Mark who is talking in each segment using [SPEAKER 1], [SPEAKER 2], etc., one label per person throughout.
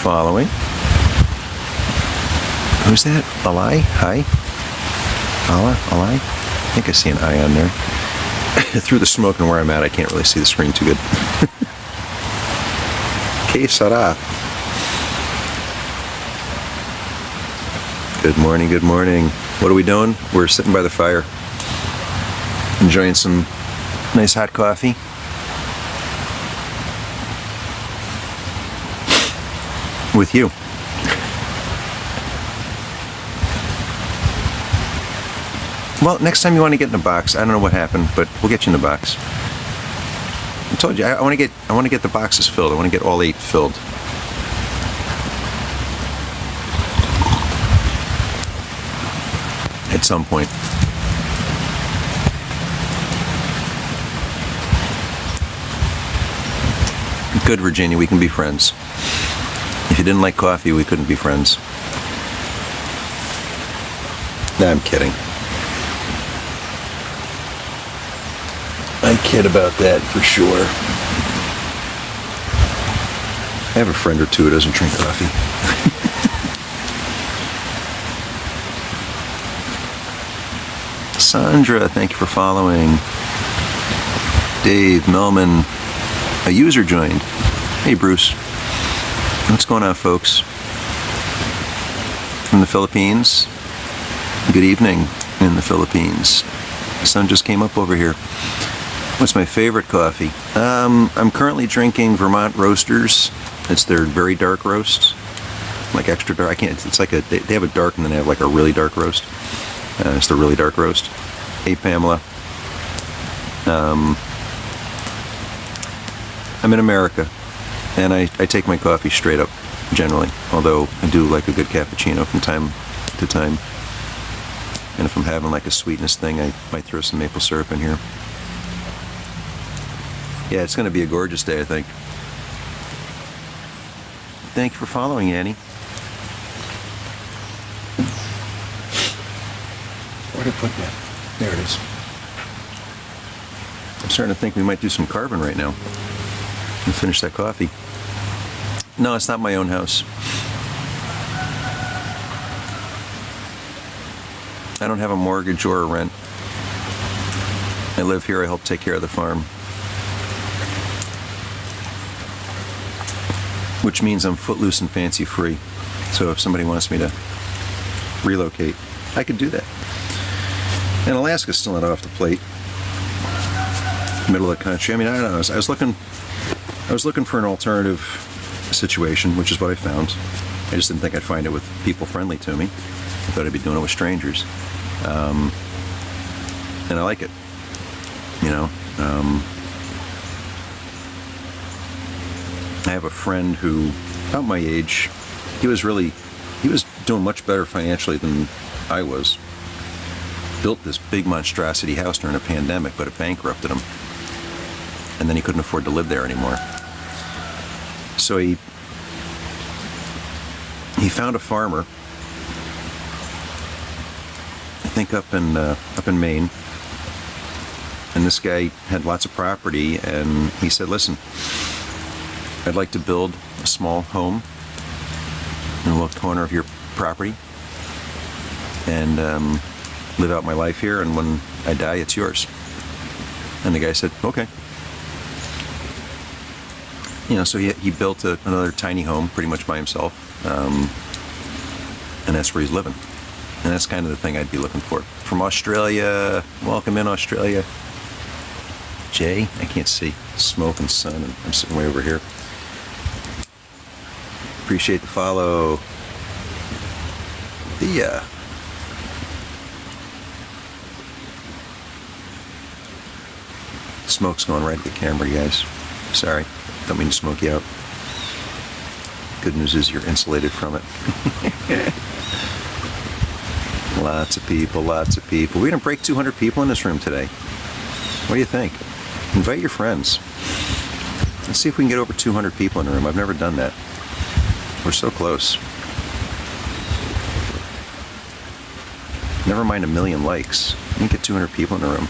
[SPEAKER 1] following. Who's that? Ali? Hi? Allah? Ali? I think I see an I on there. Through the smoke and where I'm at, I can't really see the screen too good. Que sera? Good morning, good morning. What are we doing? We're sitting by the fire, enjoying some nice hot coffee. With you. Well, next time you want to get in a box, I don't know what happened, but we'll get you in the box. I told you I want to get the boxes filled. I want to get all 8 filled. At some point. Good, Virginia, we can be friends. If you didn't like coffee, we couldn't be friends. Nah, I'm kidding. I kid about that for sure. I have a friend or two who doesn't drink coffee. Sandra, thank you for following. Dave, Melman, a user joined. Hey, Bruce. What's going on, folks? From the Philippines. Good evening in the Philippines. The sun just came up over here. What's my favorite coffee? I'm currently drinking Vermont Roasters. It's their very dark roast, like extra dark. I can't. It's like they have a dark and then they have like a really dark roast. It's the really dark roast. Hey, Pamela. I'm in America, and I take my coffee straight up, generally. Although I do like a good cappuccino from time to time. And if I'm having like a sweetness thing, I might throw some maple syrup in here. Yeah, it's going to be a gorgeous day, I think. Thank you for following, Annie. Where'd I put that? There it is. I'm starting to think we might do some carving right now and finish that coffee. No, it's not my own house. I don't have a mortgage or a rent. I live here. I help take care of the farm. Which means I'm footloose and fancy free. So if somebody wants me to relocate, I could do that. And Alaska's still not off the plate. Middle of the country. I mean, I don't know. I was looking for an alternative situation, which is what I found. I just didn't think I'd find it with people friendly to me. I thought I'd be doing it with strangers. And I like it. You know. I have a friend who, about my age, he was doing much better financially than I was. Built this big monstrosity house during a pandemic, but it bankrupted him. And then he couldn't afford to live there anymore. So he found a farmer, I think up in Maine. And this guy had lots of property, and he said, listen, I'd like to build a small home in a little corner of your property and live out my life here, and when I die, it's yours. And the guy said, okay. You know, so he built another tiny home pretty much by himself, and that's where he's living. And that's kind of the thing I'd be looking for. From Australia, welcome in, Australia. Jay, I can't see. Smoke and sun, and I'm sitting way over here. Appreciate the follow. The smoke's going right at the camera, guys. Sorry, don't mean to smoke you out. Good news is you're insulated from it. Lots of people, lots of people. We're gonna break 200 people in this room today. What do you think? Invite your friends. Let's see if we can get over 200 people in the room. I've never done that. We're so close. Never mind 1 million likes. You can get 200 people in the room.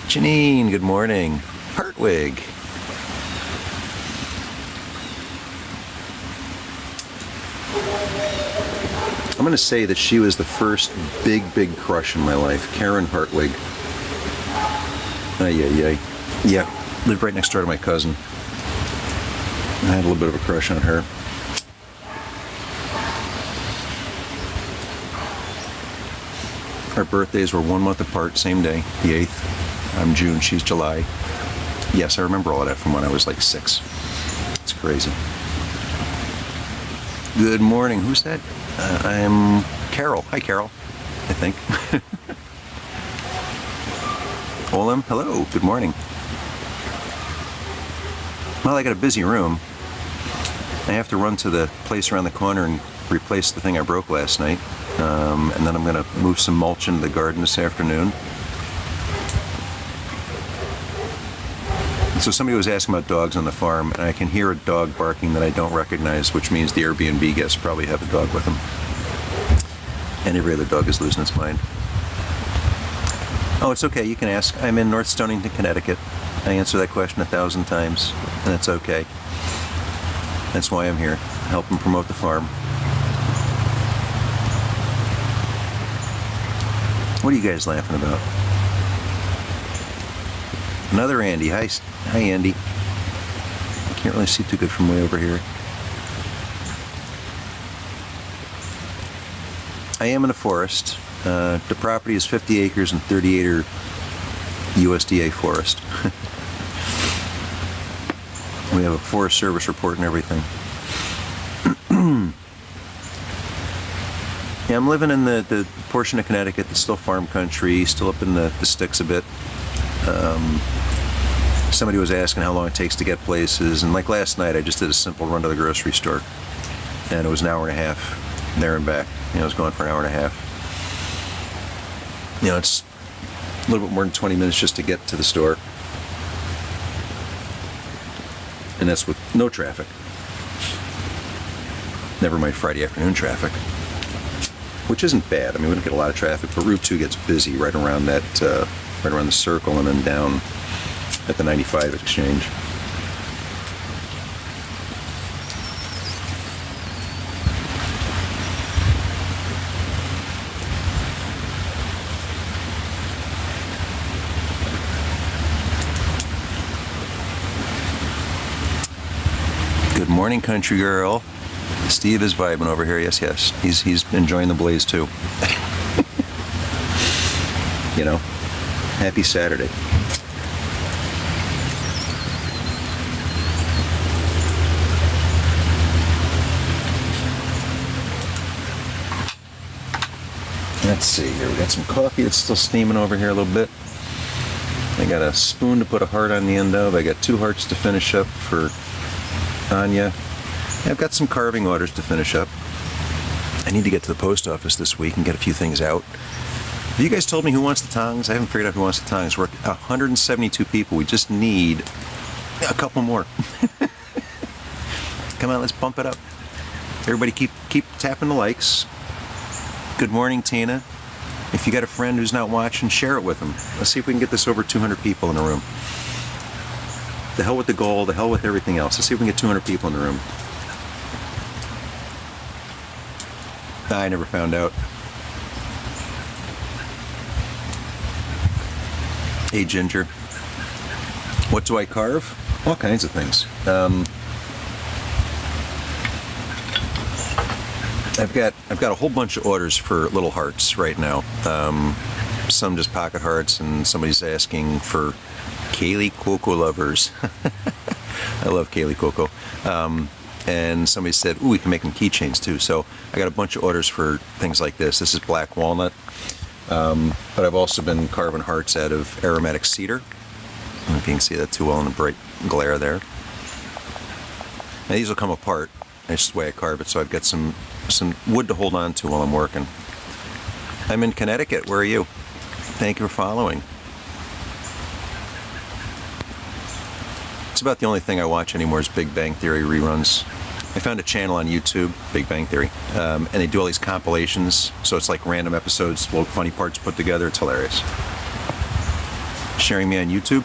[SPEAKER 1] Janine, good morning. F.R.O.G. I'm going to say that she was the first big crush in my life. Karen Hartwig. Yeah, lived right next door to my cousin. I had a little bit of a crush on her. Our birthdays were 1 month apart, same day, the 8th. I'm June, she's July. Yes, I remember all of that from when I was like 6. It's crazy. Good morning. Who's that? I'm Carol. Hi, Carol. I think. Olam, hello. Good morning. Well, I got a busy room. I have to run to the place around the corner and replace the thing I broke last night. And then I'm going to move some mulch into the garden this afternoon. So somebody was asking about dogs on the farm, and I can hear a dog barking that I don't recognize, which means the Airbnb guests probably have a dog with them. And every other dog is losing its mind. Oh, it's okay, you can ask. I'm in North Stonington, Connecticut. I answer that question 1,000 times, and it's okay. That's why I'm here, helping promote the farm. What are you guys laughing about? Another Andy. Hi, Andy. I can't really see too good from way over here. I am in a forest. The property is 50 acres and 30-acre USDA forest. We have a Forest Service report and everything. Yeah, I'm living in the portion of Connecticut that's still farm country, still up in the sticks a bit. Somebody was asking how long it takes to get places, and like last night I just did a simple run to the grocery store, and it was an hour and a half there and back. I was going for an hour and a half. It's a little bit more than 20 minutes just to get to the store, and that's with no traffic. Never mind Friday afternoon traffic, which isn't bad. I mean, we don't get a lot of traffic, but Route 2 gets busy right around that, right around the circle, and then down at the 95 exchange. Good morning, country girl. Steve is vibing over here. Yes. He's enjoying the blaze too. Happy Saturday. Let's see here. We got some coffee that's still steaming over here a little bit. I got a spoon to put a heart on the end of. I got 2 hearts to finish up for Anya. I've got some carving orders to finish up. I need to get to the post office this week and get a few things out. Have you guys told me who wants the tongs? I haven't figured out who wants the tongs. We're 172 people. We just need a couple more. Come on, let's bump it up. Everybody keep tapping the likes. Good morning, Tina. If you got a friend who's not watching, share it with them. Let's see if we can get this over 200 people in the room. The hell with the goal, the hell with everything else. Let's see if we can get 200 people in the room. I never found out. Hey, Ginger. What do I carve? All kinds of things. I've got a whole bunch of orders for little hearts right now. Some just pocket hearts, and somebody's asking for Kaylee Coco lovers. I love Kaylee Coco. And somebody said, ooh, we can make them keychains too. So I got a bunch of orders for things like this. This is black walnut. But I've also been carving hearts out of aromatic cedar. I don't know if you can see that too well in the bright glare there. Now these will come apart. That's just the way I carve it. So I've got some wood to hold on to while I'm working. I'm in Connecticut. Where are you? Thank you for following. It's about the only thing I watch anymore is Big Bang Theory reruns. I found a channel on YouTube, Big Bang Theory, and they do all these compilations. So it's like random episodes, little funny parts put together. It's hilarious. Sharing me on YouTube?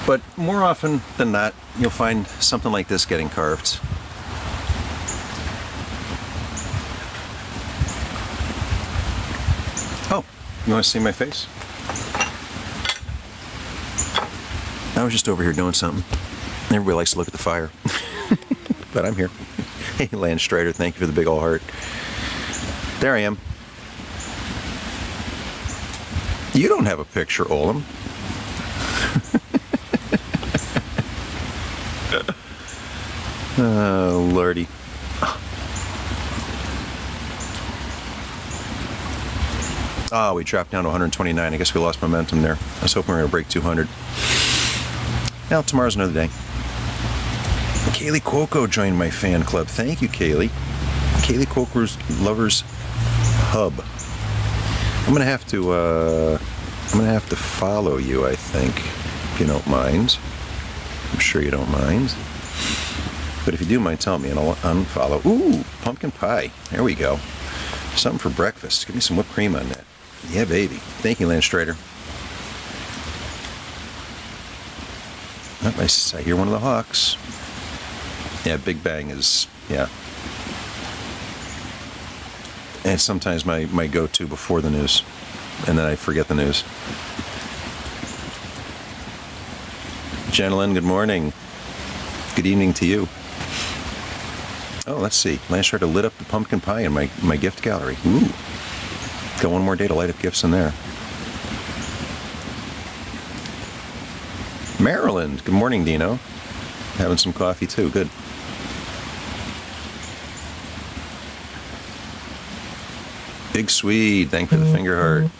[SPEAKER 1] But more often than not, you'll find something like this getting carved. Oh, you want to see my face? I was just over here doing something. Everybody likes to look at the fire. But I'm here. Hey, Lance Strider, thank you for the big old heart. There I am. You don't have a picture, Olam. Oh, Lordy. Oh, we dropped down to 129. I guess we lost momentum there. I was hoping we were going to break 200. Now, tomorrow's another day. Kaylee Cuoco joined my fan club. Thank you, Kaylee. Kaylee Cuoco's Lovers Hub. I'm gonna have to follow you, I think, if you don't mind. I'm sure you don't mind. But if you do mind, tell me and I'll unfollow. Ooh, pumpkin pie. There we go. Something for breakfast. Give me some whipped cream on that. Yeah, baby. Thank you, Lance Strider. Oh, I hear one of the hawks. Yeah, Big Bang is, yeah. And it's sometimes my go-to before the news. And then I forget the news. Gentlemen, good morning. Good evening to you. Oh, let's see. Lance Strider lit up the pumpkin pie in my gift gallery. Ooh. Got one more day to light up gifts in there. Maryland. Good morning, Dino. Having some coffee too. Good. Big Swede. Thank you for the finger heart.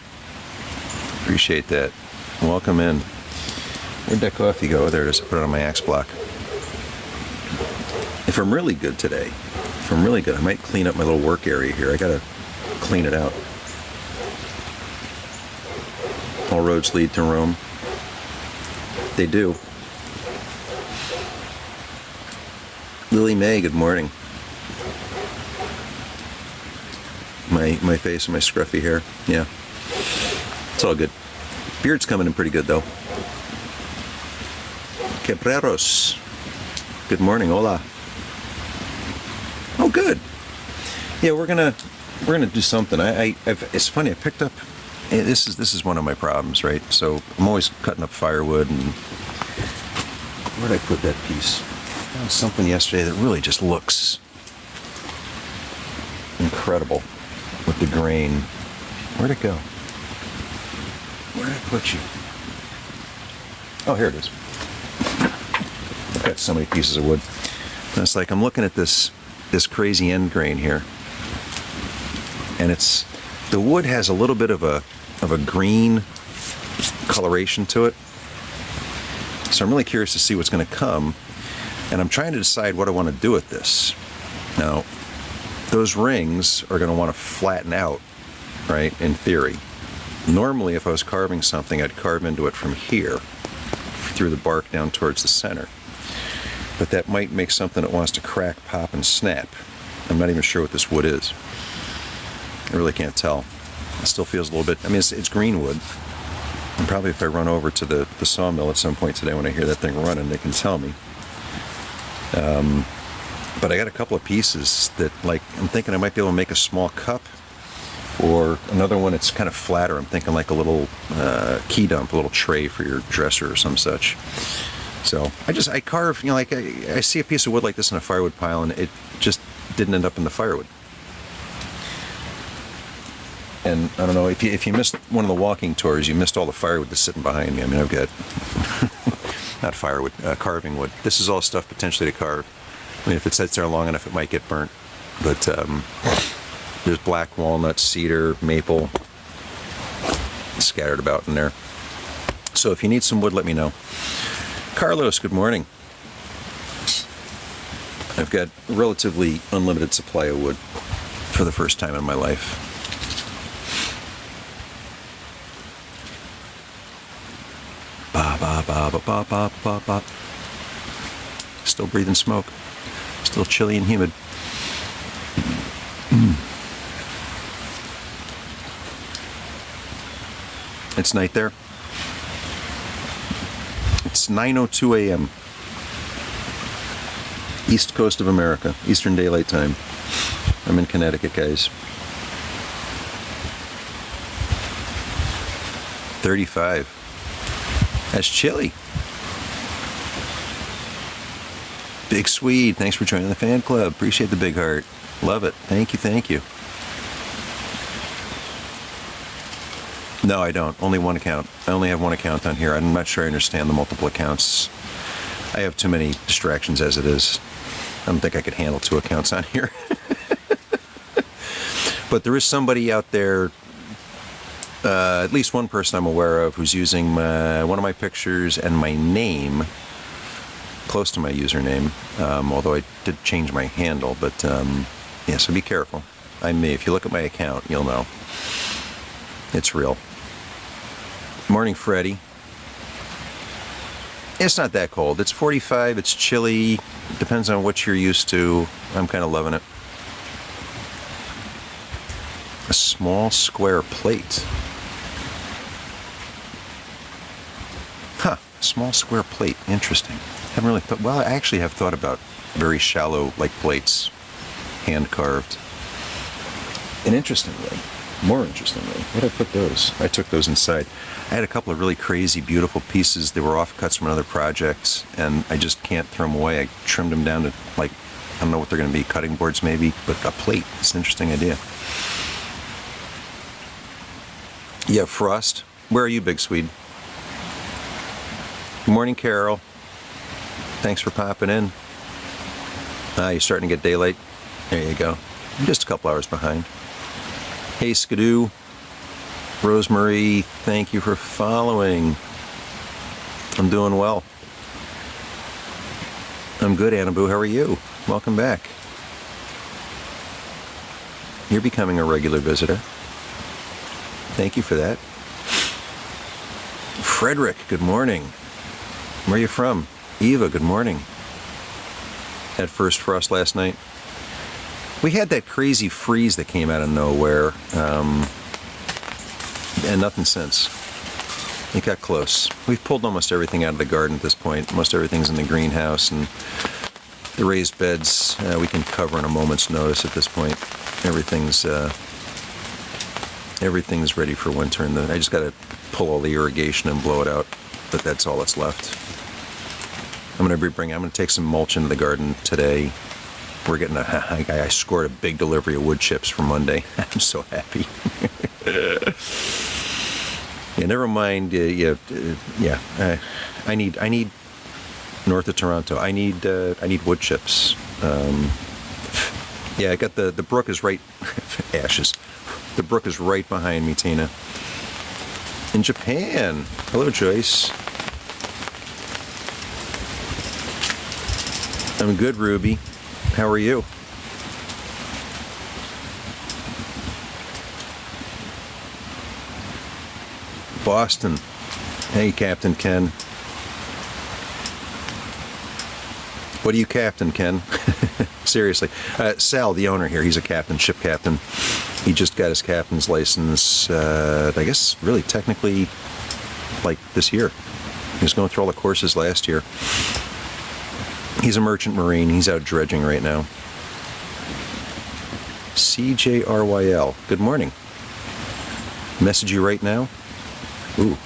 [SPEAKER 1] Appreciate that. Welcome in. Where'd that coffee go? There it is. I put it on my axe block. If I'm really good today, I might clean up my little work area here. I gotta clean it out. All roads lead to Rome. They do. Lily Mae, good morning. My face and my scruffy hair. Yeah. It's all good. Beard's coming in pretty good though. Quebreros. Good morning. Hola. Oh, good. Yeah, we're gonna do something. It's funny. I picked up. This is one of my problems, right? So I'm always cutting up firewood, and where'd I put that piece? I found something yesterday that really just looks incredible with the grain. Where'd it go? Where did I put you? Oh, here it is. I've got so many pieces of wood. And it's like I'm looking at this crazy end grain here, and the wood has a little bit of a green coloration to it. So I'm really curious to see what's going to come, and I'm trying to decide what I want to do with this. Now, those rings are going to want to flatten out, right, in theory. Normally, if I was carving something, I'd carve into it from here, through the bark down towards the center. But that might make something that wants to crack, pop, and snap. I'm not even sure what this wood is. I really can't tell. It still feels a little bit, I mean, it's green wood. And probably if I run over to the sawmill at some point today when I hear that thing running, they can tell me. But I got a couple of pieces that, like, I'm thinking I might be able to make a small cup, or another one that's kind of flatter. I'm thinking like a little key dump, a little tray for your dresser or some such. So I carve, like I see a piece of wood like this in a firewood pile, and it just didn't end up in the firewood. And I don't know, if you missed one of the walking tours, you missed all the firewood that's sitting behind me. I mean, I've got, not firewood, carving wood. This is all stuff potentially to carve. I mean, if it sits there long enough, it might get burnt. But there's black walnut, cedar, maple, scattered about in there. So if you need some wood, let me know. Carlos, good morning. I've got a relatively unlimited supply of wood for the first time in my life. Ba ba ba ba ba ba ba ba. Still breathing smoke. Still chilly and humid. It's night there. It's 9:02 a.m. East Coast of America, Eastern Daylight Time. I'm in Connecticut, guys. 35. That's chilly. Big Swede, thanks for joining the fan club. Appreciate the big heart. Love it. Thank you, thank you. No, I don't. Only one account. I only have one account on here. I'm not sure I understand the multiple accounts. I have too many distractions as it is. I don't think I could handle 2 accounts on here. But there is somebody out there, at least one person I'm aware of, who's using one of my pictures and my name close to my username, although I did change my handle. But yeah, so be careful. I'm me. If you look at my account, you'll know. It's real. Morning, Freddie. It's not that cold. It's 45. It's chilly. Depends on what you're used to. I'm kind of loving it. A small square plate. Huh. Small square plate. Interesting. Haven't really thought. Well, I actually have thought about very shallow, like plates, hand carved. And interestingly, more interestingly, where did I put those? I took those inside. I had a couple of really crazy, beautiful pieces. They were offcuts from another project, and I just can't throw them away. I trimmed them down to, like, I don't know what they're going to be, cutting boards maybe, but a plate. It's an interesting idea. Yeah, Frost. Where are you, Big Swede? Good morning, Carol. Thanks for popping in. You're starting to get daylight. There you go. I'm just a couple hours behind. Hey, Skidoo. Rosemary, thank you for following. I'm doing well. I'm good, Annaboo. How are you? Welcome back. You're becoming a regular visitor. Thank you for that. Frederick, good morning. Where are you from? Eva, good morning. Had first frost last night. We had that crazy freeze that came out of nowhere, and nothing since. It got close. We've pulled almost everything out of the garden at this point. Most everything's in the greenhouse, and the raised beds we can cover on a moment's notice at this point. Everything's ready for winter, and I just got to pull all the irrigation and blow it out, but that's all that's left. I'm going to take some mulch into the garden today. We're getting I scored a big delivery of wood chips for Monday. I'm so happy. Yeah, never mind. I need north of Toronto. I need wood chips. Yeah, I got the brook is right. Ashes. The brook is right behind me, Tina. In Japan. Hello, Joyce. I'm good, Ruby. How are you? Boston. Hey, Captain Ken. What are you, Captain Ken? Seriously. Sal, the owner here, he's a captain, ship captain. He just got his captain's license, I guess, really technically, like this year. He was going through all the courses last year. He's a merchant marine. He's out dredging right now. CJRYL. Good morning. Message you right now. Ooh.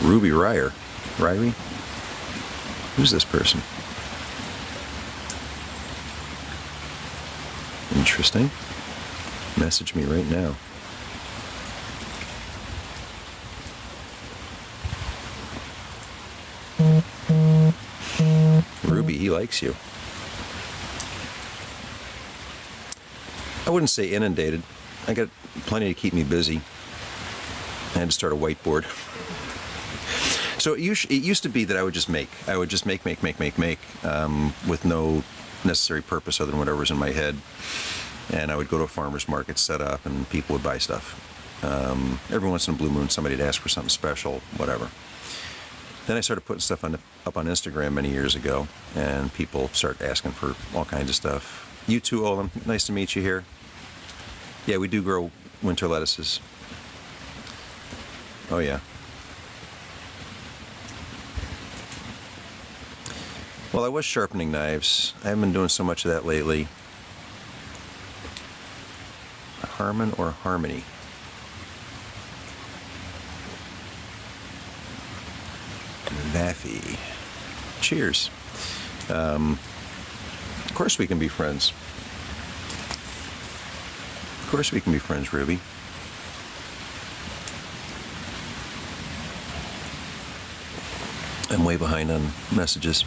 [SPEAKER 1] Ruby Ryer. Ryrie? Who's this person? Interesting. Message me right now. Ruby, he likes you. I wouldn't say inundated. I got plenty to keep me busy. I had to start a whiteboard. So it used to be that I would just make. I would just make, with no necessary purpose other than whatever was in my head. And I would go to a farmer's market, set up, and people would buy stuff. Every once in a blue moon, somebody would ask for something special, whatever. Then I started putting stuff up on Instagram many years ago, and people start asking for all kinds of stuff. You too, Olin. Nice to meet you here. Yeah, we do grow winter lettuces. Oh, yeah. Well, I was sharpening knives. I haven't been doing so much of that lately. Harmon or Harmony? Laffy. Cheers. Of course we can be friends. Of course we can be friends, Ruby. I'm way behind on messages.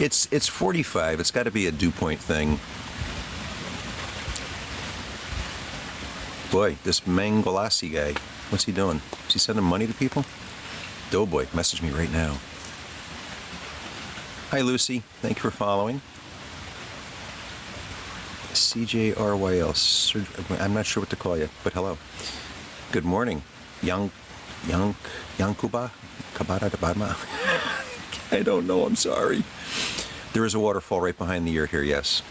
[SPEAKER 1] It's 45. It's got to be a dew point thing. Boy, this Mangolasi guy, what's he doing? Is he sending money to people? Doughboy, message me right now. Hi, Lucy. Thank you for following. CJRYL. I'm not sure what to call you, but hello. Good morning. Yankuba? Kabata Dabadma? I don't know. I'm sorry. There is a waterfall right behind the yurt here, yes.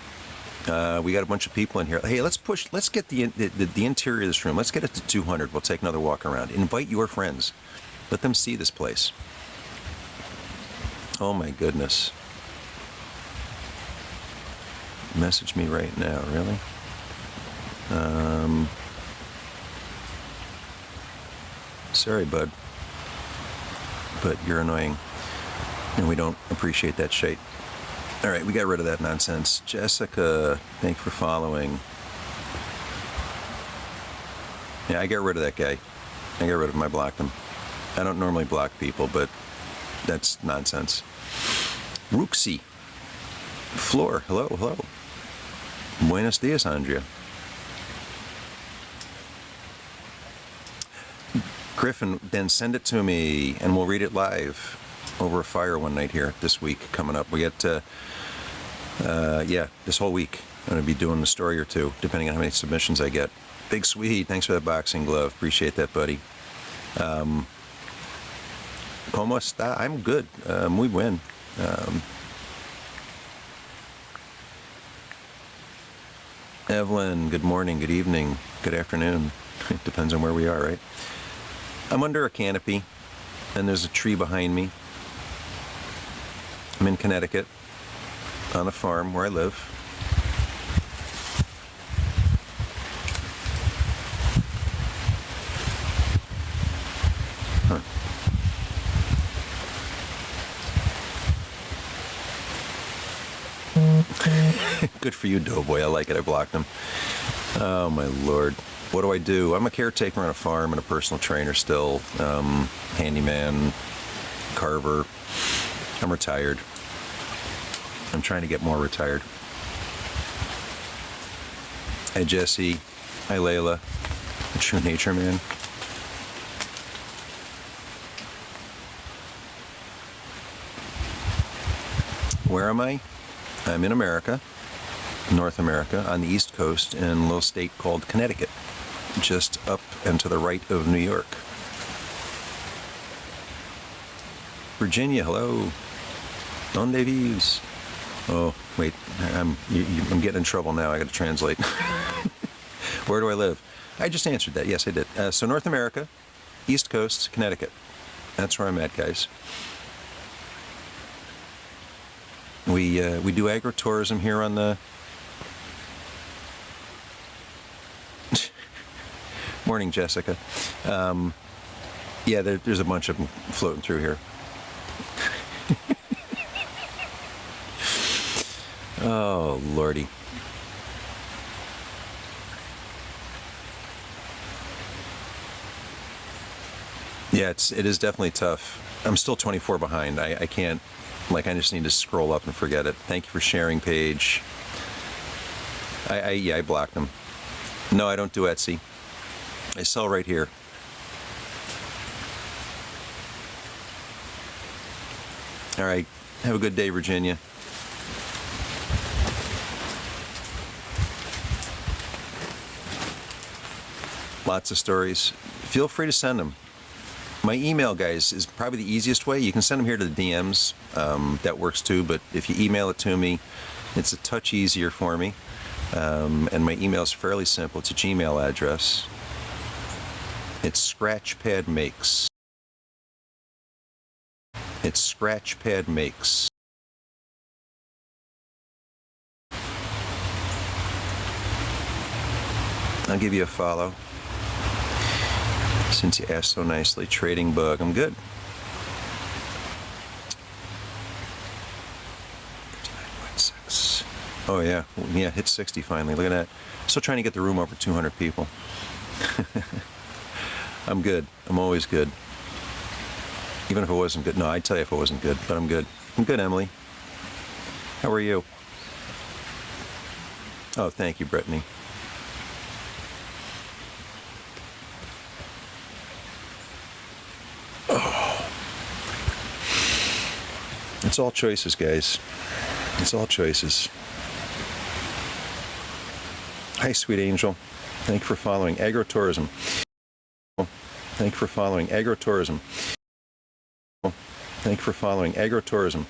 [SPEAKER 1] We got a bunch of people in here. Hey, let's get the interior of this room. Let's get it to 200. We'll take another walk around. Invite your friends. Let them see this place. Oh my goodness. Message me right now, really? Sorry, bud. But you're annoying. And we don't appreciate that shit. All right, we got rid of that nonsense. Jessica, thank you for following. Yeah, I got rid of that guy. I got rid of him. I blocked him. I don't normally block people, but that's nonsense. Rooksy. Floor, hello. Buenos dias, Andrea. Griffin, then send it to me, and we'll read it live over a fire one night here this week coming up. We get, this whole week. I'm going to be doing a story or two, depending on how many submissions I get. Big Sweet, thanks for that boxing glove. Appreciate that, buddy. ¿Cómo está? I'm good. Muy bien. Evelyn, good morning, good evening, good afternoon. It depends on where we are, right? I'm under a canopy, and there's a tree behind me. I'm in Connecticut, on a farm where I live. Huh. Good for you, Doughboy. I like it. I blocked him. Oh, my Lord. What do? I'm a caretaker on a farm and a personal trainer still. Handyman, carver. I'm retired. I'm trying to get more retired. Hi, Jesse. Hi, Layla. A true nature man. Where am I? I'm in America, North America, on the East Coast in a little state called Connecticut, just up and to the right of New York. Virginia, hello. Donde vives? Oh, wait, I'm getting in trouble now. I got to translate. Where do I live? I just answered that. Yes, I did. So North America, East Coast, Connecticut. That's where I'm at, guys. We do agritourism here on the... Morning, Jessica. Yeah, there's a bunch of them floating through here. Oh, Lordy. Yeah, it is definitely tough. I'm still 24 behind. I can't, I just need to scroll up and forget it. Thank you for sharing, Paige. I blocked them. No, I don't do Etsy. I sell right here. All right. Have a good day, Virginia. Lots of stories. Feel free to send them. My email, guys, is probably the easiest way. You can send them here to the DMs. That works too, but if you email it to me, it's a touch easier for me. And my email is fairly simple. It's a Gmail address. It's scratchpadmakes. It's scratchpadmakes I'll give you a follow. Since you asked so nicely. Trading Bug. I'm good. 59.6. Oh, yeah. Yeah, hit 60 finally. Look at that. Still trying to get the room over 200 people. I'm good. I'm always good. Even if it wasn't good. No, I'd tell you if it wasn't good, but I'm good. I'm good, Emily. How are you? Oh, thank you, Brittany. It's all choices, guys. It's all choices. Hi, sweet angel. Thank you for following Agritourism. Thank you for following Agritourism. Thank you for following Agritourism.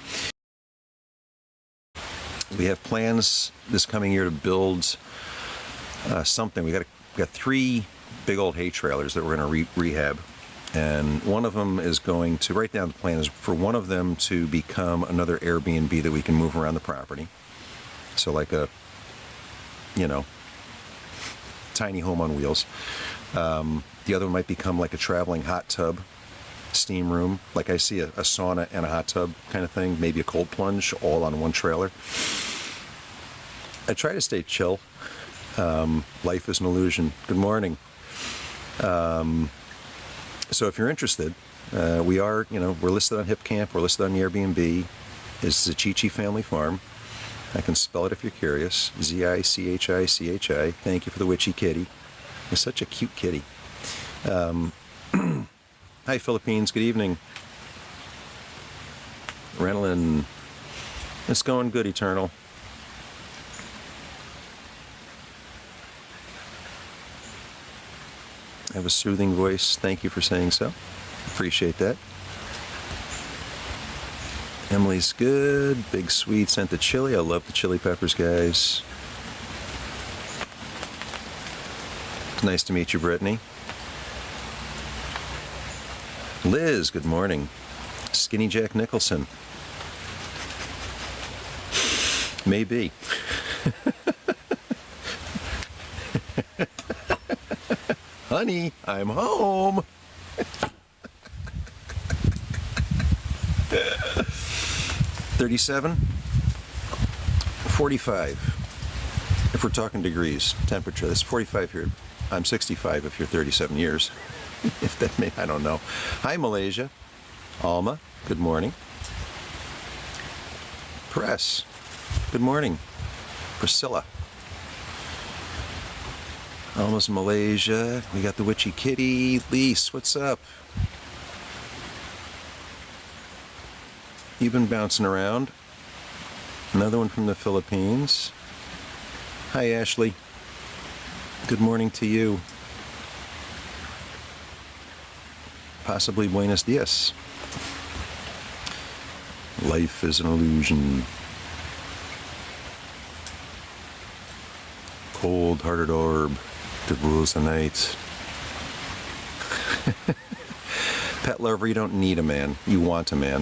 [SPEAKER 1] We have plans this coming year to build something. We got 3 big old hay trailers that we're going to rehab. And one of them is going to, right now the plan is for one of them to become another Airbnb that we can move around the property. So like a, tiny home on wheels. The other one might become like a traveling hot tub, steam room. Like I see a sauna and a hot tub kind of thing, maybe a cold plunge all on one trailer. I try to stay chill. Life is an illusion. Good morning. So if you're interested, we are, we're listed on HipCamp, we're listed on the Airbnb. It's the Chichi Family Farm. I can spell it if you're curious. Zichichi. Thank you for the witchy kitty. You're such a cute kitty. Hi, Philippines. Good evening. Renelin. It's going good, Eternal. I have a soothing voice. Thank you for saying so. Appreciate that. Emily's good. Big Sweet sent the chili. I love the chili peppers, guys. Nice to meet you, Brittany. Liz, good morning. Skinny Jack Nicholson. Maybe. Honey, I'm home. 37, 45. If we're talking degrees, temperature, that's 45 here. I'm 65 if you're 37 years. If that may, I don't know. Hi, Malaysia. Alma, good morning. Press, good morning. Priscilla. Almost Malaysia. We got the witchy kitty. Lise, what's up? You've been bouncing around. Another one from the Philippines. Hi, Ashley. Good morning to you. Possibly buenos dias. Life is an illusion. Cold-hearted orb that rules the night. Pet lover, you don't need a man. You want a man.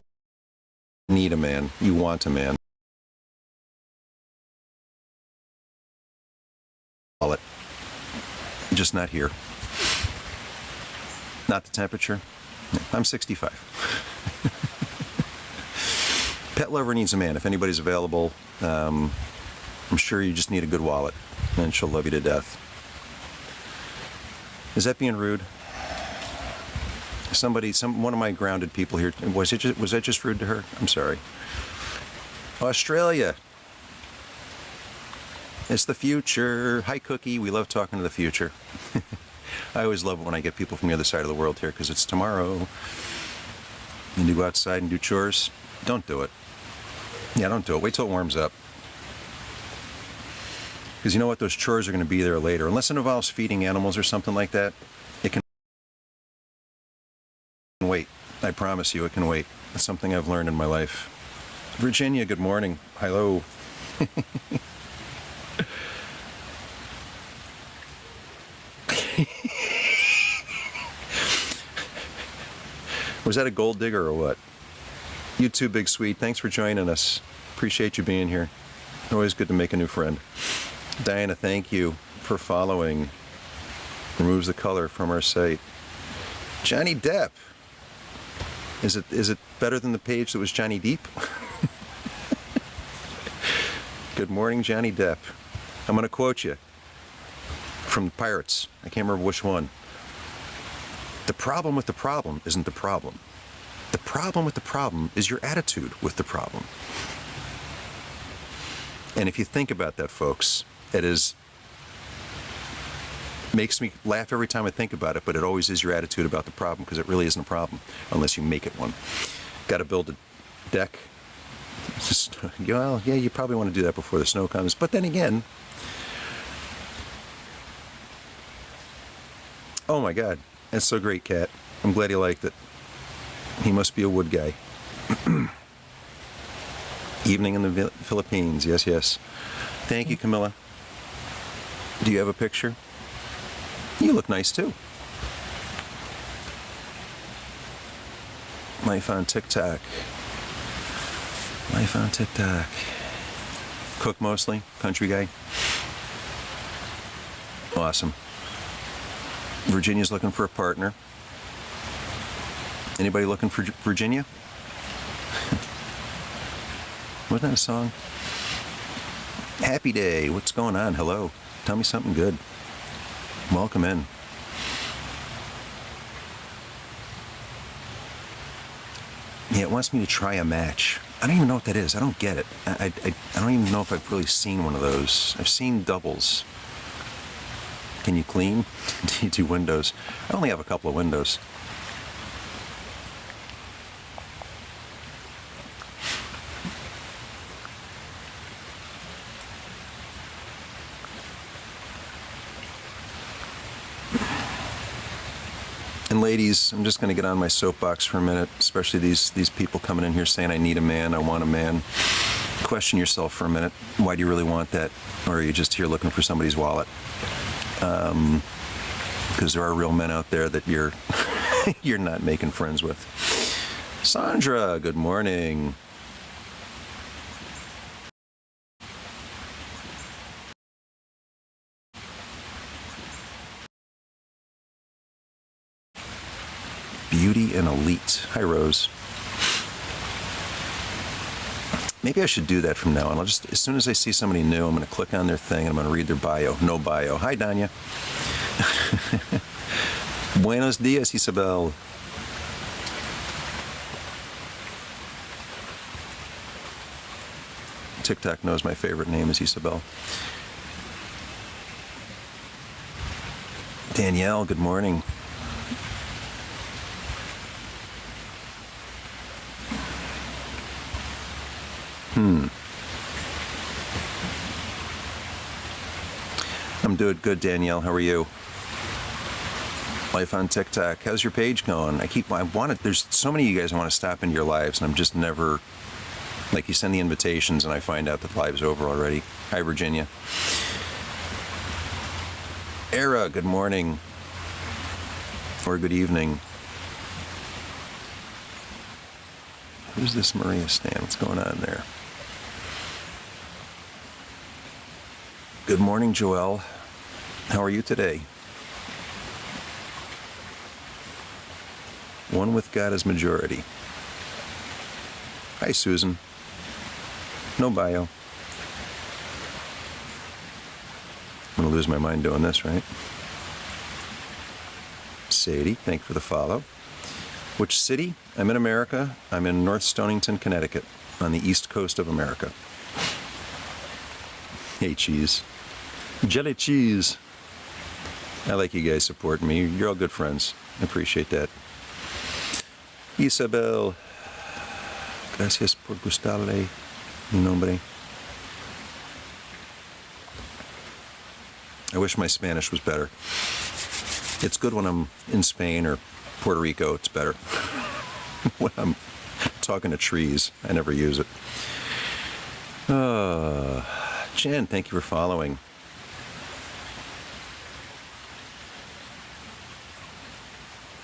[SPEAKER 1] Need a man. You want a man. Call it. Just not here. Not the temperature. I'm 65. Pet lover needs a man. If anybody's available, I'm sure you just need a good wallet, and she'll love you to death. Is that being rude? One of my grounded people here. Was that just rude to her? I'm sorry. Australia. It's the future. Hi, Cookie. We love talking to the future. I always love it when I get people from the other side of the world here because it's tomorrow. You need to go outside and do chores. Don't do it. Yeah, don't do it. Wait till it warms up. Because you know what? Those chores are going to be there later. Unless it involves feeding animals or something like that, it can wait. I promise you, it can wait. That's something I've learned in my life. Virginia, good morning. Hello. Was that a gold digger or what? You too, Big Sweet. Thanks for joining us. Appreciate you being here. Always good to make a new friend. Diana, thank you for following. Removes the color from our site. Johnny Depp. Is it better than the page that was Johnny Depp? Good morning, Johnny Depp. I'm going to quote you from Pirates. I can't remember which one. The problem with the problem isn't the problem. The problem with the problem is your attitude with the problem. And if you think about that, folks, makes me laugh every time I think about it, but it always is your attitude about the problem, because it really isn't a problem unless you make it one. Got to build a deck. Well, yeah, you probably want to do that before the snow comes, but then again, oh my God, that's so great, Kat. I'm glad he liked it. He must be a wood guy. Evening in the Philippines, yes. Thank you, Camilla. Do you have a picture? You look nice too. Life on TikTok. Life on TikTok. Cook mostly? Country guy? Awesome. Virginia's looking for a partner. Anybody looking for Virginia? Wasn't that a song? Happy day. What's going on? Hello. Tell me something good. Welcome in. Yeah, it wants me to try a match. I don't even know what that is. I don't get it. I don't even know if I've really seen one of those. I've seen doubles. Can you clean? Do you do windows? I only have a couple of windows. And ladies, I'm just going to get on my soapbox for a minute, especially these people coming in here saying, I need a man, I want a man. Question yourself for a minute. Why do you really want that? Or are you just here looking for somebody's wallet? Because there are real men out there that you're you're not making friends with. Sandra, good morning. Beauty and Elite. Hi, Rose. Maybe I should do that from now on. As soon as I see somebody new, I'm going to click on their thing and I'm going to read their bio. No bio. Hi, Danya. Buenos dias, Isabel. TikTok knows my favorite name is Isabel. Danielle, good morning. I'm doing good, Danielle. How are you? Life on TikTok. How's your page going? There's so many of you guys I want to stop into your lives, and I'm just never, like, you send the invitations and I find out that the live's over already. Hi, Virginia. Era, good morning. Or good evening. Who's this Maria Stan? What's going on there? Good morning, Joelle. How are you today? One with God as majority. Hi, Susan. No bio. I'm going to lose my mind doing this, right? Sadie, thank you for the follow. Which city? I'm in America. I'm in North Stonington, Connecticut, on the east coast of America. Hey, cheese. Jelly cheese. I like you guys supporting me. You're all good friends. I appreciate that. Isabel. Gracias por gustarle mi nombre. I wish my Spanish was better. It's good when I'm in Spain or Puerto Rico. It's better. When I'm talking to trees, I never use it. Jen, thank you for following.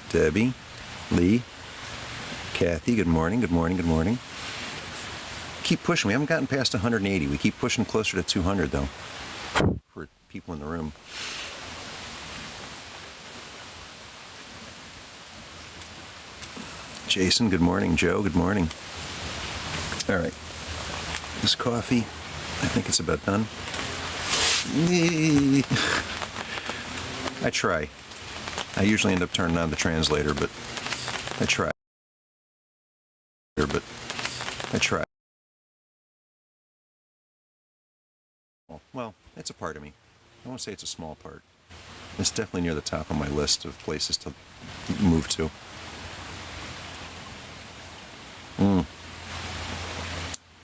[SPEAKER 1] Debbie, Lee, Kathy, good morning, good morning, good morning. Keep pushing. We haven't gotten past 180. We keep pushing closer to 200, though, for people in the room. Jason, good morning. Joe, good morning. All right. This coffee, I think it's about done. I try. I usually end up turning on the translator, but I try. Well, it's a part of me. I won't say it's a small part. It's definitely near the top of my list of places to move to.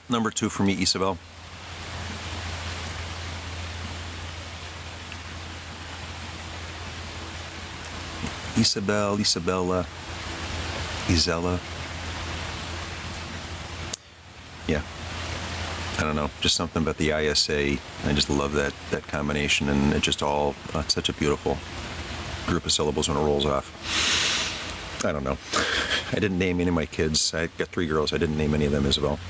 [SPEAKER 1] Number 2 for me, Isabel. Isabella, Isella. Yeah. I don't know, just something about the ISA. I just love that combination, and it just all, it's such a beautiful group of syllables when it rolls off. I don't know. I didn't name any of my kids. I got 3 girls. I didn't name any of them Isabel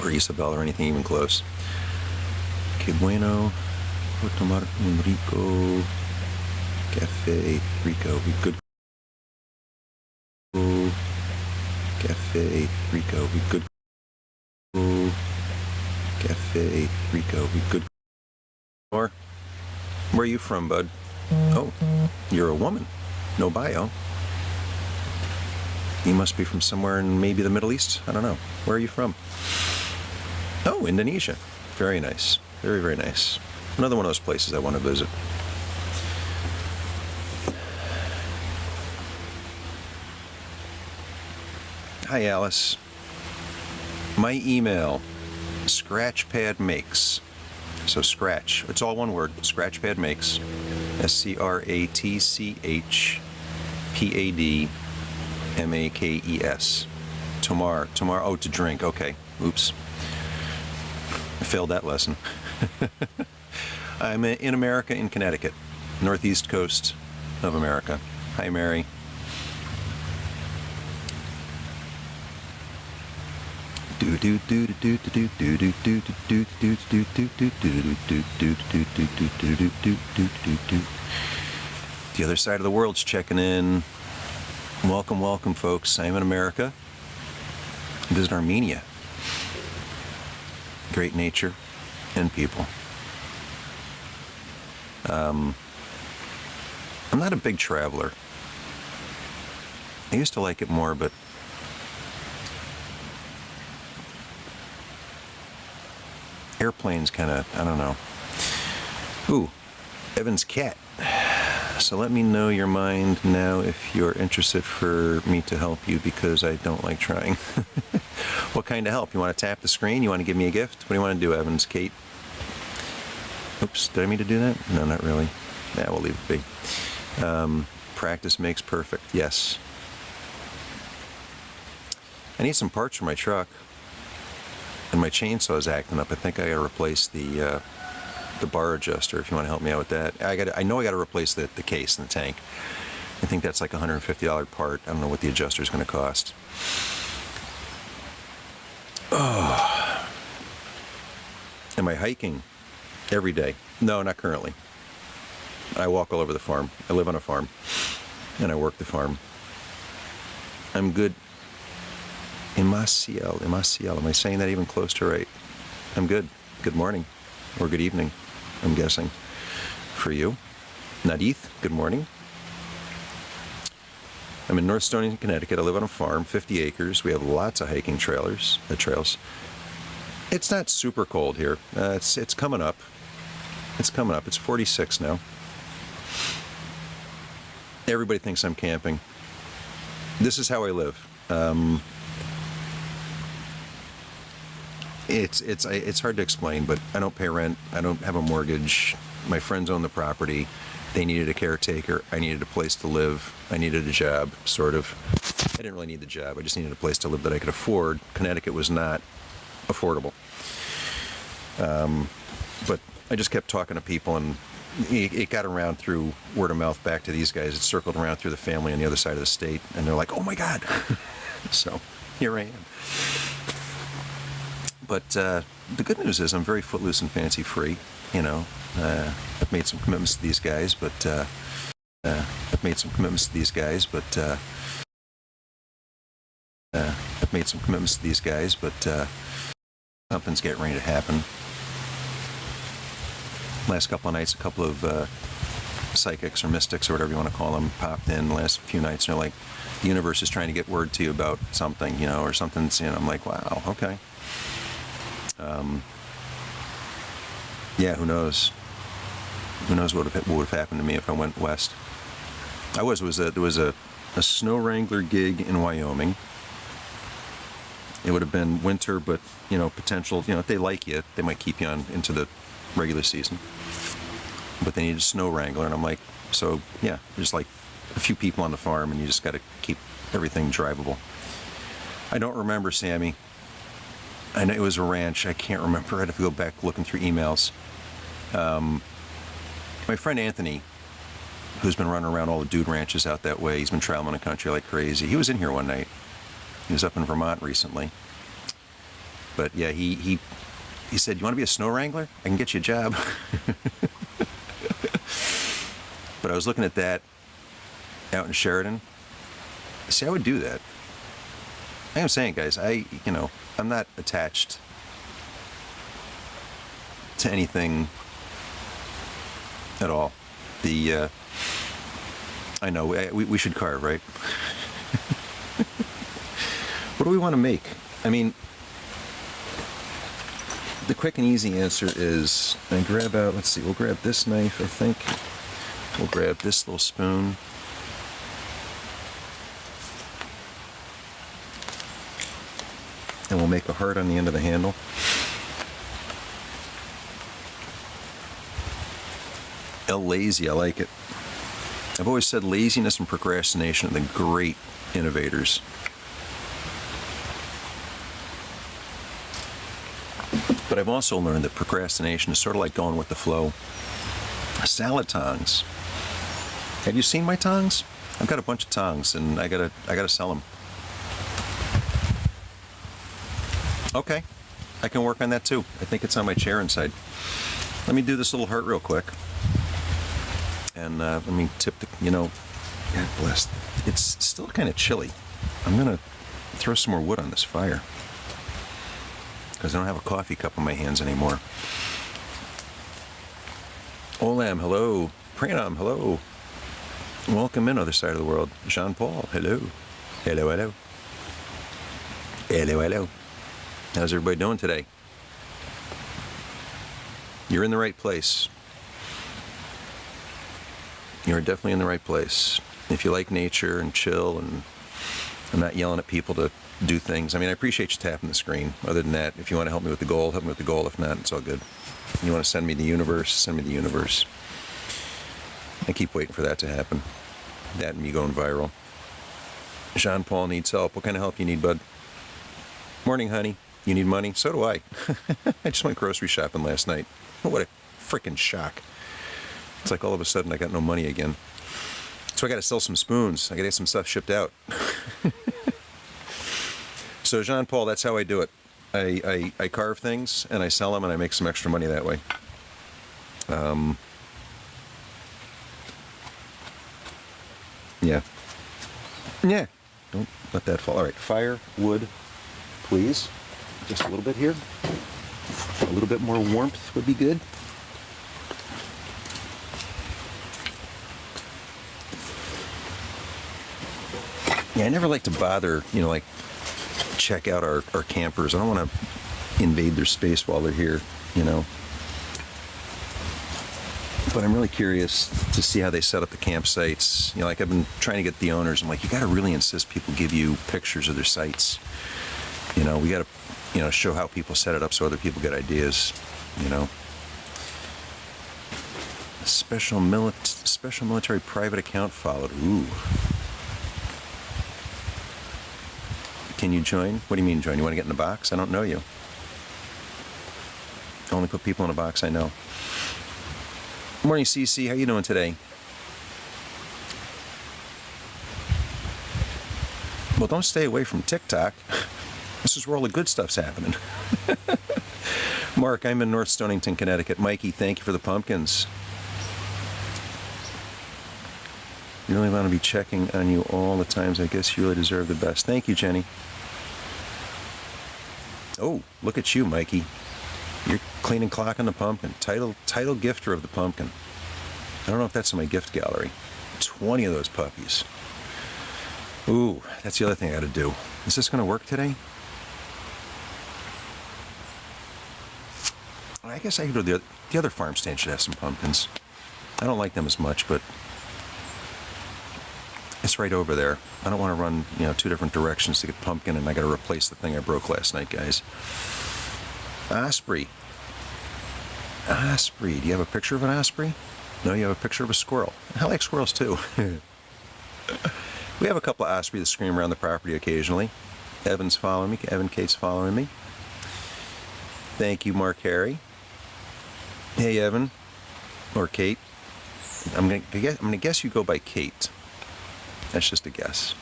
[SPEAKER 1] or Isabel or anything even close. Que bueno, por tomar un rico café, rico, good. Café, rico, good. Cafe Rico, good. Or where are you from, bud? Oh, you're a woman. No bio. You must be from somewhere in maybe the Middle East. I don't know. Where are you from? Oh, Indonesia. Very nice. Very, very nice. Another one of those places I want to visit. Hi, Alice. My email. Scratchpad makes. So scratch. It's all one word. Scratchpad makes. SCRATCHPADMAKES. Tomorrow. Oh, to drink. Okay. Oops. I failed that lesson. I'm in America, in Connecticut. Northeast coast of America. Hi, Mary. The other side of the world's checking in. Welcome, welcome, folks. I'm in America. Visit Armenia. Great nature and people. I'm not a big traveler. I used to like it more, but airplanes kind of, I don't know. Ooh, Evan's cat. So let me know your mind now if you're interested for me to help you, because I don't like trying. What kind of help? You want to tap the screen? You want to give me a gift? What do you want to do, Evans? Kate? Oops, did I mean to do that? No, not really. Yeah, we'll leave it be. Practice makes perfect. Yes. I need some parts for my truck. And my chainsaw is acting up. I think I gotta replace the bar adjuster. If you want to help me out with that, I know I gotta replace the case and the tank. I think that's like a $150 part. I don't know what the adjuster is going to cost. Oh. Am I hiking every day? No, not currently. I walk all over the farm. I live on a farm, and I work the farm. I'm good. Imasiel. Am I saying that even close to right? I'm good. Good morning. Or good evening, I'm guessing. For you. Nadith, good morning. I'm in North Stonington, Connecticut. I live on a farm, 50 acres. We have lots of hiking trails. It's not super cold here. It's coming up. It's coming up. It's 46 now. Everybody thinks I'm camping. This is how I live. It's hard to explain, but I don't pay rent. I don't have a mortgage. My friends own the property. They needed a caretaker. I needed a place to live. I needed a job, sort of. I didn't really need the job. I just needed a place to live that I could afford. Connecticut was not affordable. But I just kept talking to people, and it got around through word of mouth back to these guys. It circled around through the family on the other side of the state, and they're like, oh my God. So here I am. But the good news is I'm very footloose and fancy free. You know, I've made some commitments to these guys, but I've made some commitments to these guys, but something's getting ready to happen. Last couple of nights, a couple of psychics or mystics or whatever you want to call them popped in the last few nights, and they're like, the universe is trying to get word to you about something, or something's, I'm like, wow, okay. Yeah, who knows? Who knows what would have happened to me if I went west? There was a snow wrangler gig in Wyoming. It would have been winter, but potential. If they like you, they might keep you on into the regular season. But they need a snow wrangler, and I'm like, so yeah, there's like a few people on the farm, and you just got to keep everything drivable. I don't remember, Sammy. I know it was a ranch. I can't remember. I'd have to go back looking through emails. My friend Anthony, who's been running around all the dude ranches out that way, he's been traveling the country like crazy. He was in here one night. He was up in Vermont recently. But yeah, he said, you want to be a snow wrangler? I can get you a job. But I was looking at that out in Sheridan. See, I would do that. I am saying, guys, I'm not attached to anything at all. I know, we should carve, right? What do we want to make? I mean, the quick and easy answer is, I grab out, let's see, we'll grab this knife, I think. We'll grab this little spoon. And we'll make a heart on the end of the handle. Lazy, I like it. I've always said laziness and procrastination are the great innovators. But I've also learned that procrastination is sort of like going with the flow. Salad tongs. Have you seen my tongs? I've got a bunch of tongs, and I gotta sell them. Okay, I can work on that too. I think it's on my chair inside. Let me do this little heart real quick. And let me tip the, God bless. It's still kind of chilly. I'm going to throw some more wood on this fire, because I don't have a coffee cup in my hands anymore. Olam, hello. Pranam, hello. Welcome in, other side of the world. Jean-Paul, hello. Hello, hello. Hello, hello. How's everybody doing today? You're in the right place. You're definitely in the right place. If you like nature and chill, and I'm not yelling at people to do things. I mean, I appreciate you tapping the screen. Other than that, if you want to help me with the goal, help me with the goal. If not, it's all good. You want to send me the universe, send me the universe. I keep waiting for that to happen. That and me going viral. Jean-Paul needs help. What kind of help you need, bud? Morning, honey. You need money? So do I. I just went grocery shopping last night. What a freaking shock. It's like all of a sudden I got no money again. So I got to sell some spoons. I got to get some stuff shipped out. So Jean-Paul, that's how I do it. I carve things and I sell them, and I make some extra money that way. Yeah. Yeah. Don't let that fall. All right. Fire, wood, please. Just a little bit here. A little bit more warmth would be good. Yeah, I never like to bother, like check out our campers. I don't want to invade their space while they're here, But I'm really curious to see how they set up the campsites. Like I've been trying to get the owners. I'm like, you got to really insist people give you pictures of their sites. We got to, show how people set it up so other people get ideas, Special military private account followed. Ooh. Can you join? What do you mean join? You want to get in the box? I don't know you. I only put people in a box I know. Morning, CC. How you doing today? Well, don't stay away from TikTok. This is where all the good stuff's happening. Mark, I'm in North Stonington, Connecticut. Mikey, thank you for the pumpkins. You really want to be checking on you all the times. I guess you really deserve the best. Thank you, Jenny. Oh, look at you, Mikey. You're cleaning clock on the pumpkin. Title gifter of the pumpkin. I don't know if that's in my gift gallery. 20 of those puppies. Ooh, that's the other thing I gotta do. Is this gonna work today? I guess I could do the other farm stand should have some pumpkins. I don't like them as much, but it's right over there. I don't want to run, two different directions to get pumpkin, and I got to replace the thing I broke last night, guys. Osprey. Osprey. Do you have a picture of an osprey? No, you have a picture of a squirrel. I like squirrels too. We have a couple of osprey that scream around the property occasionally. Evan's following me. Evan Kate's following me. Thank you, Mark Harry. Hey, Evan. Or Kate. I'm gonna guess you go by Kate. That's just a guess.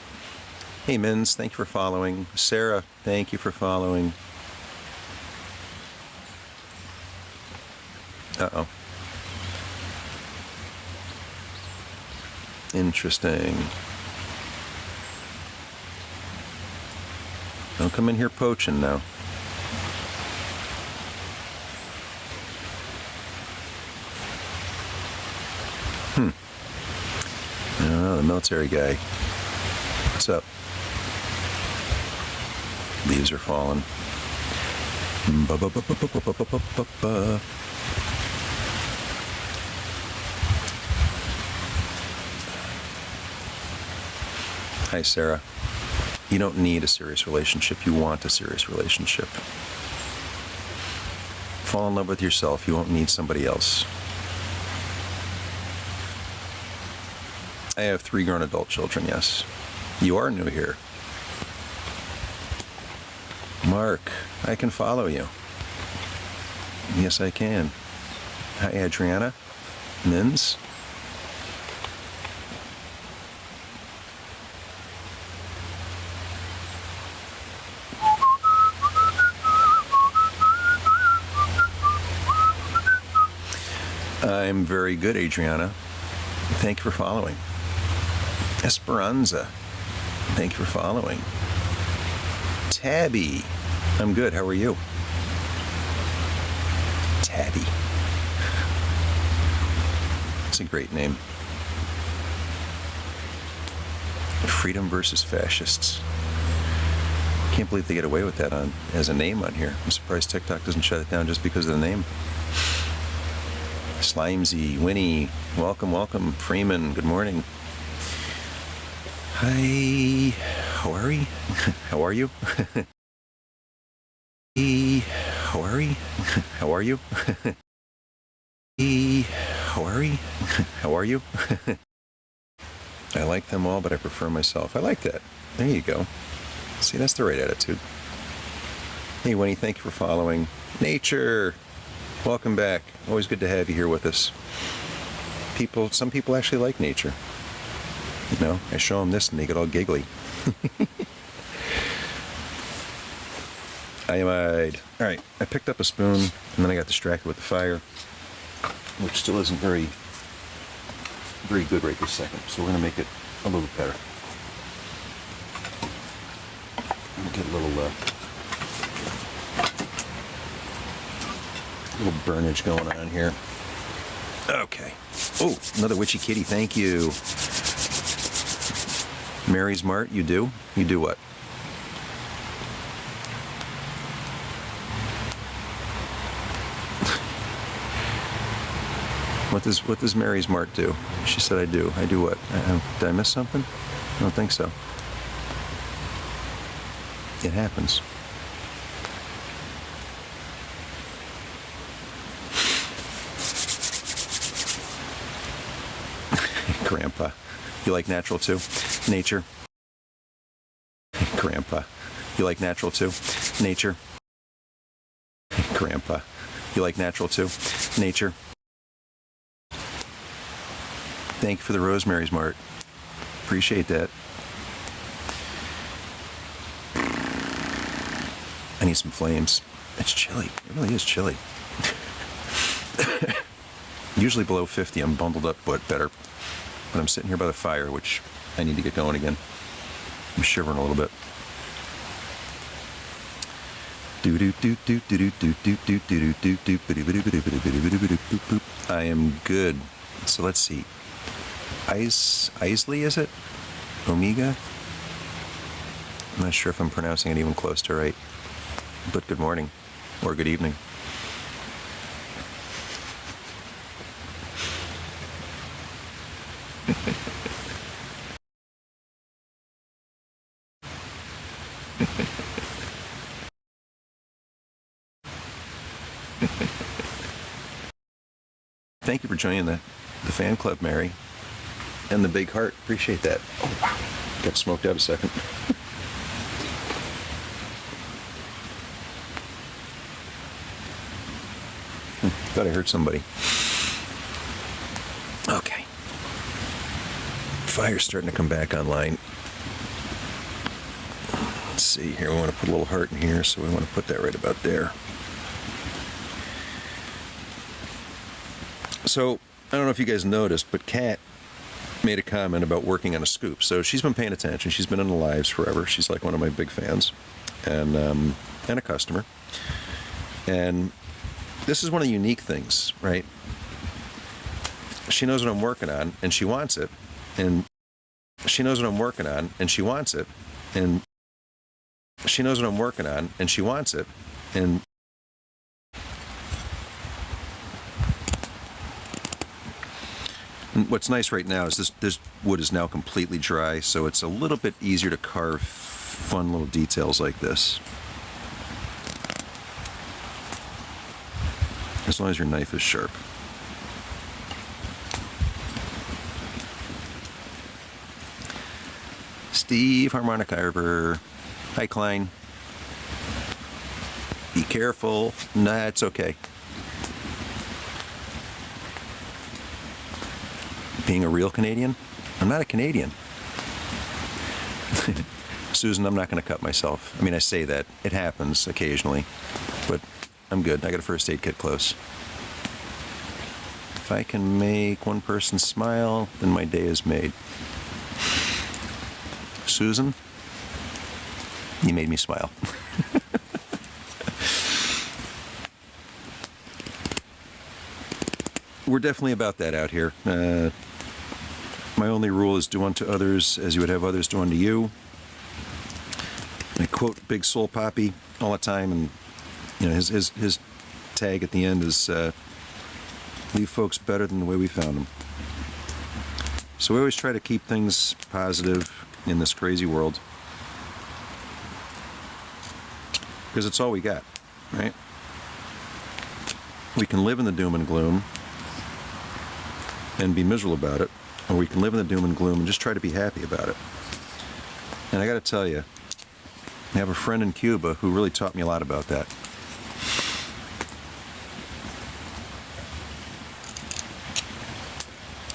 [SPEAKER 1] Hey, Mins, thank you for following. Sarah, thank you for following. Uh-oh. Interesting. Don't come in here poaching now. Oh, the military guy. What's up? Leaves are falling. Hi, Sarah. You don't need a serious relationship. You want a serious relationship. Fall in love with yourself. You won't need somebody else. I have 3 grown adult children, yes. You are new here. Mark, I can follow you. Yes, I can. Hi, Adriana. Mins. I'm very good, Adriana. Thank you for following. Esperanza. Thank you for following. Tabby. I'm good. How are you? Tabby. It's a great name. Freedom versus fascists. Can't believe they get away with that as a name on here. I'm surprised TikTok doesn't shut it down just because of the name. Slimesy, Winnie, welcome. Freeman, good morning. Hi, how are you? How are you? How are you? How are you? How are you? How are you? I like them all, but I prefer myself. I like that. There you go. See, that's the right attitude. Hey, Winnie, thank you for following. Nature, welcome back. Always good to have you here with us. Some people actually like nature. I show them this and they get all giggly. I lied. All right, I picked up a spoon and then I got distracted with the fire, which still isn't very good right this second. So we're gonna make it a little better. Get a little burnage going on here. Okay. Oh, another witchy kitty. Thank you. Mary's Mart, you do? You do what? What does Mary's Mart do? She said I do. I do what? Did I miss something? I don't think so. It happens. Grandpa. You like natural too? Nature. Grandpa. You like natural too? Nature. Grandpa. You like natural too? Nature. Thank you for the Rosemary's Mart. Appreciate that. I need some flames. It's chilly. It really is chilly. Usually below 50, I'm bundled up, but better. But I'm sitting here by the fire, which I need to get going again. I'm shivering a little bit. I am good. So let's see. Isley, is it? Omega? I'm not sure if I'm pronouncing it even close to right. But good morning. Or good evening. Thank you for joining the fan club, Mary. And the big heart. Appreciate that. Oh, wow. Got smoked out a second. Thought I heard somebody. Okay. Fire's starting to come back online. Let's see here. We want to put a little heart in here, so we want to put that right about there. So, I don't know if you guys noticed, but Kat made a comment about working on a scoop. So she's been paying attention. She's been in the lives forever. She's like one of my big fans and a customer. And this is one of the unique things, right? She knows what I'm working on, and she wants it. And she knows what I'm working on, and she wants it. And she knows what I'm working on, and she wants it. And what's nice right now is this wood is now completely dry, so it's a little bit easier to carve fun little details like this. As long as your knife is sharp. Steve, harmonica arbor. Hi, Klein. Be careful. Nah, it's okay. Being a real Canadian? I'm not a Canadian. Susan, I'm not going to cut myself. I mean, I say that. It happens occasionally. But I'm good. I got a first aid kit close. If I can make one person smile, then my day is made. Susan, you made me smile. We're definitely about that out here. My only rule is do unto others as you would have others do unto you. I quote Big Soul Poppy all the time, and you know his tag at the end is leave folks better than the way we found them. So we always try to keep things positive in this crazy world because it's all we got, right? We can live in the doom and gloom and be miserable about it, or we can live in the doom and gloom and just try to be happy about it. And I got to tell you, I have a friend in Cuba who really taught me a lot about that.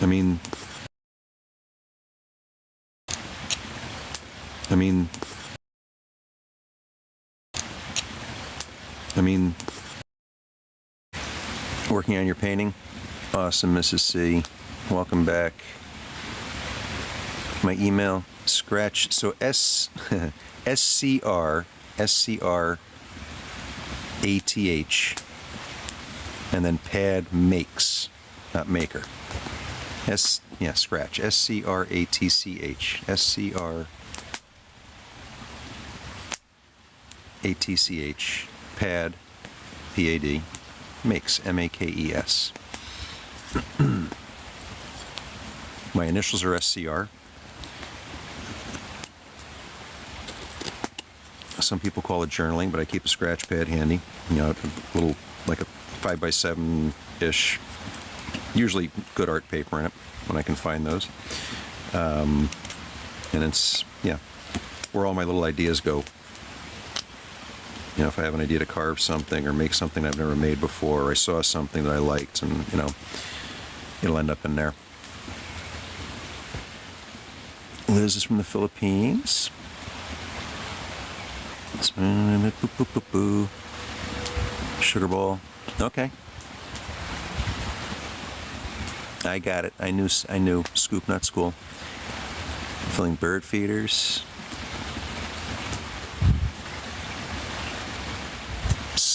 [SPEAKER 1] I mean, working on your painting? Awesome, Mrs. C. Welcome back. My email, scratch, so SCRATH, and then pad makes, not maker. Scratch, SCRATCH, SCRATCH, pad, PAD, makes, MAKES. My initials are SCR. Some people call it journaling, but I keep a scratch pad handy. You know, a little, like a 5x7-ish, usually good art paper in it when I can find those. And it's, yeah, where all my little ideas go. You know, if I have an idea to carve something or make something I've never made before, or I saw something that I liked, and, you know, it'll end up in there. Liz is from the Philippines. Sugar ball. Okay. I got it. I knew. Scoop, not school. Filling bird feeders.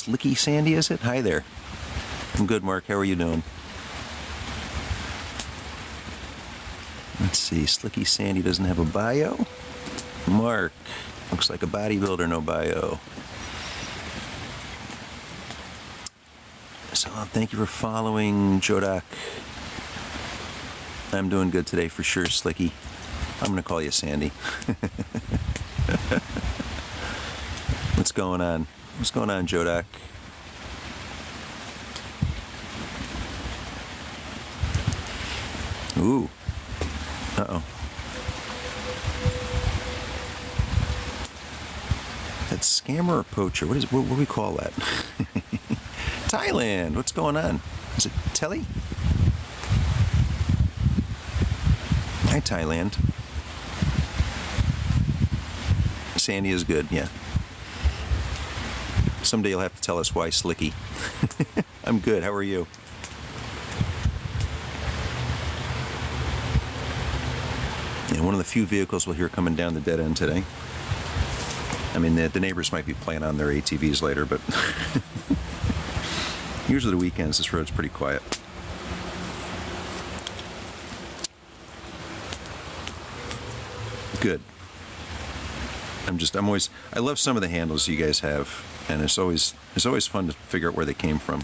[SPEAKER 1] Slicky Sandy, is it? Hi there. I'm good, Mark. How are you doing? Let's see. Slicky Sandy doesn't have a bio. Mark. Looks like a bodybuilder, no bio. So thank you for following, Jodak. I'm doing good today for sure, Slicky. I'm going to call you Sandy. What's going on? What's going on, Jodak? Ooh. Uh-oh. That scammer or poacher? What do we call that? Thailand. What's going on? Is it Telly? Hi, Thailand. Sandy is good, yeah. Someday you'll have to tell us why, Slicky. I'm good. How are you? Yeah, one of the few vehicles we'll hear coming down the dead end today. I mean, the neighbors might be playing on their ATVs later, but usually the weekends this road's pretty quiet. Good. I love some of the handles you guys have, and it's always fun to figure out where they came from.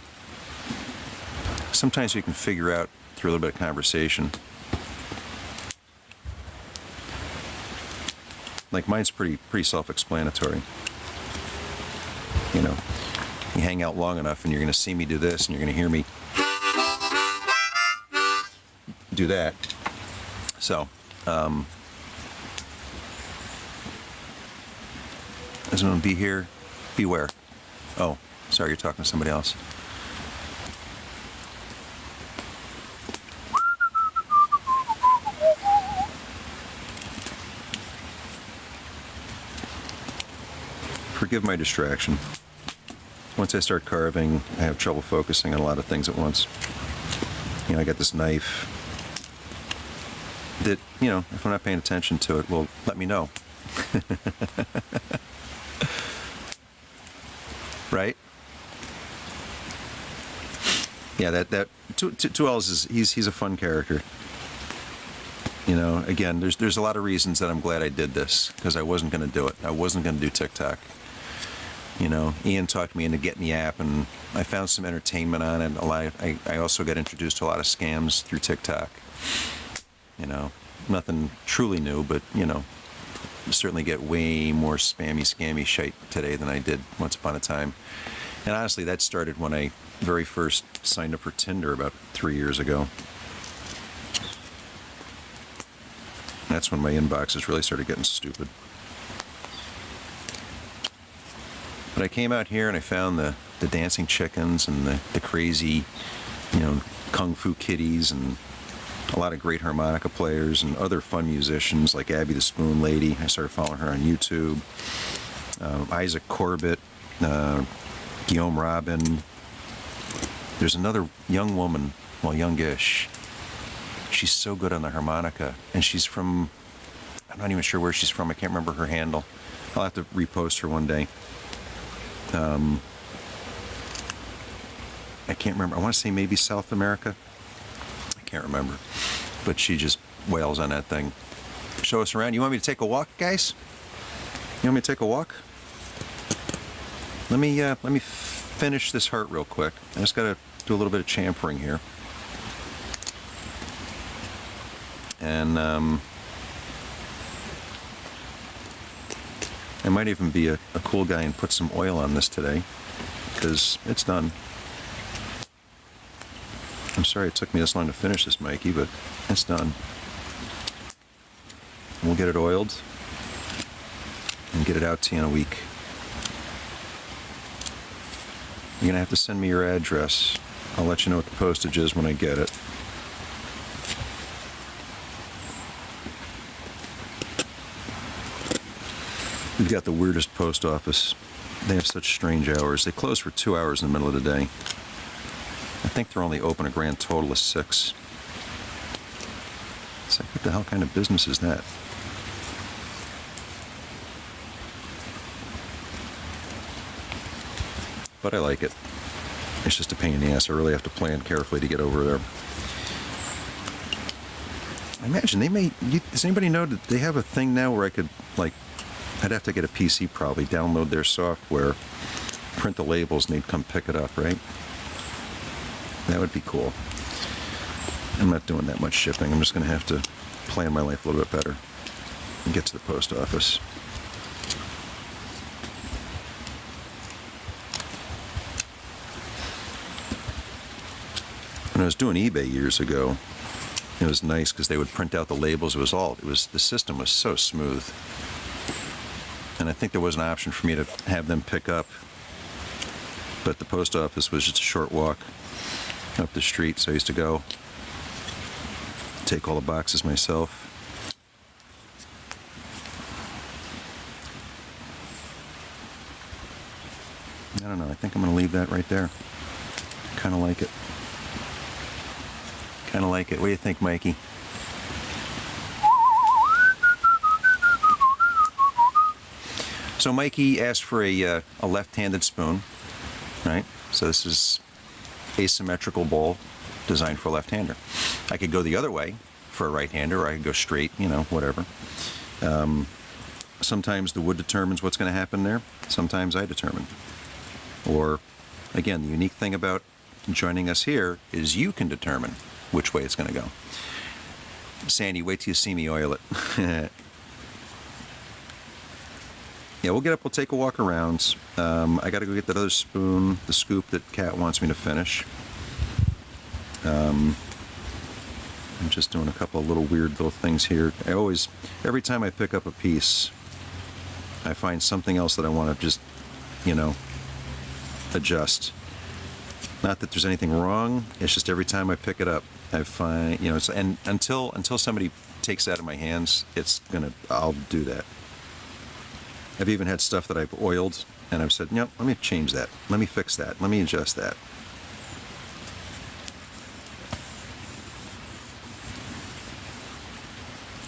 [SPEAKER 1] Sometimes you can figure out through a little bit of conversation. Like mine's pretty self-explanatory. You know, you hang out long enough and you're going to see me do this and you're going to hear me do that. So, does anyone be here? Beware. Oh, sorry, you're talking to somebody else. Forgive my distraction. Once I start carving, I have trouble focusing on a lot of things at once. You know, I got this knife that, you know, if I'm not paying attention to it, will let me know. Right? Yeah, that 2L's he's a fun character. You know, again, there's a lot of reasons that I'm glad I did this, because I wasn't going to do it. I wasn't going to do TikTok. You know, Ian talked me into getting the app, and I found some entertainment on it. I also got introduced to a lot of scams through TikTok. You know, nothing truly new, but, you know, certainly get way more scammy shite today than I did once upon a time. And honestly, that started when I very first signed up for Tinder about 3 years ago. That's when my inboxes really started getting stupid. But I came out here and I found the dancing chickens and the crazy, you know, kung fu kitties, and a lot of great harmonica players and other fun musicians like Abby the Spoon Lady. I started following her on YouTube. Isaac Corbett, Guillaume Robin. There's another young woman, well, youngish. She's so good on the harmonica, and she's from, I'm not even sure where she's from. I can't remember her handle. I'll have to repost her one day. I can't remember. I want to say maybe South America. I can't remember. But she just wails on that thing. Show us around. You want me to take a walk, guys? You want me to take a walk? Let me finish this heart real quick. I just got to do a little bit of chamfering here. And I might even be a cool guy and put some oil on this today, because it's done. I'm sorry it took me this long to finish this, Mikey, but it's done. We'll get it oiled and get it out to you in a week. You're going to have to send me your address. I'll let you know what the postage is when I get it. We've got the weirdest post office. They have such strange hours. They close for 2 hours in the middle of the day. I think they're only open a grand total of 6. It's like, what the hell kind of business is that? but I like it. It's just a pain in the ass. I really have to plan carefully to get over there. I imagine they may... does anybody know that they have a thing now where I could, like... I'd have to get a PC probably, download their software, print the labels, and they'd come pick it up, right? That would be cool. I'm not doing that much shipping. I'm just going to have to plan my life a little bit better and get to the post office. When I was doing eBay years ago, it was nice because they would print out the labels. The system was so smooth. And I think there was an option for me to have them pick up, but the post office was just a short walk up the street, so I used to go take all the boxes myself. I don't know, I think I'm going to leave that right there. Kind of like it. Kind of like it. What do you think, Mikey? So Mikey asked for a left-handed spoon, right? So this is asymmetrical bowl designed for a left-hander. I could go the other way for a right-hander, or I could go straight, you know, whatever. Sometimes the wood determines what's going to happen there. Sometimes I determine. Or, again, the unique thing about joining us here is you can determine which way it's going to go. Sandy, wait till you see me oil it. Yeah, we'll get up, we'll take a walk around. I got to go get that other spoon, the scoop that Kat wants me to finish. I'm just doing a couple of weird little things here. Every time I pick up a piece, I find something else that I want to just, you know, adjust. Not that there's anything wrong, it's just every time I pick it up, I find, you know, and until somebody takes that in my hands, I'll do that. I've even had stuff that I've oiled, and I've said, no, let me change that. Let me fix that. Let me adjust that.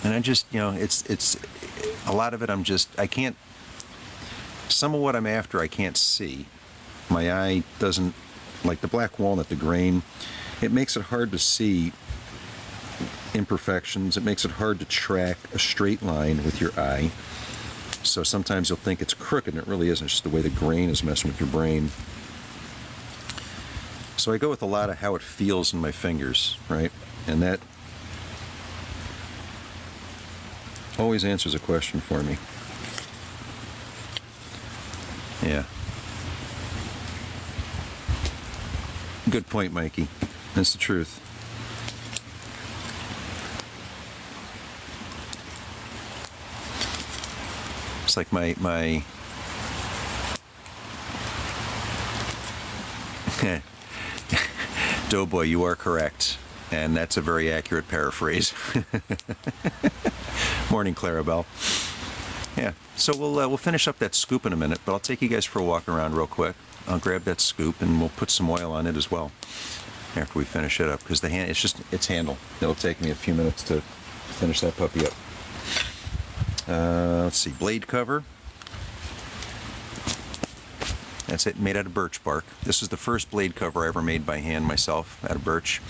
[SPEAKER 1] And I just, you know, it's a lot of it I can't, some of what I'm after I can't see. My eye doesn't, like the black walnut, the grain, it makes it hard to see imperfections. It makes it hard to track a straight line with your eye. So sometimes you'll think it's crooked, and it really isn't. It's just the way the grain is messing with your brain. So I go with a lot of how it feels in my fingers, right? And that always answers a question for me. Yeah. Good point, Mikey. That's the truth. It's like my Doughboy, you are correct, and that's a very accurate paraphrase. Morning, Clarabelle. Yeah, so we'll finish up that scoop in a minute, but I'll take you guys for a walk around real quick. I'll grab that scoop and we'll put some oil on it as well after we finish it up, because it's handle. It'll take me a few minutes to finish that puppy up. Let's see, blade cover. That's it, made out of birch bark. This is the first blade cover I ever made by hand myself out of birch.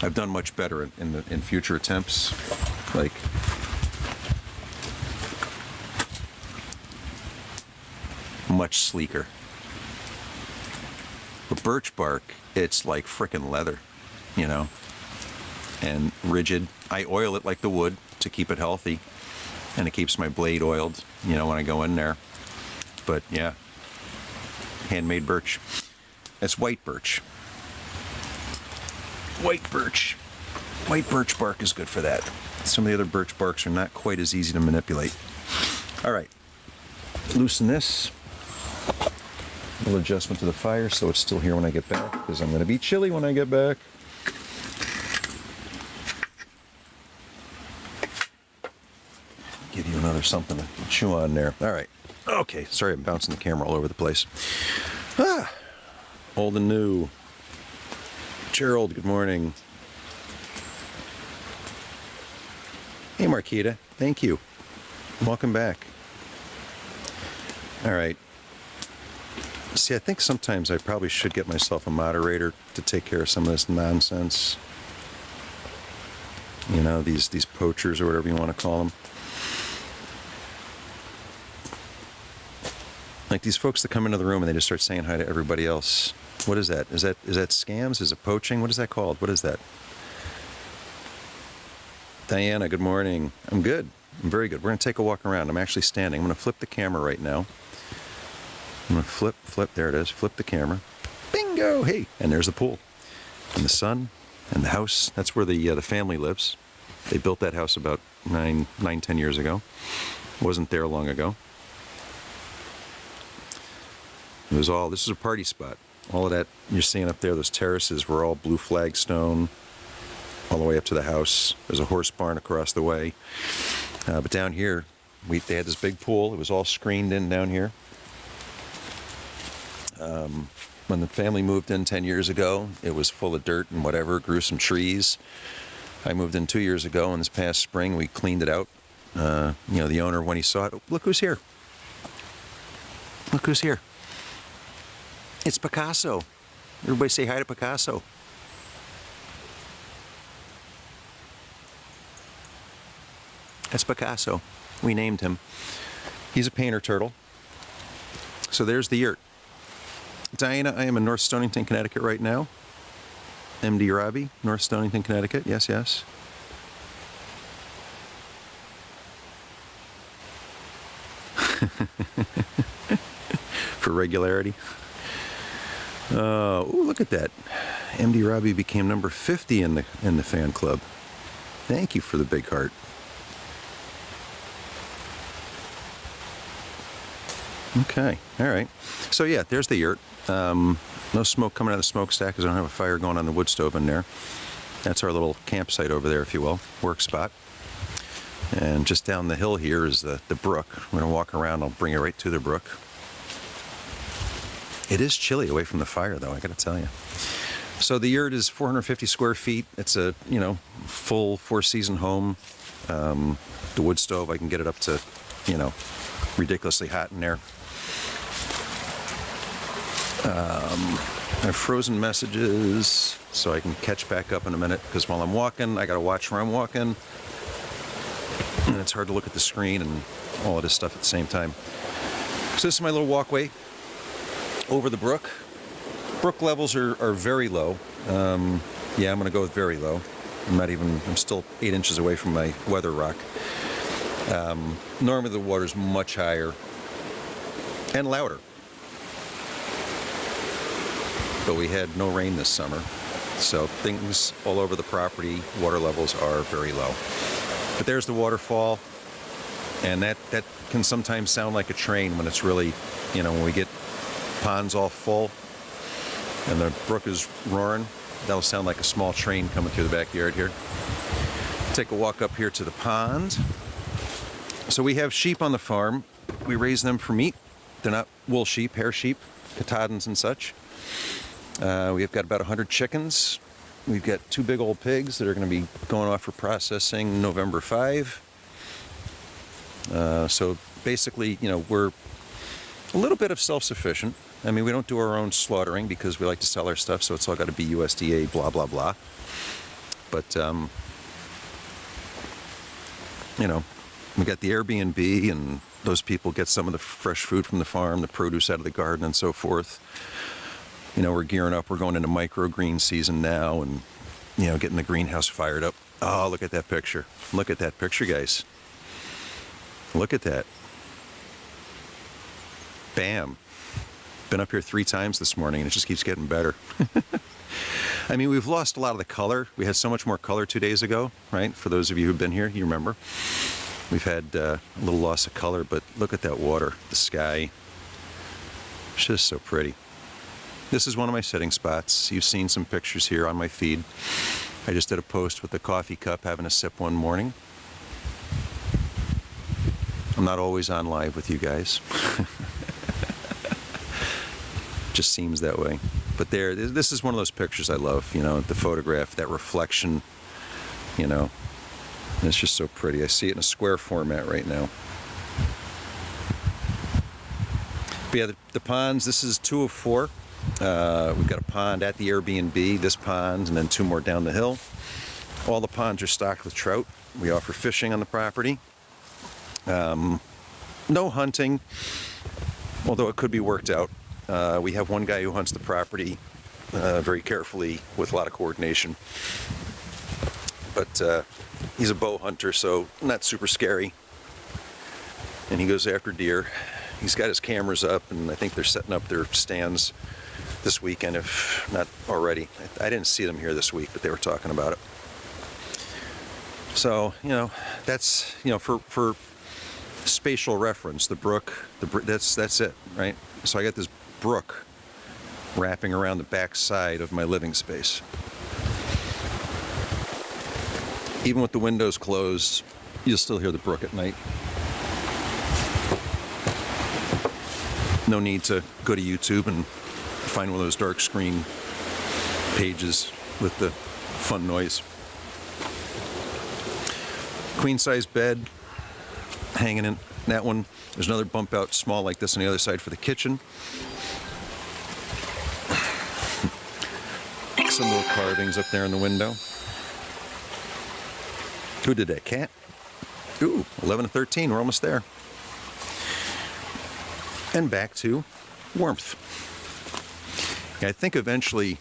[SPEAKER 1] I've done much better in future attempts. Like, much sleeker. But birch bark, it's like frickin' leather, you know, and rigid. I oil it like the wood to keep it healthy, and it keeps my blade oiled, you know, when I go in there. But yeah, handmade birch. That's white birch. White birch. White birch bark is good for that. Some of the other birch barks are not quite as easy to manipulate. All right, loosen this. A little adjustment to the fire so it's still here when I get back, because I'm going to be chilly when I get back. Give you another something to chew on there. All right. Okay. Sorry, I'm bouncing the camera all over the place. Old and new. Gerald, good morning. Hey, Marquita. Thank you. Welcome back. All right. See, I think sometimes I probably should get myself a moderator to take care of some of this nonsense. You know, these poachers or whatever you want to call them. Like these folks that come into the room and they just start saying hi to everybody else. What is that? Is that scams? Is it poaching? What is that called? What is that? Diana, good morning. I'm good. I'm very good. We're going to take a walk around. I'm actually standing. I'm going to flip the camera right now. I'm going to flip. There it is. Flip the camera. Bingo! Hey, and there's the pool. And the sun and the house. That's where the family lives. They built that house about 10 years ago. Wasn't there long ago. This is a party spot. All of that you're seeing up there, those terraces were all blue flagstone all the way up to the house. There's a horse barn across the way. But down here, they had this big pool. It was all screened in down here. When the family moved in 10 years ago, it was full of dirt and whatever, grew some trees. I moved in 2 years ago, and this past spring we cleaned it out. The owner, when he saw it, look who's here. Look who's here. It's Picasso. Everybody say hi to Picasso. That's Picasso. We named him. He's a painter turtle. So there's the yurt. Diana, I am in North Stonington, Connecticut right now. MD Robbie, North Stonington, Connecticut. Yes, yes. For regularity. Ooh, look at that. MD Robbie became number 50 in the fan club. Thank you for the big heart. Okay, all right. So yeah, there's the yurt. No smoke coming out of the smokestack because I don't have a fire going on the wood stove in there. That's our little campsite over there, if you will, work spot. And just down the hill here is the brook. We're going to walk around. I'll bring you right to the brook. It is chilly away from the fire, though, I got to tell you. So the yurt is 450 square feet. It's a, full four-season home. The wood stove, I can get it up to, ridiculously hot in there. I have frozen messages, so I can catch back up in a minute, because while I'm walking, I got to watch where I'm walking. And it's hard to look at the screen and all of this stuff at the same time. So this is my little walkway over the brook. Brook levels are very low. Yeah, I'm going to go with very low. I'm still 8 inches away from my weather rock. Normally the water's much higher and louder. But we had no rain this summer, so things all over the property, water levels are very low. But there's the waterfall, and that can sometimes sound like a train when it's really, when we get ponds all full and the brook is roaring, that'll sound like a small train coming through the backyard here. Take a walk up here to the pond. So we have sheep on the farm. We raise them for meat. They're not wool sheep, hair sheep, Katahdins and such. We've got about 100 chickens. We've got 2 big old pigs that are going to be going off for processing November 5. So basically, we're a little bit of self-sufficient. I mean, we don't do our own slaughtering because we like to sell our stuff, so it's all got to be USDA, blah, blah, blah. But, we got the Airbnb, and those people get some of the fresh food from the farm, the produce out of the garden, and so forth. We're gearing up. We're going into microgreen season now, and, getting the greenhouse fired up. Oh, look at that picture. Look at that picture, guys. Look at that. Bam. Been up here 3 times this morning, and it just keeps getting better. I mean, we've lost a lot of the color. We had so much more color 2 days ago, right? For those of you who've been here, you remember. We've had a little loss of color, but look at that water, the sky. It's just so pretty. This is one of my sitting spots. You've seen some pictures here on my feed. I just did a post with the coffee cup having a sip one morning. I'm not always on live with you guys. Just seems that way. But this is one of those pictures I love, the photograph, that reflection, It's just so pretty. I see it in a square format right now. But But yeah, the ponds, this is 2 of 4. We've got a pond at the Airbnb, this pond, and then 2 more down the hill. All the ponds are stocked with trout. We offer fishing on the property. No hunting, although it could be worked out. We have one guy who hunts the property very carefully with a lot of coordination. But he's a bow hunter, so not super scary. And he goes after deer. He's got his cameras up, and I think they're setting up their stands this weekend, if not already. I didn't see them here this week, but they were talking about it. So, that's, for spatial reference, the brook, that's it, right? So I got this brook wrapping around the back side of my living space. Even with the windows closed, you'll still hear the brook at night. No need to go to YouTube and find one of those dark screen pages with the fun noise. Queen size bed hanging in that one. There's another bump out small like this on the other side for the kitchen. Some little carvings up there in the window. Who did that? Cat? Ooh, 11 to 13. We're almost there. And back to warmth. I think eventually,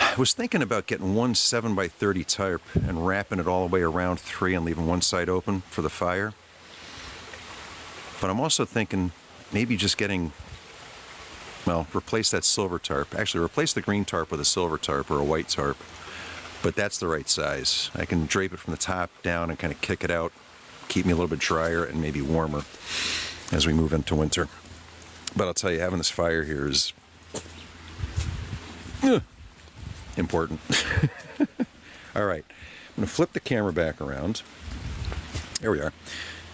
[SPEAKER 1] I was thinking about getting one 7x30 tarp and wrapping it all the way around 3 and leaving one side open for the fire. But I'm also thinking maybe just getting, replace that silver tarp. Actually, replace the green tarp with a silver tarp or a white tarp. But that's the right size. I can drape it from the top down and kind of kick it out, keep me a little bit drier and maybe warmer as we move into winter. But I'll tell you, having this fire here is important. All right, I'm going to flip the camera back around. There we are.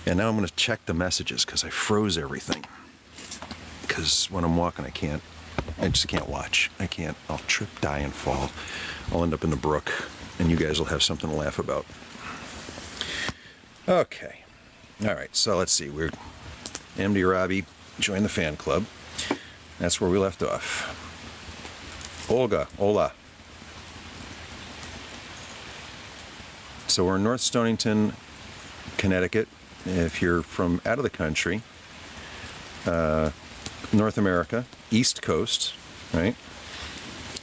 [SPEAKER 1] And now I'm going to check the messages because I froze everything. Because when I'm walking, I just can't watch. I'll trip, die, and fall. I'll end up in the brook, and you guys will have something to laugh about. Okay. All right, so let's see. We're MD Robbie joined the fan club. That's where we left off. Olga, hola. So we're in North Stonington, Connecticut. If you're from out of the country, North America, East Coast, right?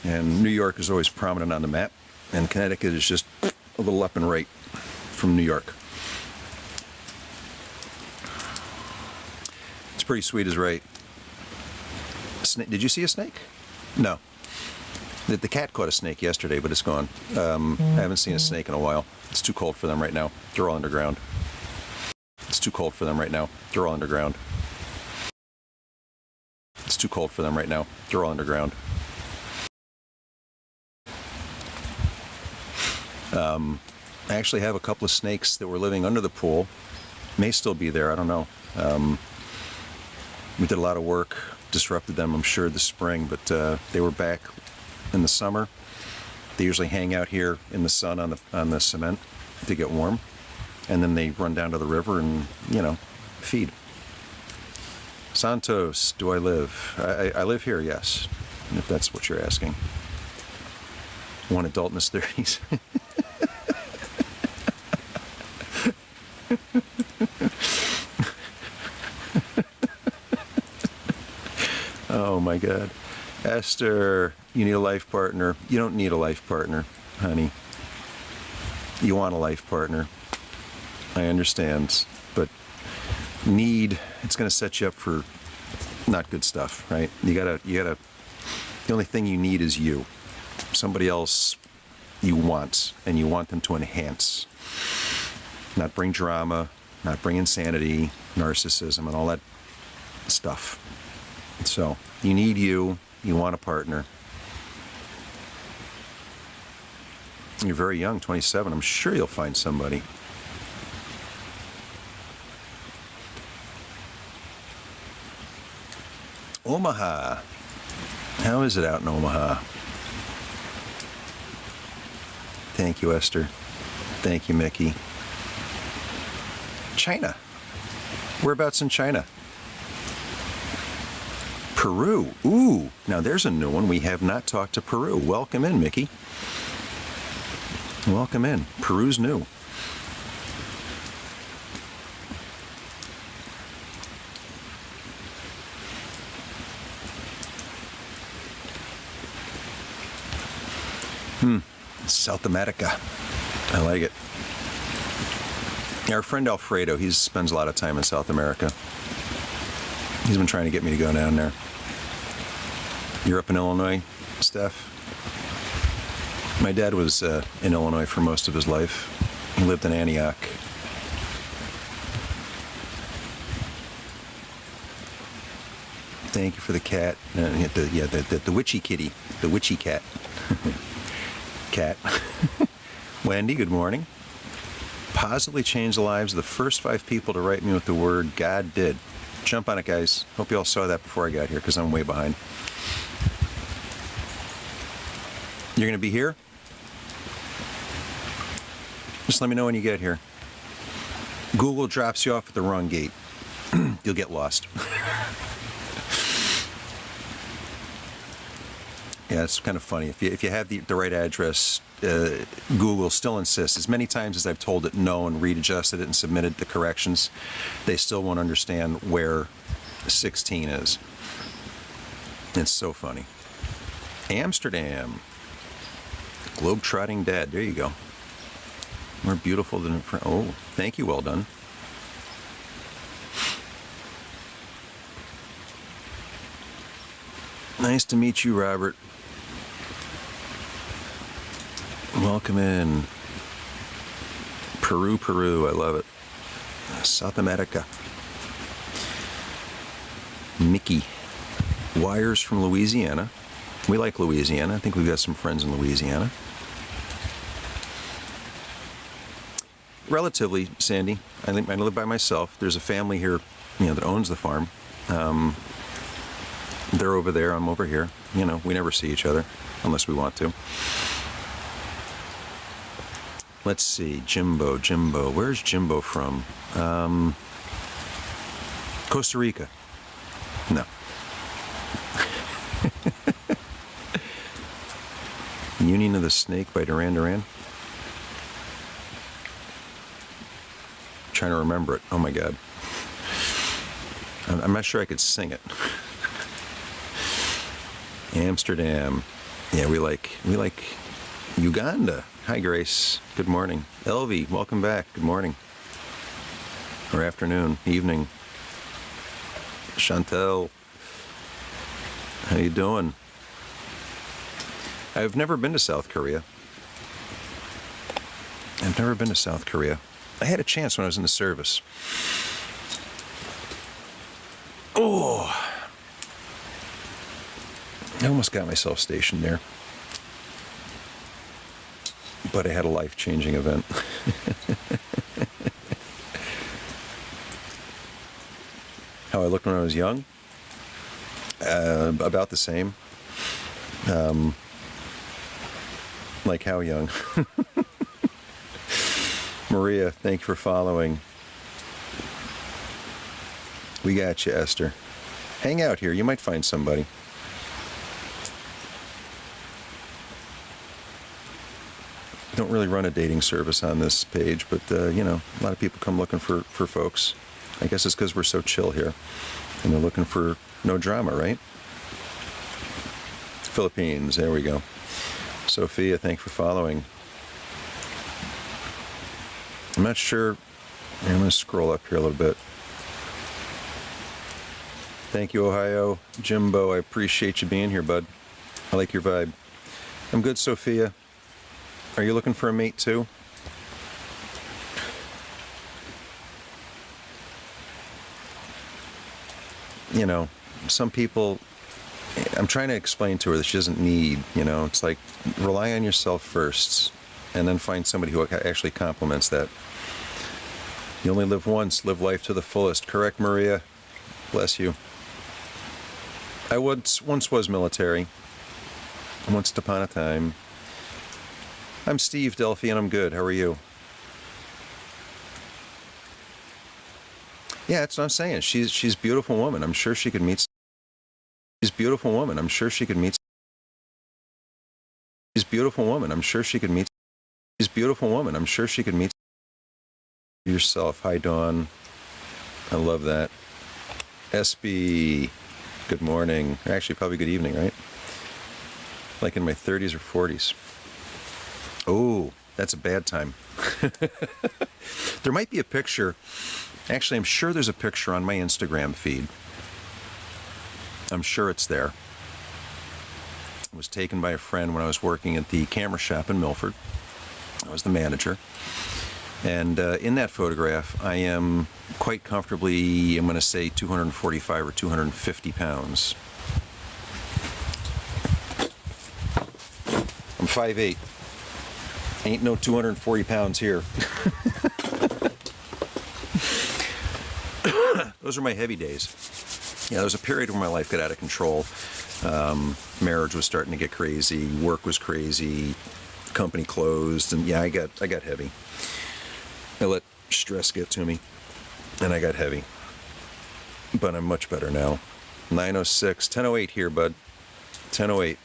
[SPEAKER 1] And New York is always prominent on the map, and Connecticut is just a little up and right from New York. It's pretty sweet as right. Did you see a snake? No. The cat caught a snake yesterday, but it's gone. I haven't seen a snake in a while. It's too cold for them right now. They're all underground. It's too cold for them right now. They're all underground. It's too cold for them right now. They're all underground. I actually have a couple of snakes that were living under the pool. May still be there. I don't know. We did a lot of work, disrupted them, I'm sure, this spring, but they were back in the summer. They usually hang out here in the sun on the cement to get warm, and then they run down to the river and feed. Santos, do I live? I live here, yes, if that's what you're asking. One adult in his 30s. Oh my God. Esther, you need a life partner. You don't need a life partner, honey. You want a life partner. I understand. But it's going to set you up for not good stuff, right? You gotta, the only thing you need is you. Somebody else you want, and you want them to enhance. Not bring drama, not bring insanity, narcissism, and all that stuff. So, you need you want a partner. You're very young, 27. I'm sure you'll find somebody. Omaha. How is it out in Omaha? Thank you, Esther. Thank you, Mickey. China. Whereabouts in China? Peru. Ooh, now there's a new one. We have not talked to Peru. Welcome in, Mickey. Welcome in. Peru's new. South America. I like it. Our friend Alfredo, he spends a lot of time in South America. He's been trying to get me to go down there. You're up in Illinois, Steph? My dad was in Illinois for most of his life. He lived in Antioch. Thank you for the cat. The witchy kitty. The witchy cat. Cat. Wendy, good morning. Positively changed the lives of the first 5 people to write me with the word God did. Jump on it, guys. Hope you all saw that before I got here, because I'm way behind. You're going to be here? Just let me know when you get here. Google drops you off at the wrong gate. You'll get lost. Yeah, it's kind of funny. If you have the right address, Google still insists. As many times as I've told it no and readjusted it and submitted the corrections, they still won't understand where 16 is. It's so funny. Amsterdam. Globe-trotting dad. There you go. More beautiful than... Oh, thank you. Well done. Nice to meet you, Robert. Welcome in. Peru, Peru. I love it. South America. Mickey. Wires from Louisiana. We like Louisiana. I think we've got some friends in Louisiana. Relatively, Sandy. I think I live by myself. There's a family here, that owns the farm. They're over there. I'm over here. We never see each other unless we want to. Let's see. Jimbo. Where's Jimbo from? Costa Rica. No. Union of the Snake by Duran Duran. Trying to remember it. Oh my God. I'm not sure I could sing it. Amsterdam. Yeah, we like Uganda. Hi, Grace. Good morning. Elvie, welcome back. Good morning. Or afternoon, evening. Chantel, how you doing? I've never been to South Korea. I had a chance when I was in the service. Oh, I almost got myself stationed there. But I had a life-changing event. How I looked when I was young? About the same. Like how young? Maria, thank you for following. We got you, Esther. Hang out here. You might find somebody. Don't really run a dating service on this page, but, a lot of people come looking for folks. I guess it's because we're so chill here. And they're looking for no drama, right? Philippines, there we go. Sophia, thank you for following. I'm not sure. I'm going to scroll up here a little bit. Thank you, Ohio. Jimbo, I appreciate you being here, bud. I like your vibe. I'm good, Sophia. Are you looking for a mate, too? Some people, I'm trying to explain to her that she doesn't need, it's like rely on yourself first and then find somebody who actually complements that. You only live once, live life to the fullest. Correct, Maria? Bless you. I once was military. Once upon a time. I'm Steve Delphi, and I'm good. How are you? Yeah, that's what I'm saying. She's a beautiful woman. I'm sure she could meet She's a beautiful woman. I'm sure she could meet. She's a beautiful woman. I'm sure she could meet. She's a beautiful woman. I'm sure she could meet yourself. Hi, Dawn. I love that. SB, good morning. Actually, probably good evening, right? Like in my 30s or 40s. Oh, that's a bad time. There might be a picture. Actually, I'm sure there's a picture on my Instagram feed. I'm sure it's there. It was taken by a friend when I was working at the camera shop in Milford. I was the manager. And in that photograph, I am quite comfortably, I'm going to say 245 or 250 pounds. I'm 5'8". Ain't no 240 pounds here. Those are my heavy days. Yeah, there was a period where my life got out of control. Marriage was starting to get crazy. Work was crazy. Company closed. And yeah, I got heavy. I let stress get to me, and I got heavy. But I'm much better now. 9:06, 10:08 here, bud. 10:08.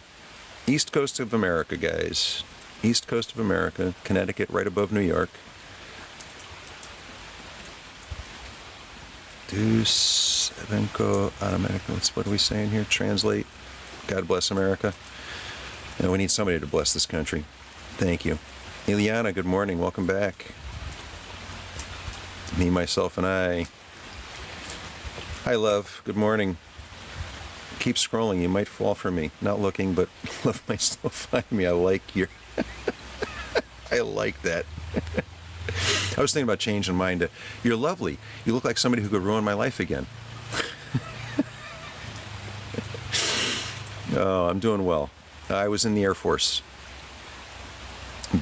[SPEAKER 1] East Coast of America, guys. East Coast of America, Connecticut, right above New York. Deuce, Evenco, automatic. What are we saying here? Translate. God bless America. And we need somebody to bless this country. Thank you. Ileana, good morning. Welcome back. Me, myself, and I. Hi, love. Good morning. Keep scrolling. You might fall for me. Not looking, but love might still find me. I like your... I like that. I was thinking about changing mine to, you're lovely. You look like somebody who could ruin my life again. Oh, I'm doing well. I was in the Air Force.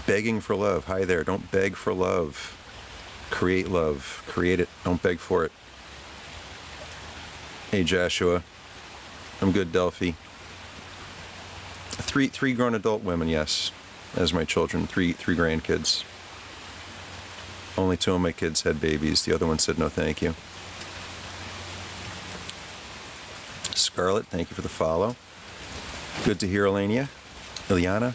[SPEAKER 1] Begging for love. Hi there. Don't beg for love. Create love. Create it. Don't beg for it. Hey, Joshua. I'm good, Delphi. Three grown adult women, yes, as my children. Three grandkids. Only 2 of my kids had babies. The other one said no thank you. Scarlett, thank you for the follow. Good to hear, Elenia. Ileana.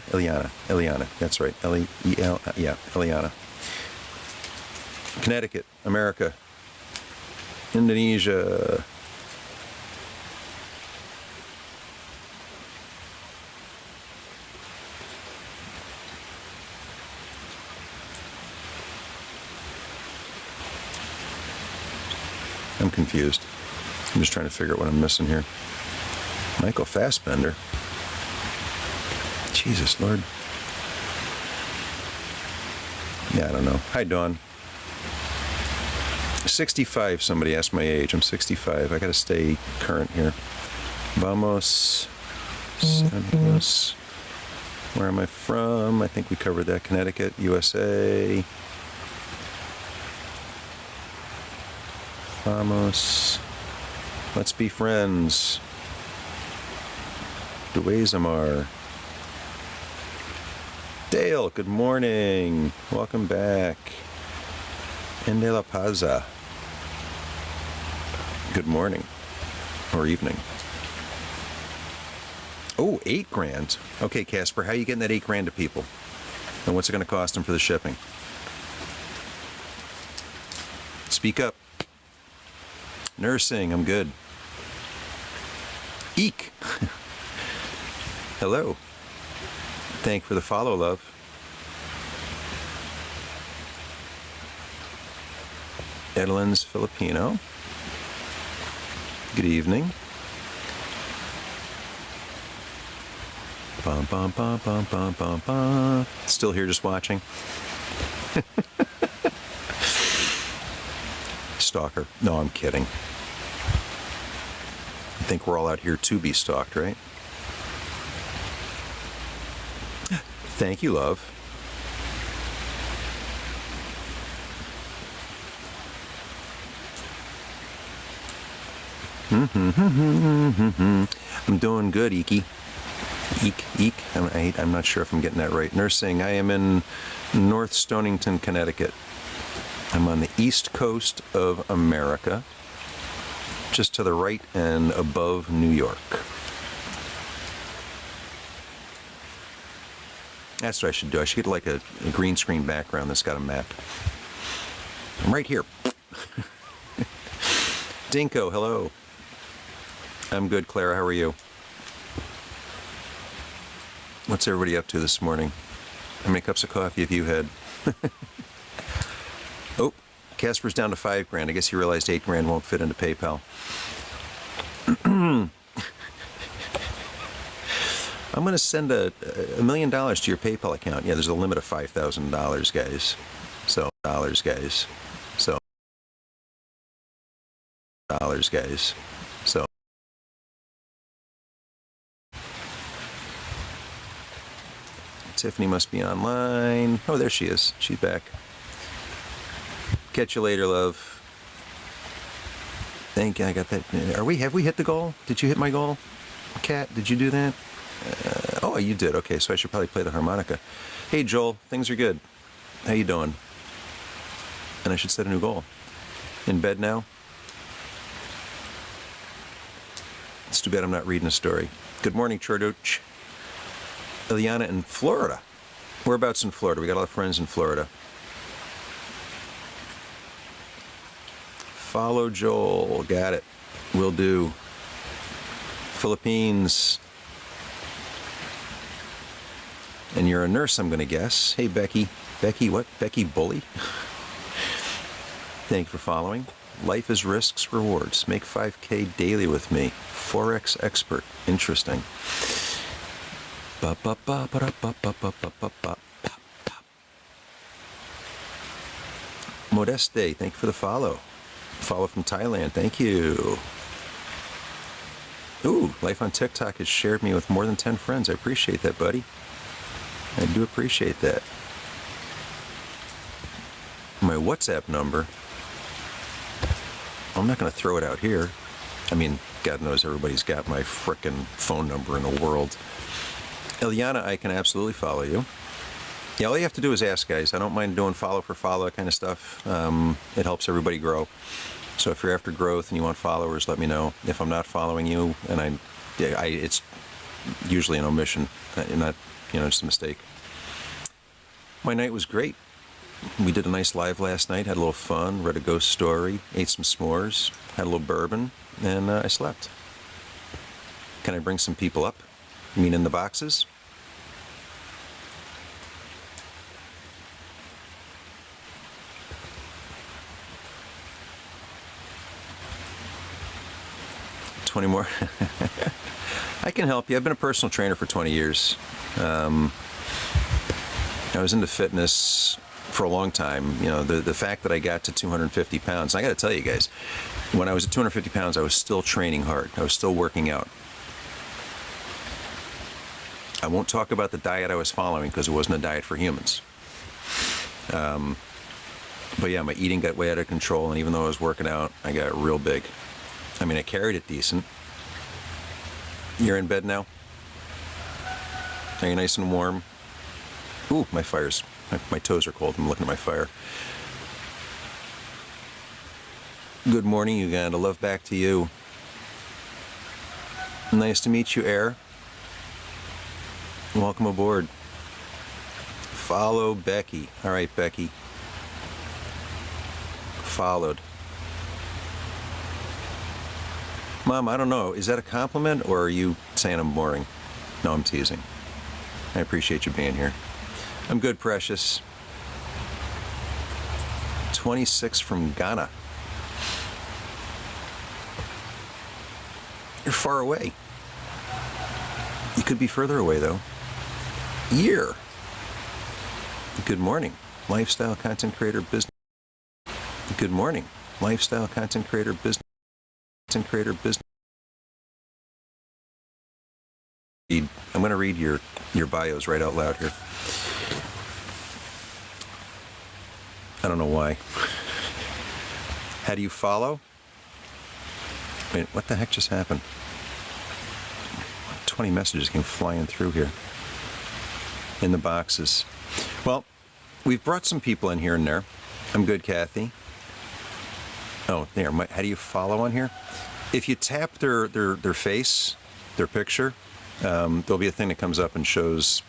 [SPEAKER 1] That's right. L-E-E-L. Yeah, Ileana. Connecticut, America. Indonesia. I'm confused. I'm just trying to figure out what I'm missing here. Michael Fassbender. Jesus, Lord. Yeah, I don't know. Hi, Dawn. 65, somebody asked my age. I'm 65. I gotta stay current here. Vamos. Vamos. Where am I from? I think we covered that. Connecticut, USA. Vamos. Let's be friends. Duazamar. Dale, good morning. Welcome back. En de la Paza. Good morning. Or evening. Oh, $8,000. Okay, Casper, how are you getting that $8,000 to people? And what's it going to cost them for the shipping? Speak up. Nursing, I'm good. Eek. Hello. Thank you for the follow, love. Edelyn's Filipino. Good evening. Bum, bum, bum, bum, bum, bum, bum. Still here just watching? Stalker. No, I'm kidding. I think we're all out here to be stalked, right? Thank you, love. I'm doing good, Eek. I'm not sure if I'm getting that right. Nursing. I am in North Stonington, Connecticut. I'm on the East Coast of America. just to the right and above New York. That's what I should do. I should get like a green screen background that's got a map. I'm right here. Dinko, hello. I'm good, Clara. How are you? What's everybody up to this morning? How many cups of coffee have you had? Oh, Casper's down to $5,000. I guess he realized $8,000 won't fit into PayPal. I'm going to send $1 million to your PayPal account. Yeah, there's a limit of $5,000, guys. So, So, guys. So. Tiffany must be online. Oh, there she is. She's back. Catch you later, love. Thank you. I got that. Have we hit the goal? Did you hit my goal? Kat, did you do that? Oh, you did. Okay, so I should probably play the harmonica. Hey, Joel. Things are good. How you doing? And I should set a new goal. In bed now? It's too bad I'm not reading a story. Good morning, Chorduch. Ileana in Florida. Whereabouts in Florida? We got a lot of friends in Florida. Follow Joel. Got it. Will do. Philippines. And you're a nurse, I'm going to guess. Hey, Becky. Becky what? Becky Bully? Thank you for following. Life is risks, rewards. Make 5K daily with me. Forex expert. Interesting. Modeste, thank you for the follow. Follow from Thailand, thank you. Ooh, Life on TikTok has shared me with more than 10 friends. I appreciate that, buddy. I do appreciate that. My WhatsApp number. I'm not going to throw it out here. I mean, God knows everybody's got my frickin' phone number in the world. Ileana, I can absolutely follow you. Yeah, all you have to do is ask, guys. I don't mind doing follow for follow kind of stuff. It helps everybody grow. So if you're after growth and you want followers, let me know. If I'm not following you, and it's usually an omission, not just a mistake. My night was great. We did a nice live last night. Had a little fun. Read a ghost story. Ate some s'mores. Had a little bourbon, and I slept. Can I bring some people up? You mean in the boxes? $20 more. I can help you. I've been a personal trainer for 20 years. I was into fitness for a long time. The fact that I got to 250 pounds, I got to tell you guys, when I was at 250 pounds, I was still training hard. I was still working out. I won't talk about the diet I was following because it wasn't a diet for humans. But yeah, my eating got way out of control, and even though I was working out, I got real big. I mean, I carried it decent. You're in bed now? Are you nice and warm? Ooh, my toes are cold. I'm looking at my fire. Good morning, Uganda. Love back to you. Nice to meet you, Air. Welcome aboard. Follow Becky. All right, Becky. Followed. Mom, I don't know. Is that a compliment or are you saying I'm boring? No, I'm teasing. I appreciate you being here. I'm good, precious. 26 from Ghana. You're far away. You could be further away, though. Year. Good morning, lifestyle content creator business. Good morning, lifestyle content creator business. I'm going to read your bios right out loud here. I don't know why. How do you follow? Wait, what the heck just happened? 20 messages came flying through here in the boxes. Well, we've brought some people in here and there. I'm good, Kathy. Oh, there. How do you follow on here? if you tap their face, their picture, there'll be a thing that comes up and shows,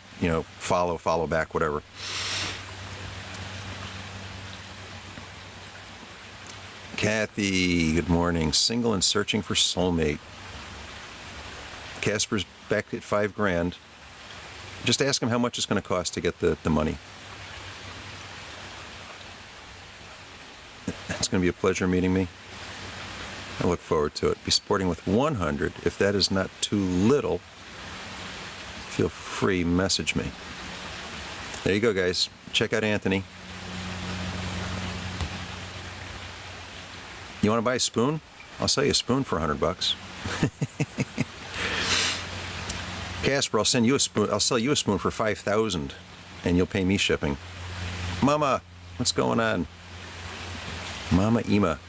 [SPEAKER 1] follow back, whatever. Kathy, good morning. Single and searching for soulmate. Casper's back at $5,000. Just ask him how much it's going to cost to get the money. It's going to be a pleasure meeting me. I look forward to it. Be sporting with 100. If that is not too little, feel free, message me. There you go, guys. Check out Anthony. You want to buy a spoon? I'll sell you a spoon for $100. Casper, I'll send you a spoon. I'll sell you a spoon for $5,000, and you'll pay me shipping. Mama, what's going on? Mama Ema.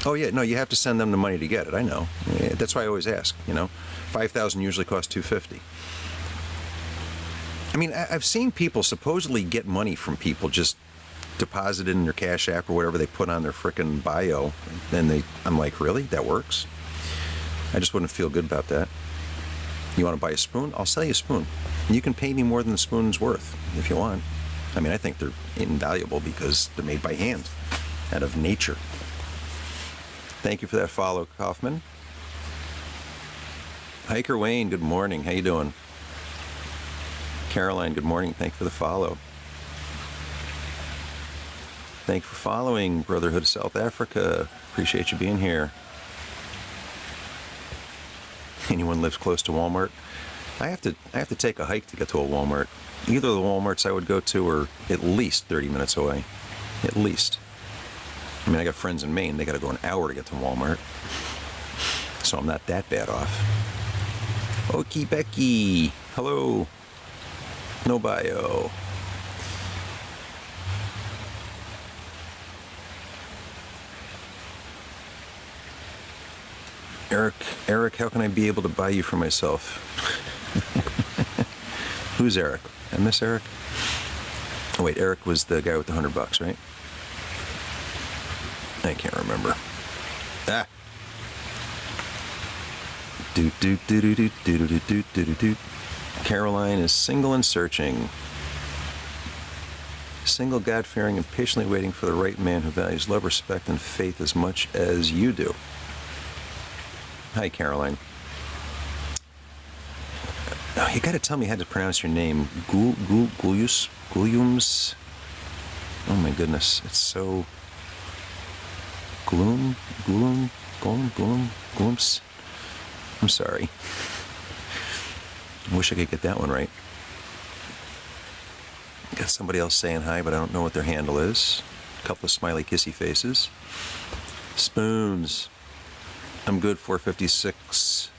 [SPEAKER 1] Oh yeah, no, you have to send them the money to get it. I know. That's why I always ask. $5,000 usually costs $250. I mean, I've seen people supposedly get money from people just deposit it in their Cash App or whatever they put on their frickin' bio. And I'm like, really? That works? I just wouldn't feel good about that. You want to buy a spoon? I'll sell you a spoon. You can pay me more than the spoon's worth if you want. I mean, I think they're invaluable because they're made by hand, out of nature. Thank you for that follow, Kaufman. Hiker Wayne, good morning. How you doing? Caroline, good morning. Thank you for the follow. Thank you for following, Brotherhood of South Africa. Appreciate you being here. Anyone lives close to Walmart? I have to take a hike to get to a Walmart. Either of the Walmarts I would go to are at least 30 minutes away. At least. I mean, I got friends in Maine. They got to go an hour to get to Walmart. So I'm not that bad off. Okie Becky. Hello. No bio. Eric, how can I be able to buy you for myself? Who's Eric? I miss Eric? Oh wait, Eric was the guy with the $100, right? I can't remember. Ah. Caroline is single and searching. Single, God-fearing, and patiently waiting for the right man who values love, respect, and faith as much as you do. Hi, Caroline. Oh, you got to tell me how to pronounce your name. Gulyums? Oh my goodness, it's so... Glooms? I'm sorry. I wish I could get that one right. Got somebody else saying hi, but I don't know what their handle is. A couple of smiley kissy faces. Spoons. I'm good, 456.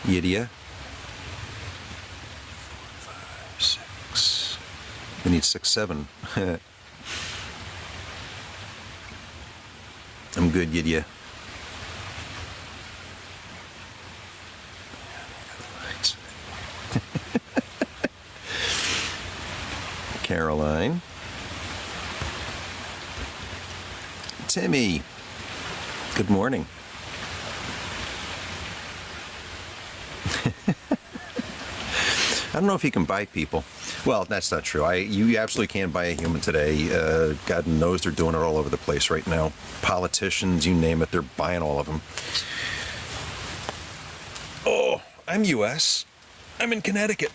[SPEAKER 1] Yidia. 5, 6. We need 6, 7. I'm good, Yidia. Caroline. Timmy. Good morning. I don't know if you can buy people. Well, that's not true. You absolutely can buy a human today. God knows they're doing it all over the place right now. Politicians, you name it, they're buying all of them. Oh, I'm U.S. I'm in Connecticut.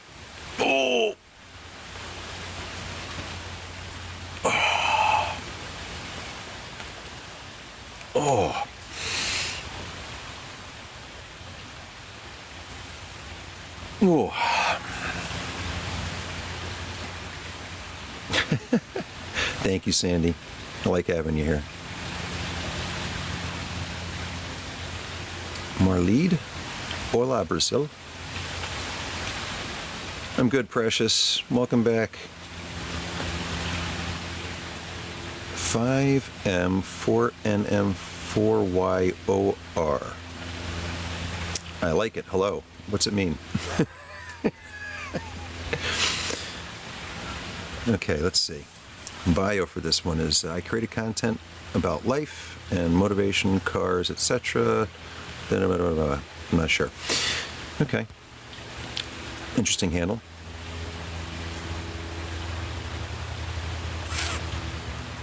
[SPEAKER 1] Oh. Oh. Oh. Thank you, Sandy. I like having you here. Marlede? Hola, Brazil. I'm good, Precious. Welcome back. 5M, 4NM, 4YOR. I like it. Hello. What's it mean? Okay, let's see. Bio for this one is I created content about life and motivation, cars, etc. I'm not sure. Okay. Interesting handle.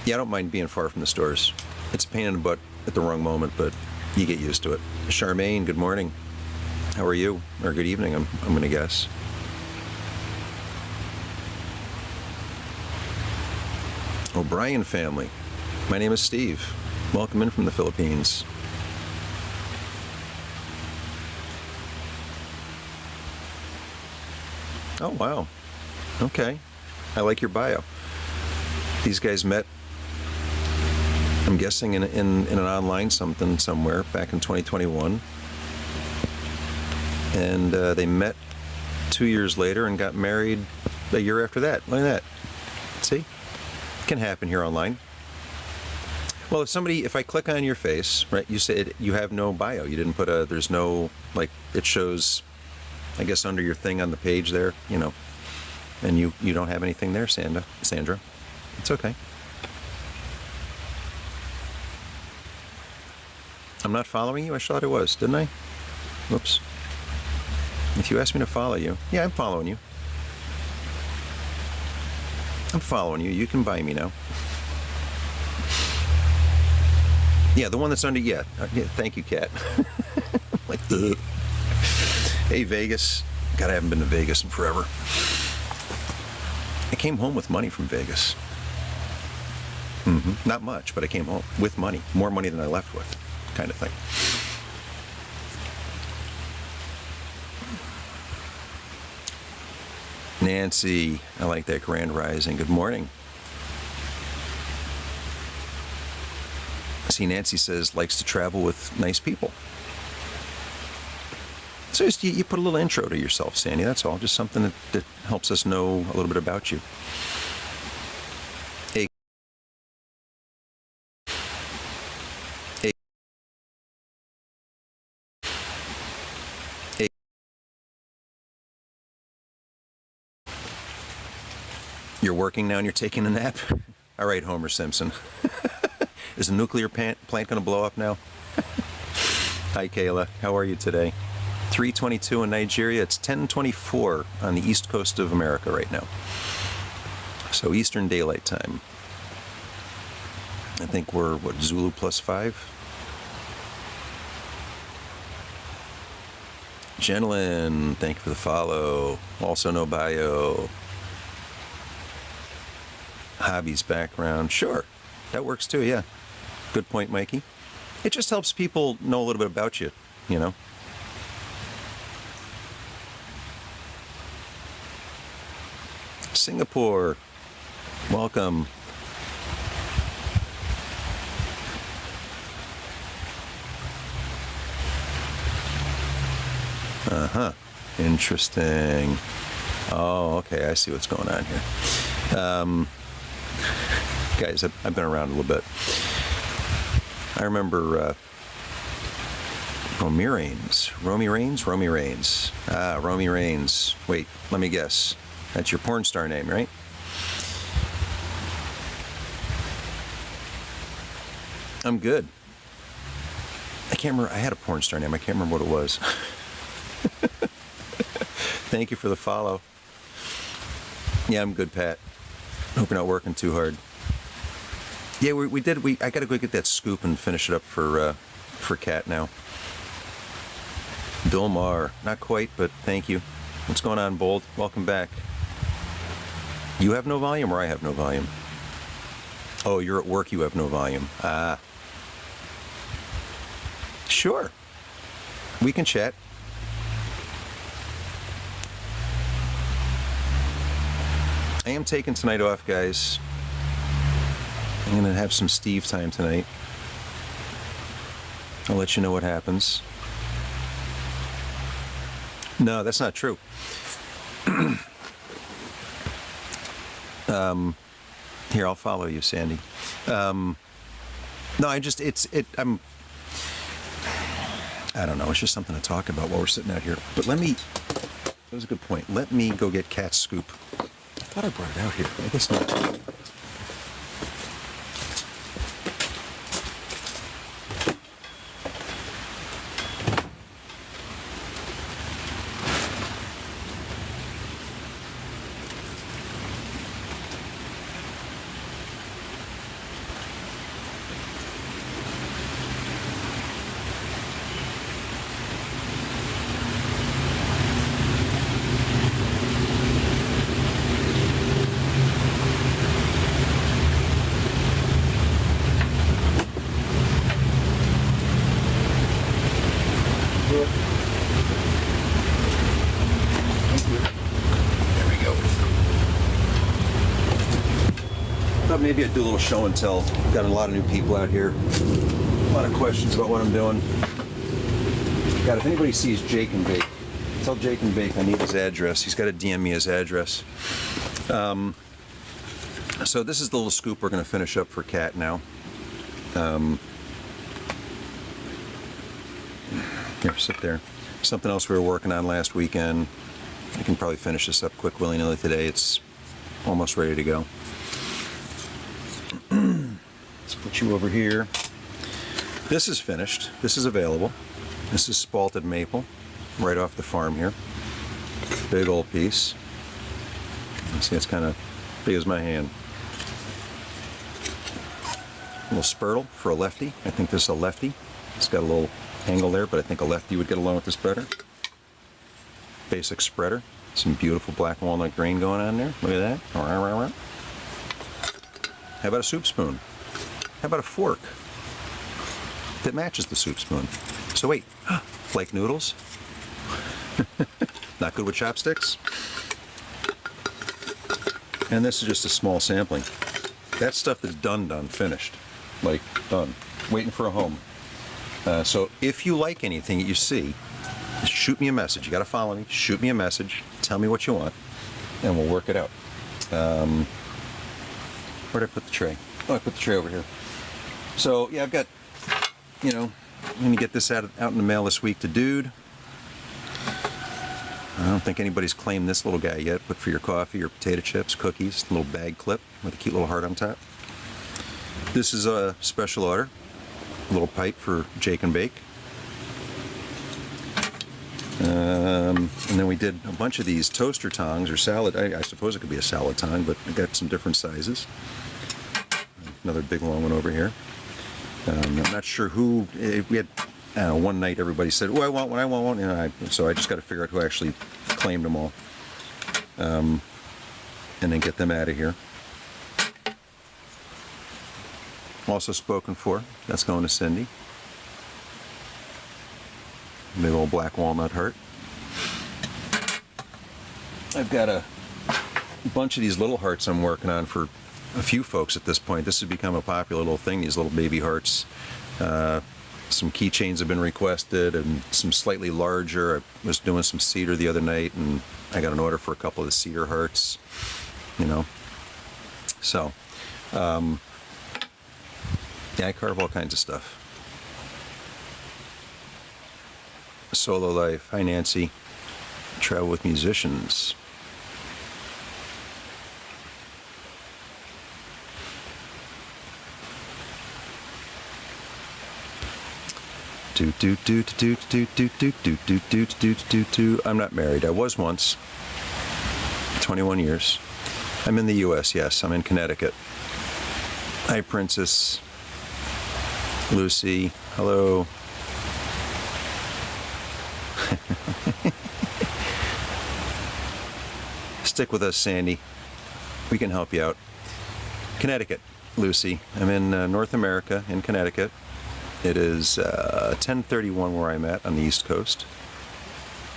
[SPEAKER 1] Yeah, I don't mind being far from the stores. It's a pain in the butt at the wrong moment, but you get used to it. Charmaine, good morning. How are you? Or good evening, I'm going to guess. O'Brien family. My name is Steve. Welcome in from the Philippines. Oh, wow. Okay. I like your bio. These guys met, I'm guessing, in an online something somewhere back in 2021. And they met 2 years later and got married a year after that. Look at that. See? It can happen here online. Well, if I click on your face, right, you said you have no bio. You didn't put there's no, like, it shows, I guess, under your thing on the page there, and you don't have anything there, Sandra. It's okay. I'm not following you? I thought I was, didn't I? Whoops. If you asked me to follow you, yeah, I'm following you. I'm following you. You can buy me now. Yeah, the one that's under, yeah. Thank you, Kat. Like, ugh. Hey, Vegas. God, I haven't been to Vegas in forever. I came home with money from Vegas. Not much, but I came home with money. More money than I left with, kind of thing. Nancy, I like that Grand Rising. Good morning. See, Nancy says likes to travel with nice people. So just, you put a little intro to yourself, Sandy. That's all. Just something that helps us know a little bit about you. Hey. Hey. Hey. You're working now and you're taking a nap? All right, Homer Simpson. Is the nuclear plant going to blow up now? Hi, Kayla. How are you today? 3:22 in Nigeria. It's 10:24 on the east coast of America right now. So Eastern Daylight Time. I think we're, Zulu +5? Jenilyn, thank you for the follow. Also no bio. Hobbies background. Sure. That works too, yeah. Good point, Mikey. It just helps people know a little bit about you, Singapore, welcome. Interesting. Oh, okay, I see what's going on here. Guys, I've been around a little bit. I remember Romy Reigns. Ah, Romy Reigns. Wait, let me guess. That's your porn star name, right? I'm good. I can't remember. I had a porn star name. I can't remember what it was. Thank you for the follow. Yeah, I'm good, Pat. Hope you're not working too hard. Yeah, I gotta go get that scoop and finish it up for Kat now. Bill Maher, not quite, but thank you. What's going on, Bold? Welcome back. You have no volume, or I have no volume? Oh, you're at work, you have no volume. Ah. Sure. We can chat. I am taking tonight off, guys. I'm going to have some Steve time tonight. I'll let you know what happens. No, that's not true. Here, I'll follow you, Sandy. No, I don't know. It's just something to talk about while we're sitting out here. But that was a good point. Let me go get Kat's scoop. I thought I brought it out here. I guess not. maybe I'd do a little show and tell. Got a lot of new people out here. A lot of questions about what I'm doing. God, if anybody sees Jake and Bake, tell Jake and Bake I need his address. He's got to DM me his address. So this is the little scoop we're going to finish up for Kat now. Here, sit there. Something else we were working on last weekend. I can probably finish this up quick, willy-nilly today. It's almost ready to go. Let's put you over here. This is finished. This is available. This is spalted maple, right off the farm here. Big old piece. You see, it's kind of big as my hand. A little spurtle for a lefty. I think this is a lefty. It's got a little angle there, but I think a lefty would get along with this better. Basic spreader. Some beautiful black walnut grain going on there. Look at that. How about a soup spoon? How about a fork that matches the soup spoon? So wait, like noodles? Not good with chopsticks? And this is just a small sampling. That's stuff that's done, finished. Like, done. Waiting for a home. So if you like anything that you see, just shoot me a message. You got to follow me. Shoot me a message. Tell me what you want, and we'll work it out. Where'd I put the tray? Oh, I put the tray over here. So, yeah, I've got, I'm going to get this out in the mail this week to Dude. I don't think anybody's claimed this little guy yet, but for your coffee or potato chips, cookies, a little bag clip with a cute little heart on top. This is a special order. A little pipe for Jake and Bake. And then we did a bunch of these toaster tongs or salad. I suppose it could be a salad tong, but I got some different sizes. Another big long one over here. I'm not sure who. We had one night everybody said, "Oh, I want one, I want one." So I just got to figure out who actually claimed them all, and then get them out of here. Also spoken for. That's going to Cindy. Big old black walnut heart. I've got a bunch of these little hearts I'm working on for a few folks at this point. This has become a popular little thing, these little baby hearts. Some keychains have been requested, and some slightly larger. I was doing some cedar the other night, and I got an order for a couple of the cedar hearts, So, yeah, I carve all kinds of stuff. Solo life. Hi, Nancy. Travel with musicians. I'm not married. I was once. 21 years. I'm in the U.S., yes. I'm in Connecticut. Hi, Princess. Lucy. Hello. Stick with us, Sandy. We can help you out. Connecticut, Lucy. I'm in North America, in Connecticut. It is 10:31 where I'm at on the East Coast.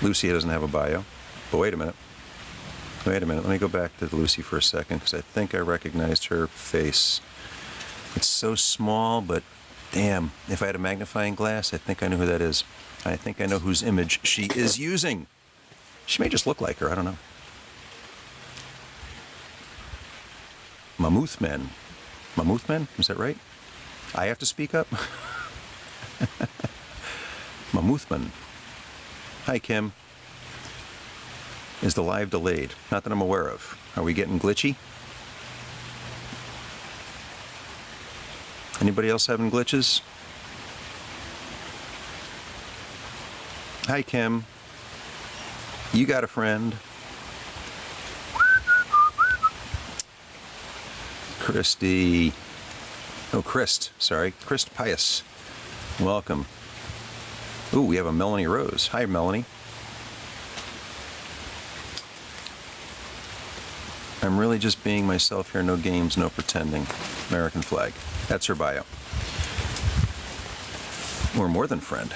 [SPEAKER 1] Lucy doesn't have a bio. But wait a minute. Let me go back to Lucy for a second, because I think I recognized her face. It's so small, but damn, if I had a magnifying glass, I think I know who that is. I think I know whose image she is using. She may just look like her, I don't know. Mammoth Men, is that right? I have to speak up? Mammothman. Hi, Kim. Is the live delayed? Not that I'm aware of. Are we getting glitchy? Anybody else having glitches? Hi, Kim. You got a friend. Christy. Oh, Christ. Sorry. Christ Pius. Welcome. Ooh, we have a Melanie Rose. Hi, Melanie. I'm really just being myself here. No games, no pretending. American flag. That's her bio. We're more than friend.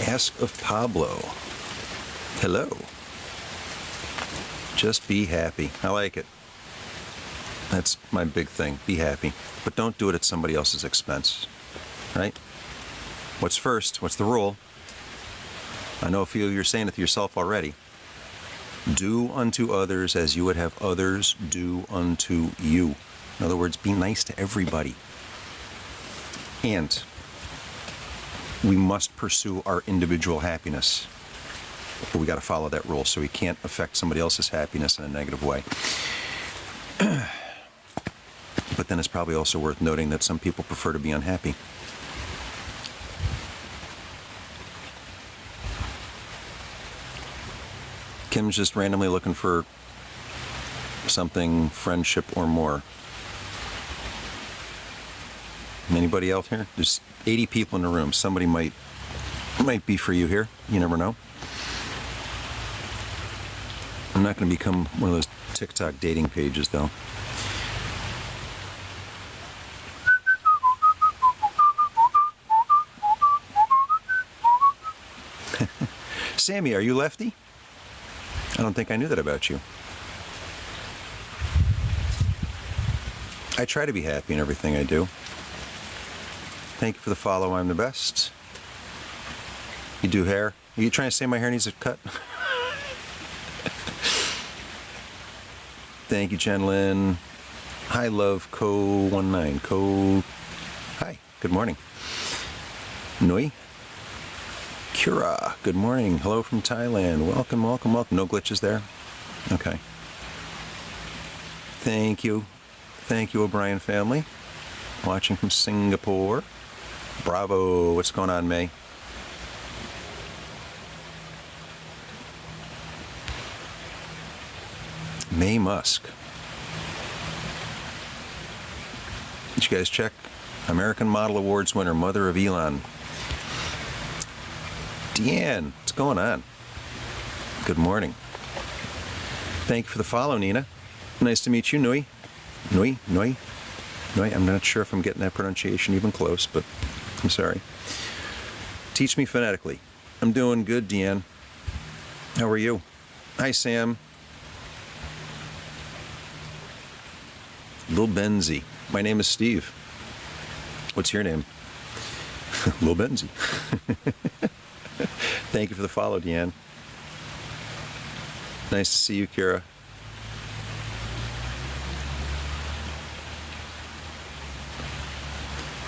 [SPEAKER 1] Ask of Pablo. Hello. Just be happy. I like it. That's my big thing. Be happy. But don't do it at somebody else's expense. Right? What's first? What's the rule? I know a few of you are saying it to yourself already. Do unto others as you would have others do unto you. In other words, be nice to everybody. And we must pursue our individual happiness. But we got to follow that rule so we can't affect somebody else's happiness in a negative way. But then it's probably also worth noting that some people prefer to be unhappy. Kim's just randomly looking for something, friendship or more. Anybody out here? There's 80 people in the room. Somebody might be for you here. You never know. I'm not going to become one of those TikTok dating pages, though. Sammy, are you lefty? I don't think I knew that about you. I try to be happy in everything I do. Thank you for the follow. I'm the best. You do hair? Are you trying to say my hair needs a cut? Thank you, Jen Lynn. Hi, love, Co19. Hi, good morning. Nui. Kira, good morning. Hello from Thailand. Welcome, welcome, welcome. No glitches there? Okay. Thank you. Thank you, O'Brien family. Watching from Singapore. Bravo. What's going on, May? May Musk. Did you guys check? American Model Awards winner, mother of Elon. Deanne, what's going on? Good morning. Thank you for the follow, Nina. Nice to meet you, Nui. Nui. I'm not sure if I'm getting that pronunciation even close, but I'm sorry. Teach me phonetically. I'm doing good, Deanne. How are you? Hi, Sam. Lil Benzie. My name is Steve. What's your name? Lil Benzie. Thank you for the follow, Deanne. Nice to see you, Kira.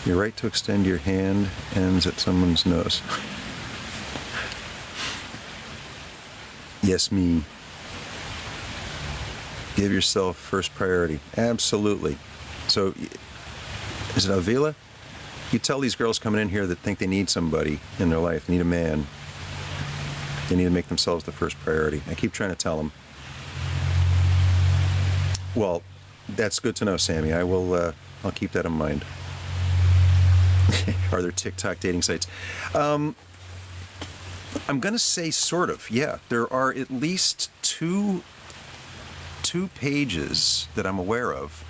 [SPEAKER 1] You're right to extend your hand ends at someone's nose. Yes, me. Give yourself first priority. Absolutely. So, is it Avila? You tell these girls coming in here that think they need somebody in their life, need a man. They need to make themselves the first priority. I keep trying to tell them. Well, that's good to know, Sammy. I'll keep that in mind. Are there TikTok dating sites? I'm going to say sort of, yeah. There are at least two pages that I'm aware of.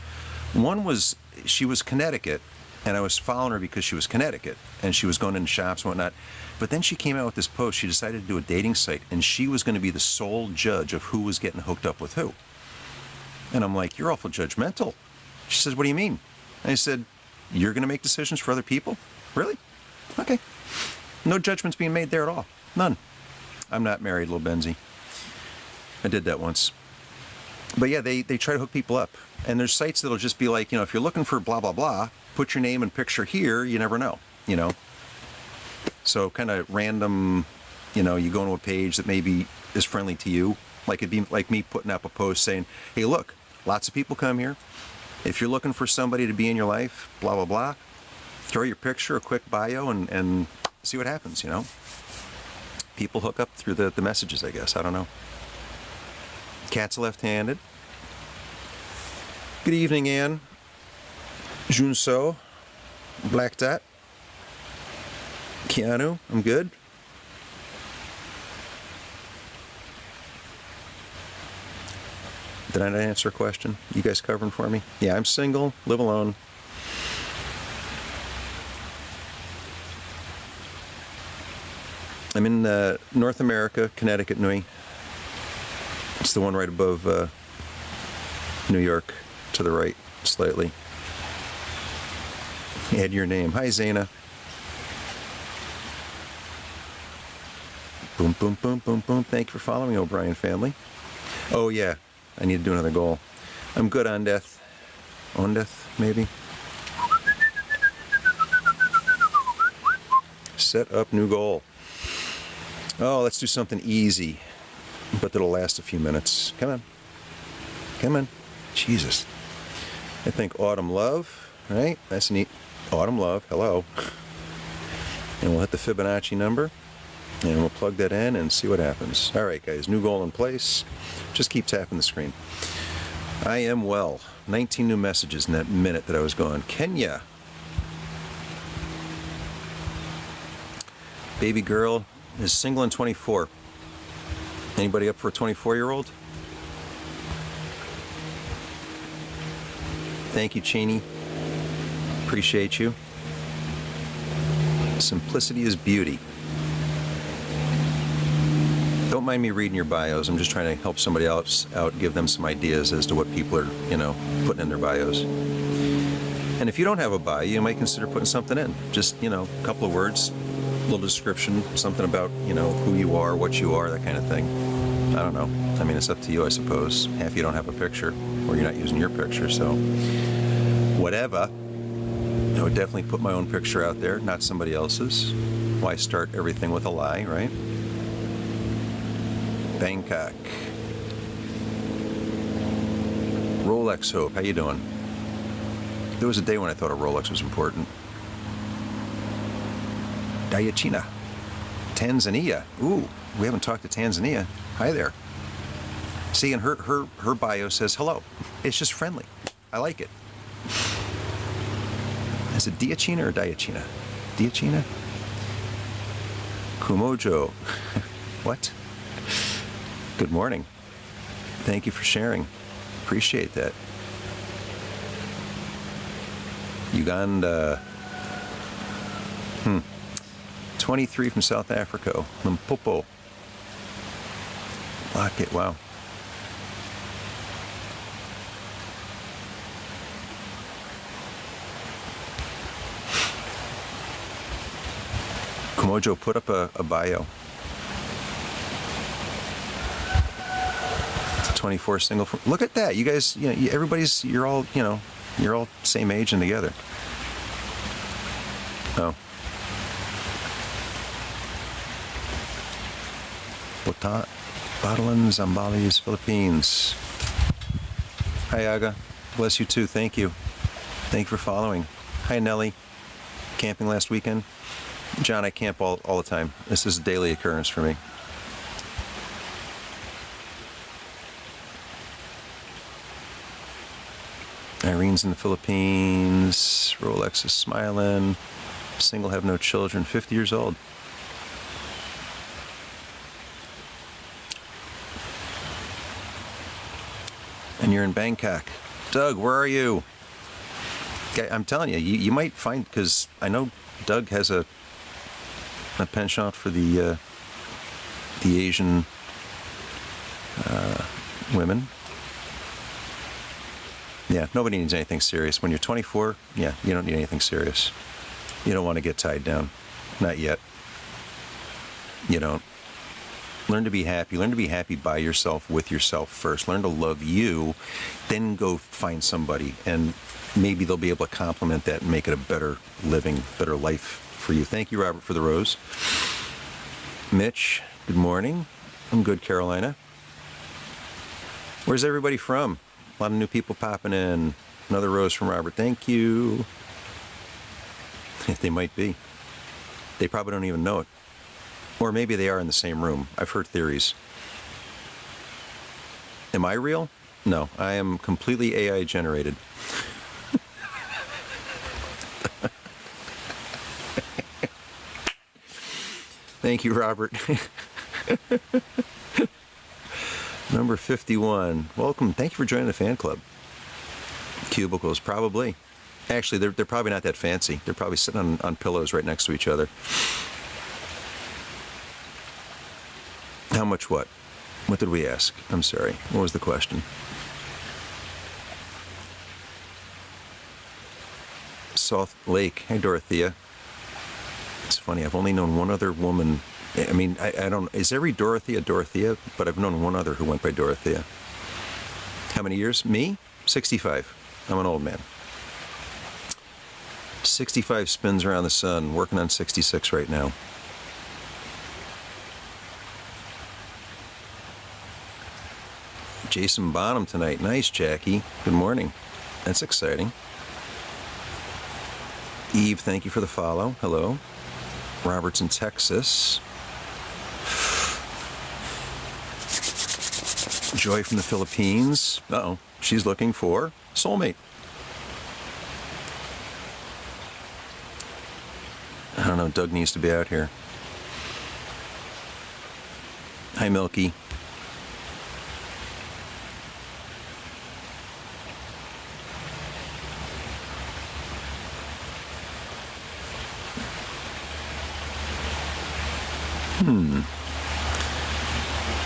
[SPEAKER 1] One was, she was Connecticut, and I was following her because she was Connecticut, and she was going in shops and whatnot. But then she came out with this post. She decided to do a dating site, and she was going to be the sole judge of who was getting hooked up with who. And I'm like, you're awful judgmental. She says, what do you mean? And I said, you're going to make decisions for other people? Really? Okay. No judgments being made there at all. None. I'm not married, Lil Benzie. I did that once. But yeah, they try to hook people up. And there's sites that'll just be like, if you're looking for blah, blah, blah, put your name and picture here, you never know, So kind of random, you go into a page that maybe is friendly to you. Like it'd be like me putting up a post saying, hey, look, lots of people come here. If you're looking for somebody to be in your life, blah, blah, blah, throw your picture, a quick bio, and see what happens, People hook up through the messages, I guess. I don't know. Cat's left-handed. Good evening, Ann. Junso. Black Dot. Keanu, I'm good. Did I not answer a question? You guys covering for me? Yeah, I'm single, live alone. I'm in North America, Connecticut, Nui. It's the one right above New York, to the right, slightly. Add your name. Hi, Zaina. Boom, boom, boom, boom, boom. Thank you for following, O'Brien family. Oh, yeah. I need to do another goal. I'm good on death. On death, maybe? Set up new goal. Oh, let's do something easy, but that'll last a few minutes. Come on. Come on. Jesus. I think autumn love, right? That's neat. Autumn love. Hello. And we'll hit the Fibonacci number. And we'll plug that in and see what happens. All right, guys, new goal in place. Just keep tapping the screen. I am well. 19 new messages in that minute that I was gone. Kenya. Baby girl is single and 24. Anybody up for a 24-year-old? Thank you, Cheney. Appreciate you. Simplicity is beauty. Don't mind me reading your bios. I'm just trying to help somebody else out, give them some ideas as to what people are, putting in their bios. And if you don't have a bio, you might consider putting something in. Just, a couple of words, a little description, something about, who you are, what you are, that kind of thing. I don't know. I mean, it's up to you, I suppose. Half you don't have a picture, or you're not using your picture, so whatever. I would definitely put my own picture out there, not somebody else's. Why start everything with a lie, right? Bangkok. Rolex Hope, how you doing? There was a day when I thought a Rolex was important. Dayachina. Tanzania. Ooh, we haven't talked to Tanzania. Hi there. See, and her bio says hello. It's just friendly. I like it. Is it Diachina or Dayachina? Diachina? Kumojo. What? Good morning. Thank you for sharing. Appreciate that. Uganda. 23 from South Africa. Limpopo. Lock it. Wow. Kumojo, put up a bio. 24 single. Look at that. You guys, everybody's, you're all same age and together. Oh. Bottling, Zambales, Philippines. Hi, Aga. Bless you too. Thank you. Thank you for following. Hi, Nellie. Camping last weekend. John, I camp all the time. This is a daily occurrence for me. Irene's in the Philippines. Rolex is smiling. Single, have no children. 50 years old. And you're in Bangkok. Doug, where are you? I'm telling you, you might find, because I know Doug has a penchant for the Asian women. Yeah, nobody needs anything serious. When you're 24, yeah, you don't need anything serious. You don't want to get tied down. Not yet. You don't. Learn to be happy. Learn to be happy by yourself, with yourself first. Learn to love you, then go find somebody, and maybe they'll be able to complement that and make it a better living, better life for you. Thank you, Robert, for the rose. Mitch, good morning. I'm good, Carolina. Where's everybody from? A lot of new people popping in. Another rose from Robert. Thank you. They might be. They probably don't even know it. Or maybe they are in the same room. I've heard theories. Am I real? No, I am completely AI generated. Thank you, Robert. Number 51. Welcome. Thank you for joining the fan club. Cubicles, probably. Actually, they're probably not that fancy. They're probably sitting on pillows right next to each other. How much what? What did we ask? I'm sorry. What was the question? Salt Lake. Hey, Dorothea. It's funny. I've only known one other woman. I mean, I don't. Is every Dorothea Dorothea? But I've known one other who went by Dorothea. How many years? Me? 65. I'm an old man. 65 spins around the sun. Working on 66 right now. Jason Bonham tonight. Nice, Jackie. Good morning. That's exciting. Eve, thank you for the follow. Hello. Robert's in Texas. Joy from the Philippines. Uh-oh. She's looking for a soulmate. I don't know. Doug needs to be out here. Hi, Milky.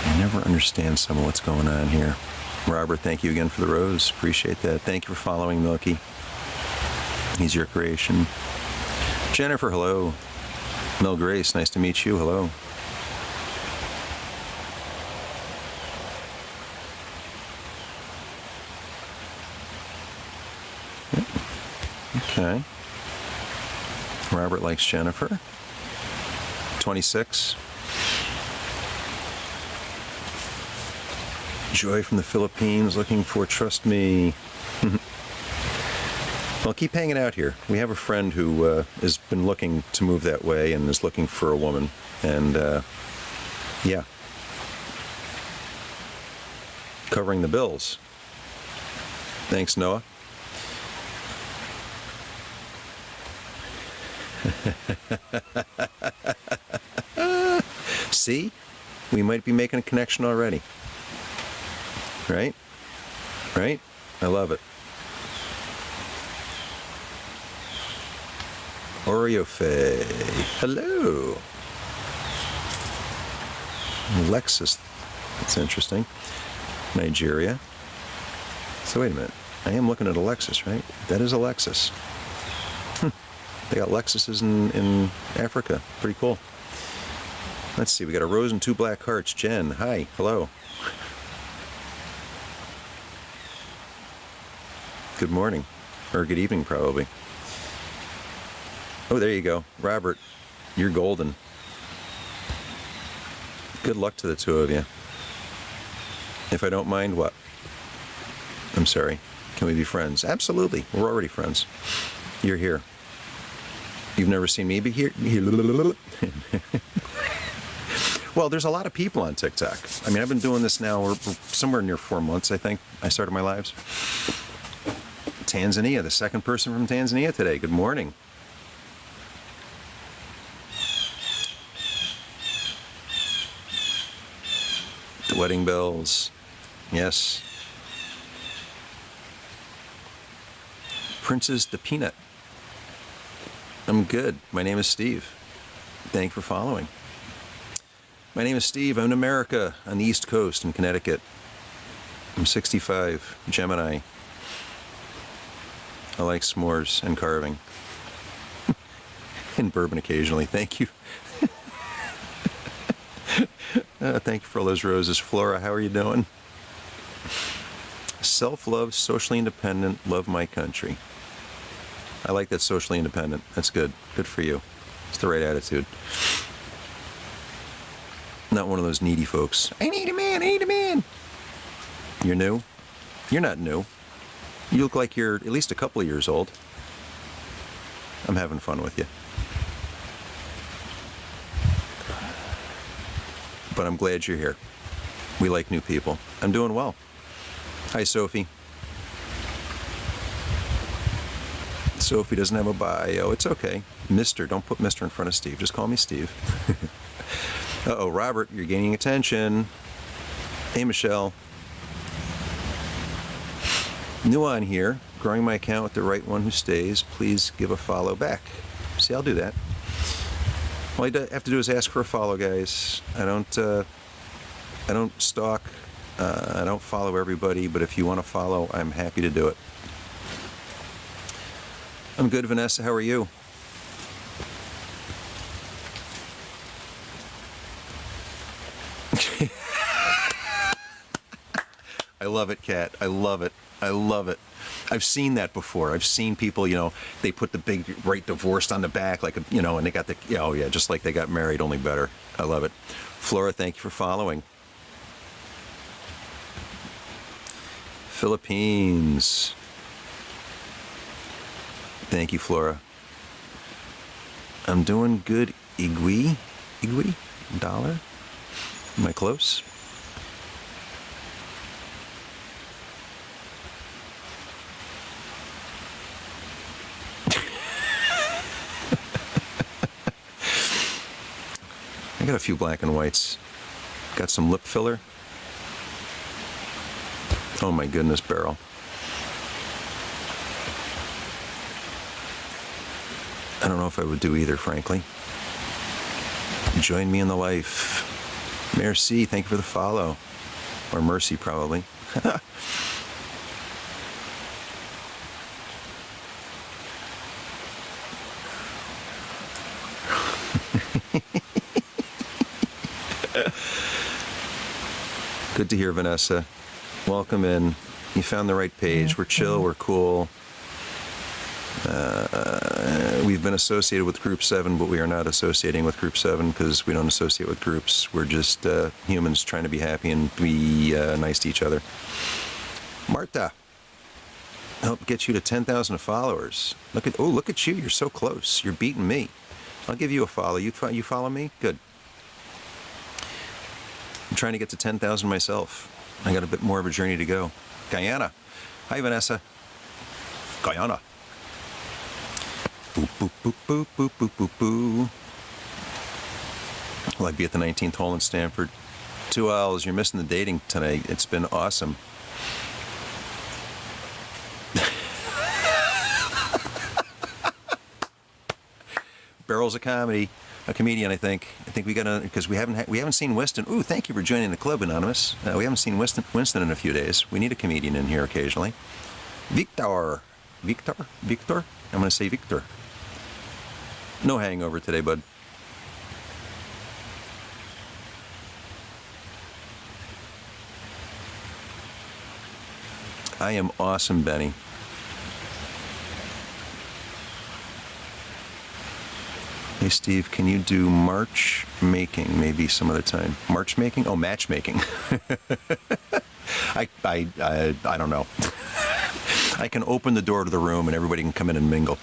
[SPEAKER 1] I never understand some of what's going on here. Robert, thank you again for the rose. Appreciate that. Thank you for following Milky. He's your creation. Jennifer, hello. Mel Grace, nice to meet you. Hello. Okay. Robert likes Jennifer. 26. Joy from the Philippines, looking for Trust Me. Well, keep hanging out here. We have a friend who has been looking to move that way and is looking for a woman. And, yeah. Covering the bills. Thanks, Noah. See? We might be making a connection already. Right? Right? I love it. Oreo Faye. Hello. Alexis. That's interesting. Nigeria. So wait a minute. I am looking at Alexis, right? That is Alexis. They got Lexuses in Africa. Pretty cool. Let's see. We got a rose and 2 black hearts. Jen. Hi. Hello. Good morning. Or good evening, probably. Oh, there you go. Robert, you're golden. Good luck to the two of you. If I don't mind, what? I'm sorry. Can we be friends? Absolutely. We're already friends. You're here. You've never seen me be here? Well, there's a lot of people on TikTok. I mean, I've been doing this now we're somewhere near 4 months, I think. I started my lives. Tanzania, the second person from Tanzania today. Good morning. The wedding bells. Yes. Princess the Peanut. I'm good. My name is Steve. Thank you for following. My name is Steve. I'm in America on the East Coast in Connecticut. I'm 65, Gemini. I like s'mores and carving. And bourbon occasionally. Thank you. Thank you for all those roses. Flora, how are you doing? Self-love, socially independent, love my country. I like that, socially independent. That's good. Good for you. It's the right attitude. Not one of those needy folks. I need a man, I need a man. You're new? You're not new. You look like you're at least a couple of years old. I'm having fun with you. But I'm glad you're here. We like new people. I'm doing well. Hi, Sophie. Sophie doesn't have a bio. It's okay. Mr. Don't put Mr. in front of Steve. Just call me Steve. Uh-oh, Robert, you're gaining attention. Hey, Michelle. New on here. Growing my account with the right one who stays. Please give a follow back. See, I'll do that. All I have to do is ask for a follow, guys. I don't I don't stalk. I don't follow everybody, but if you want to follow, I'm happy to do it. I'm good, Vanessa. How are you? I love it, Kat. I love it. I love it. I've seen that before. I've seen people, they put the big "right divorced" on the back, like, and they got the, oh yeah, just like they got married, only better. I love it. Flora, thank you for following. Philippines. Thank you, Flora. I'm doing good. Igui? Dollar? Am I close? I got a few black and whites. Got some lip filler. Oh my goodness, Beryl. I don't know if I would do either, frankly. Join me in the life. Merci, thank you for the follow. Or mercy, probably. Good to hear, Vanessa. Welcome in. You found the right page. We're chill, we're cool. We've been associated with Group 7, but we are not associating with Group 7 because we don't associate with groups. We're just humans trying to be happy and be nice to each other. Marta, help get you to 10,000 followers. Look at you. You're so close. You're beating me. I'll give you a follow. You follow me? Good. I'm trying to get to 10,000 myself. I got a bit more of a journey to go. Guyana. Hi, Vanessa. Guyana. Boop, boop, boop, boop, boop, boop, boop, boop. Will I be at the 19th hole in Stanford? 2 hours. You're missing the dating tonight. It's been awesome. Beryl's a comedian, I think. I think we got to, because we haven't seen Winston. Ooh, thank you for joining the club, Anonymous. We haven't seen Winston in a few days. We need a comedian in here occasionally. Victor. I'm going to say Victor. No hangover today, bud. I am awesome, Benny. Hey, Steve, can you do March making maybe some other time? March making? Oh, matchmaking. I don't know. I can open the door to the room and everybody can come in and mingle.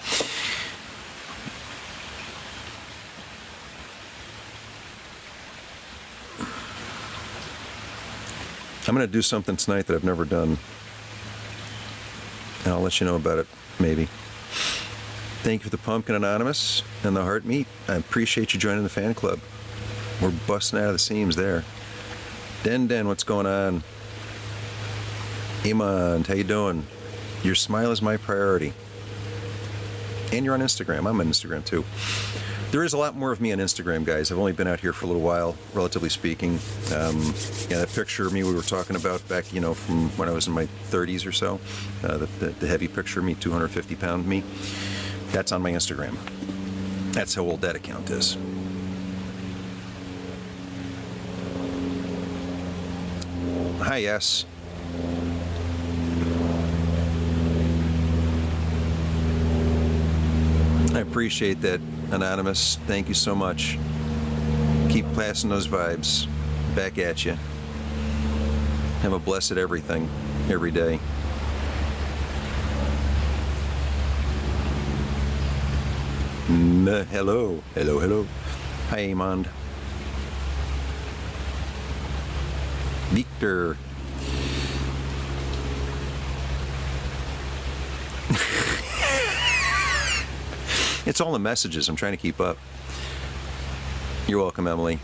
[SPEAKER 1] I'm going to do something tonight that I've never done. And I'll let you know about it, maybe. Thank you for the pumpkin, Anonymous, and the heart meat. I appreciate you joining the fan club. We're busting out of the seams there. Den, what's going on? Iman, how you doing? Your smile is my priority. And you're on Instagram. I'm on Instagram, too. There is a lot more of me on Instagram, guys. I've only been out here for a little while, relatively speaking. That picture of me we were talking about back, from when I was in my 30s or so, the heavy picture of me, 250-pound me, that's on my Instagram. That's how old that account is. Hi, yes. I appreciate that, Anonymous. Thank you so much. Keep passing those vibes back at you. Have a blessed everything every day. Hello. Hi, Amand. Victor. It's all the messages. I'm trying to keep up. You're welcome, Emily.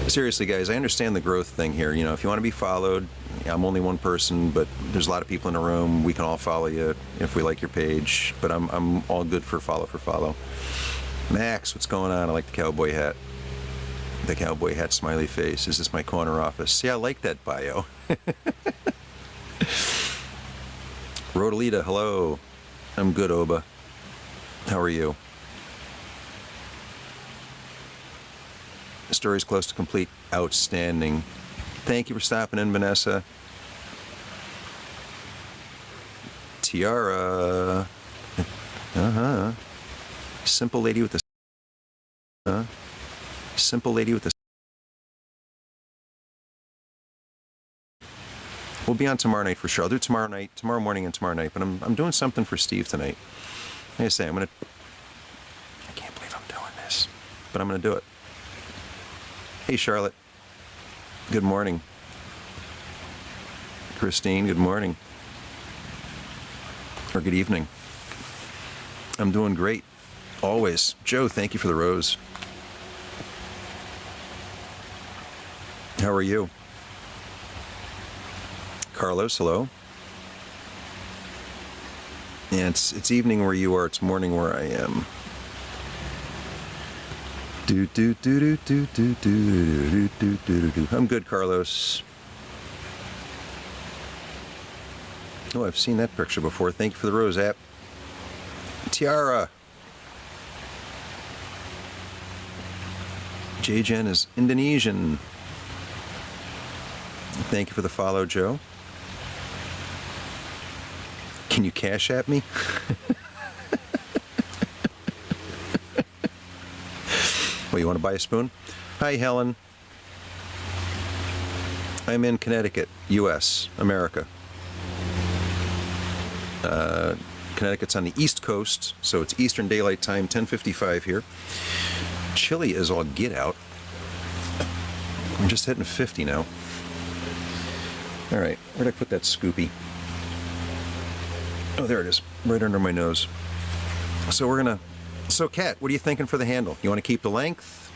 [SPEAKER 1] Seriously, guys, I understand the growth thing here. If you want to be followed, I'm only one person, but there's a lot of people in the room. We can all follow you if we like your page. But I'm all good for follow. Max, what's going on? I like the cowboy hat. The cowboy hat, smiley face. Is this my corner office? Yeah, I like that bio. Rodalita, hello. I'm good, Oba. How are you? The story's close to complete. Outstanding. Thank you for stopping in, Vanessa. Tiara. Simple lady with the... Simple lady with the... We'll be on tomorrow night for sure. I'll do tomorrow night, tomorrow morning and tomorrow night, but I'm doing something for Steve tonight. Like I say, I can't believe I'm doing this, but I'm gonna do it. Hey, Charlotte. Good morning. Christine, good morning. Or good evening. I'm doing great. Always. Joe, thank you for the rose. How are you? Carlos, hello. Yeah, it's evening where you are. It's morning where I am. I'm good, Carlos. Oh, I've seen that picture before. Thank you for the rose app. Tiara. JGen is Indonesian. Thank you for the follow, Joe. Can you cash at me? Well, you want to buy a spoon? Hi, Helen. I'm in Connecticut, U.S., America. Connecticut's on the East Coast, so it's Eastern Daylight Time, 10:55 here. Chilly as all get out. I'm just hitting 50 now. All right, where'd I put that Scoopy? Oh, there it is, right under my nose. So Kat, what are you thinking for the handle? You want to keep the length?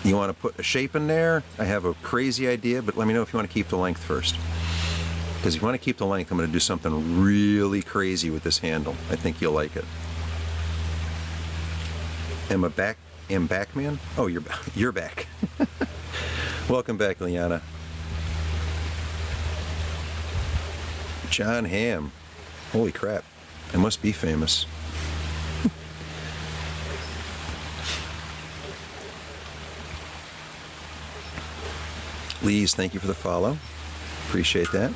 [SPEAKER 1] You want to put a shape in there? I have a crazy idea, but let me know if you want to keep the length first. Because if you want to keep the length, I'm going to do something really crazy with this handle. I think you'll like it. Am back, man? Oh, you're back. Welcome back, Liana. John Hamm. Holy crap. I must be famous. Lees, thank you for the follow. Appreciate that.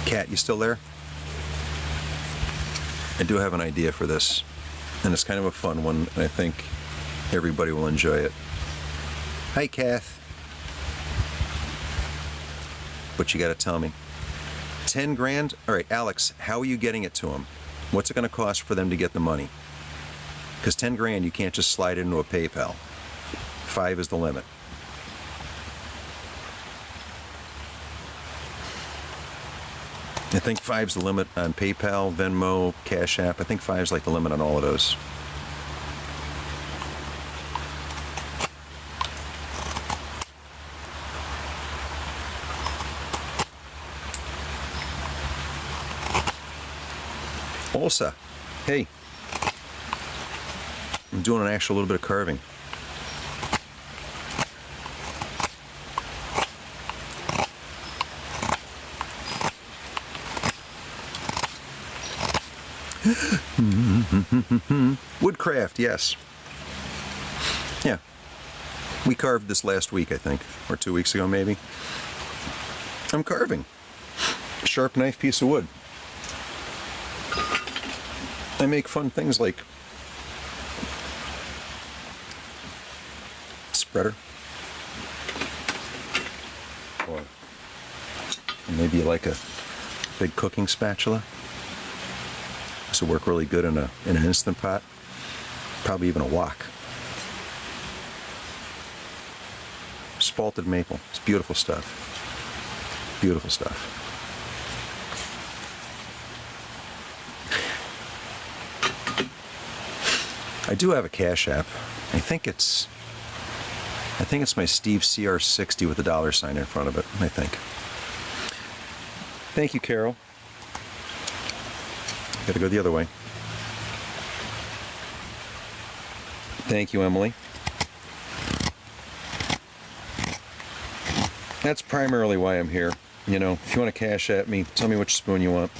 [SPEAKER 1] Kat, you still there? I do have an idea for this, and it's kind of a fun one, and I think everybody will enjoy it. Hi, Kath. But you got to tell me. 10 grand? All right, Alex, how are you getting it to them? What's it going to cost for them to get the money? Because 10 grand, you can't just slide it into a PayPal. 5 is the limit. I think 5's the limit on PayPal, Venmo, Cash App. I think 5's like the limit on all of those. Olsa, hey. I'm doing an actual little bit of carving. Woodcraft, yes. Yeah. We carved this last week, I think, or 2 weeks ago, maybe. I'm carving. Sharp knife piece of wood. I make fun things like spreader, or maybe like a big cooking spatula. This will work really good in an Instant Pot, probably even a wok. Spalted maple. It's beautiful stuff. Beautiful stuff. I do have a Cash App. I think it's my Steve CR60 with a $sign in front of it, I think. Thank you, Carol. Gotta go the other way. Thank you, Emily. That's primarily why I'm here. You know, if you want to cash at me, tell me which spoon you want.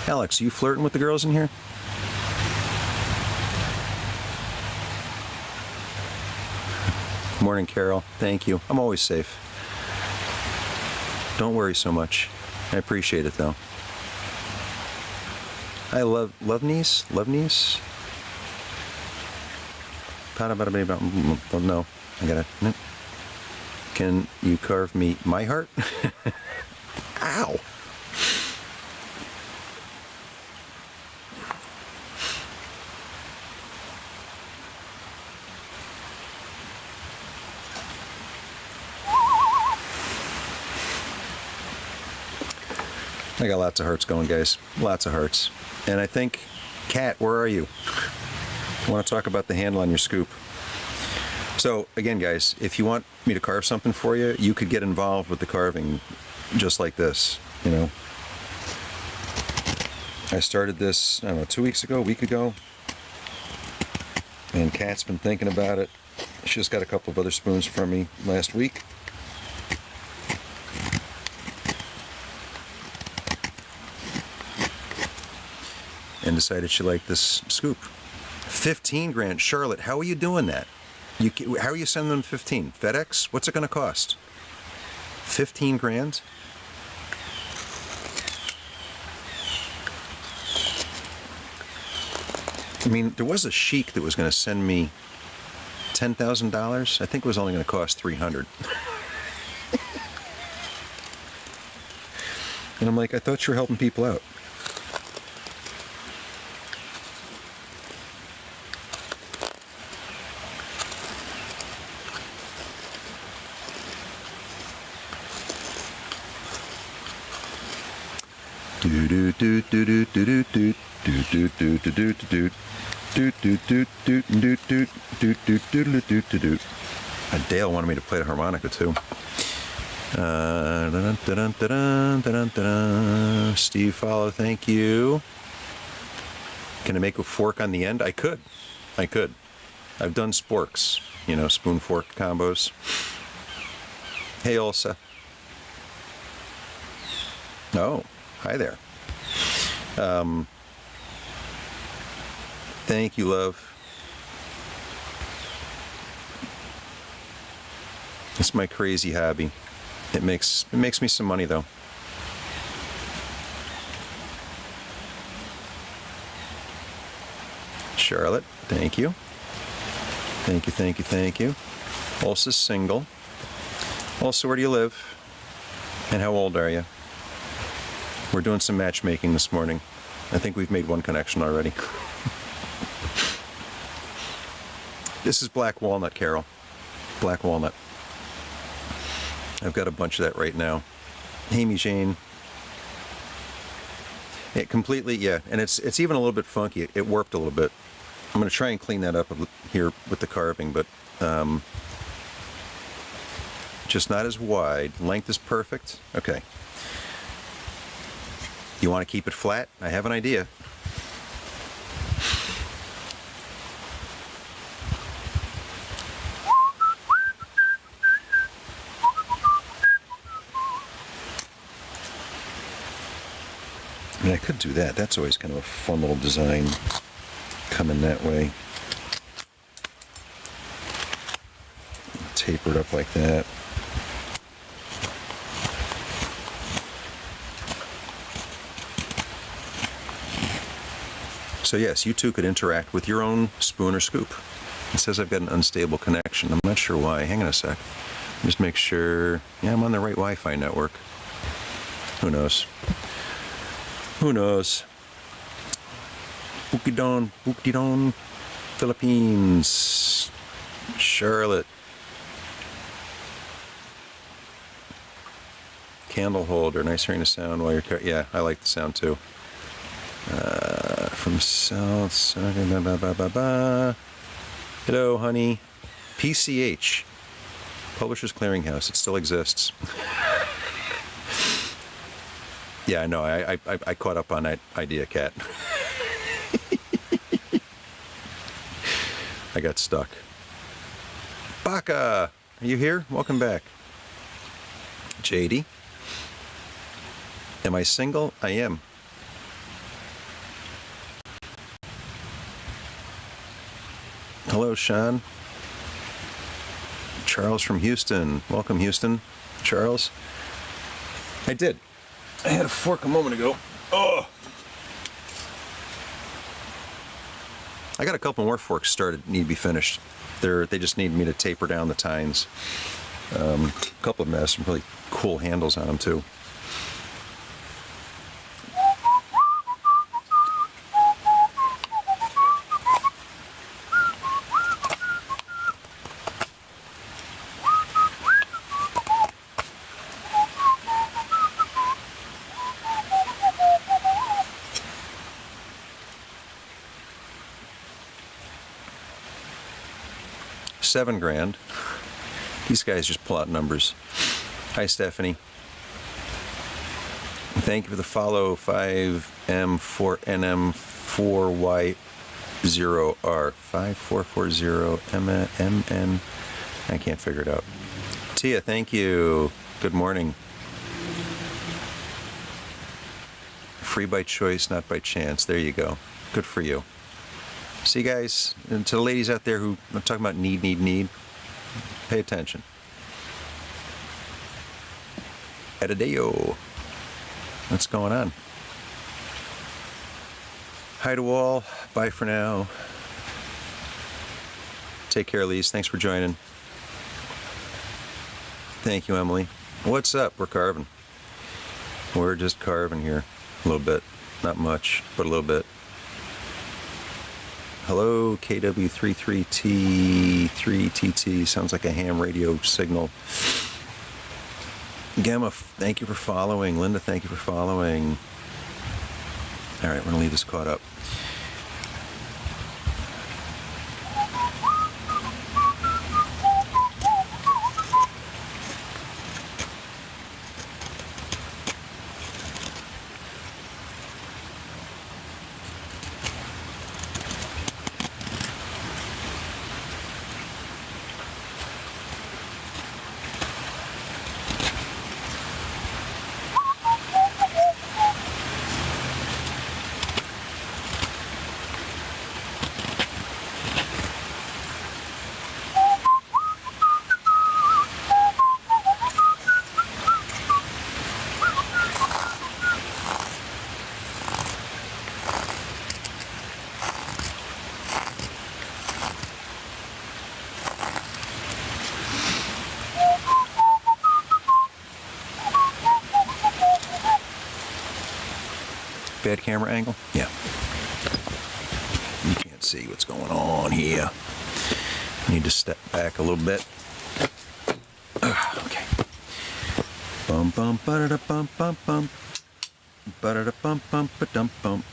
[SPEAKER 1] Alex, are you flirting with the girls in here? Morning, Carol. Thank you. I'm always safe. Don't worry so much. I appreciate it, though. I love niece. Oh, no, I gotta. Can you carve me my heart? Ow. I got lots of hearts going, guys. Lots of hearts. And I think, Kat, where are you? I want to talk about the handle on your scoop. So, again, guys, if you want me to carve something for you, you could get involved with the carving just like this, you know. I started this, I don't know, 2 weeks ago, a week ago. And Kat's been thinking about it. She just got a couple of other spoons from me last week. And decided she liked this scoop. 15 grand. Charlotte, how are you doing that? How are you sending them 15? FedEx? What's it going to cost? 15 grand? I mean, there was a sheik that was going to send me $10,000. I think it was only going to cost $300. And I'm like, I thought you were helping people out. Dale wanted me to play the harmonica too. Steve follow, thank you. Can I make a fork on the end? I could. I've done sporks, you know, spoon fork combos. Hey, Elsa. Oh, hi there. Thank you, love. It's my crazy hobby. It makes me some money, though. Charlotte, thank you. Thank you. Elsa's single. Elsa, where do you live? And how old are you? We're doing some matchmaking this morning. I think we've made one connection already. This is black walnut, Carol. Black walnut. I've got a bunch of that right now. Amy Jane. It completely, yeah, and it's even a little bit funky. It warped a little bit. I'm going to try and clean that up here with the carving, but just not as wide. Length is perfect. Okay. You want to keep it flat? I have an idea. I mean, I could do that. That's always kind of a fun little design coming that way. Taper it up like that. So yes, you two could interact with your own spoon or scoop. It says I've got an unstable connection. I'm not sure why. Hang on a sec. Just make sure. Yeah, I'm on the right Wi-Fi network. Who knows? Who knows? Bukidon, Philippines. Charlotte, Candle holder. Nice hearing the sound while you're... Yeah, I like the sound too. From South... Hello, honey. PCH. Publishers Clearinghouse. It still exists. Yeah, I know. I caught up on that idea, Cat. I got stuck. Baka! Are you here? Welcome back. JD? Am I single? I am. Hello, Sean. Charles from Houston. Welcome, Houston. Charles. I did. I had a fork a moment ago. Oh! I got a couple more forks started, need to be finished. They just need me to taper down the tines. A couple of them have some really cool handles on them too. $7,000. These guys just pull out numbers. Hi, Stephanie. Thank you for the follow. 5M4NM4Y0R 5440MN. I can't figure it out. Tia, thank you. Good morning. Free by choice, not by chance. There you go. Good for you. See, guys, and to the ladies out there who are talking about need, pay attention. Edadeo. What's going on? Hi to all. Bye for now. Take care, Lise. Thanks for joining. Thank you, Emily. What's up? We're carving. We're just carving here. A little bit. Not much, but a little bit. Hello, KW33T3TT. Sounds like a ham radio signal. Gamma, thank you for following. Linda, thank you for following. All right, we're going to leave this caught up. Bad camera angle? Yeah. You can't see what's going on here. Need to step back a little bit. Okay. Bum bum ba da bum bum bum. Ba da bum bum ba dum bum.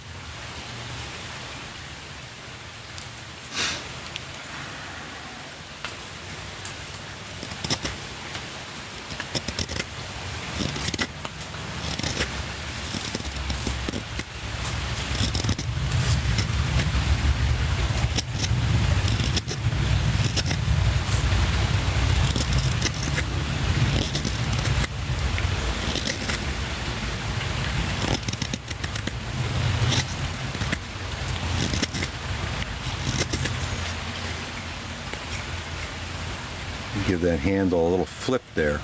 [SPEAKER 1] Give that handle a little flip there.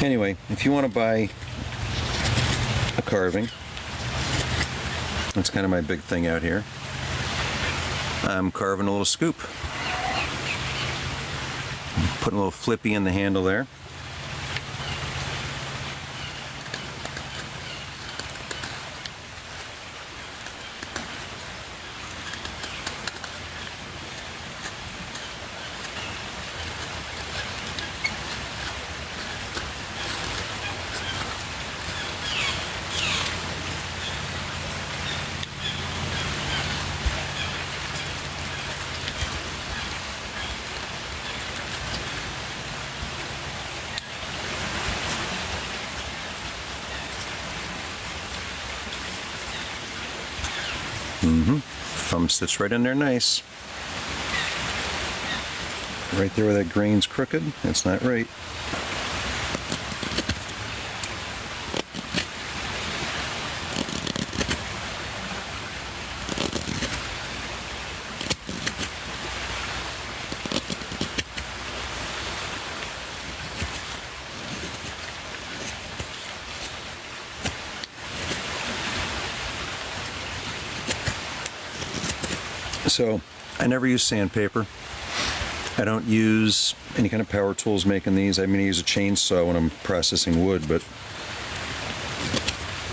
[SPEAKER 1] Anyway, if you want to buy a carving, that's kind of my big thing out here. I'm carving a little scoop. Putting a little flippy in the handle there. Thumb sits right in there nice. Right there where that grain's crooked, it's not right. So I never use sandpaper. I don't use any kind of power tools making these. I mean, I use a chainsaw when I'm processing wood, but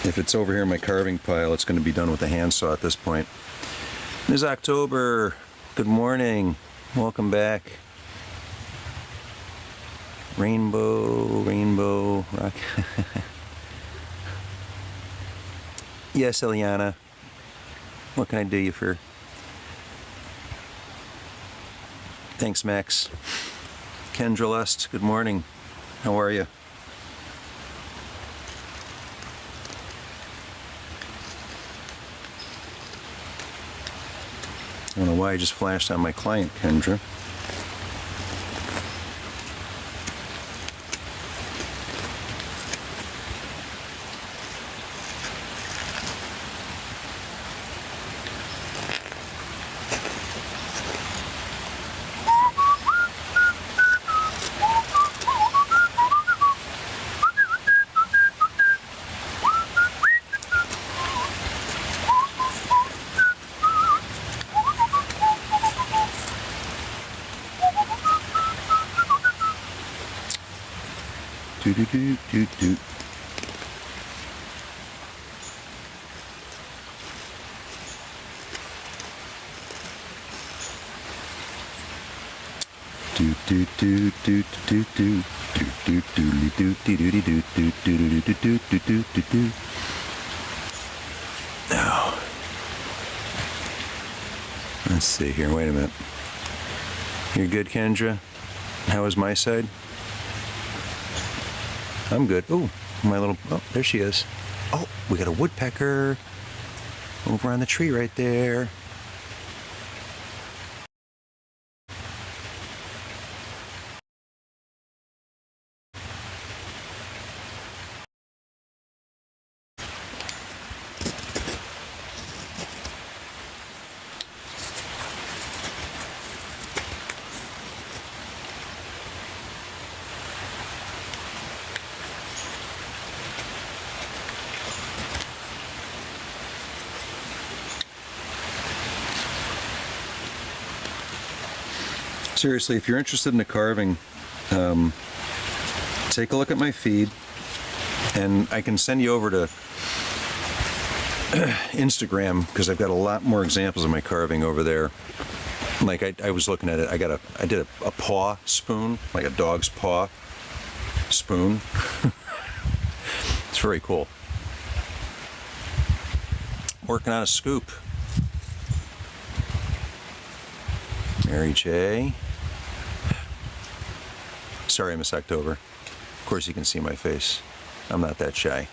[SPEAKER 1] if it's over here in my carving pile, it's going to be done with a handsaw at this point. Ms. October, good morning. Welcome back. Rainbow rock. Yes, Eliana. What can I do you for? Thanks, Max. Kendra Lust, good morning. How are you? I don't know why I just flashed on my client, Kendra. Do do do do do. Do do do do do do do do do do do do do do do do do do do do. Now, let's see here. Wait a minute. You're good, Kendra? How is my side? I'm good. Ooh, my little, oh, there she is. Oh, we got a woodpecker over on the tree right there. Seriously, if you're interested in the carving, take a look at my feed, and I can send you over to Instagram because I've got a lot more examples of my carving over there. Like I was looking at it, I did a paw spoon, like a dog's paw spoon. It's very cool. Working on a scoop. Mary J. Sorry, Miss October. Of course you can see my face. I'm not that shy.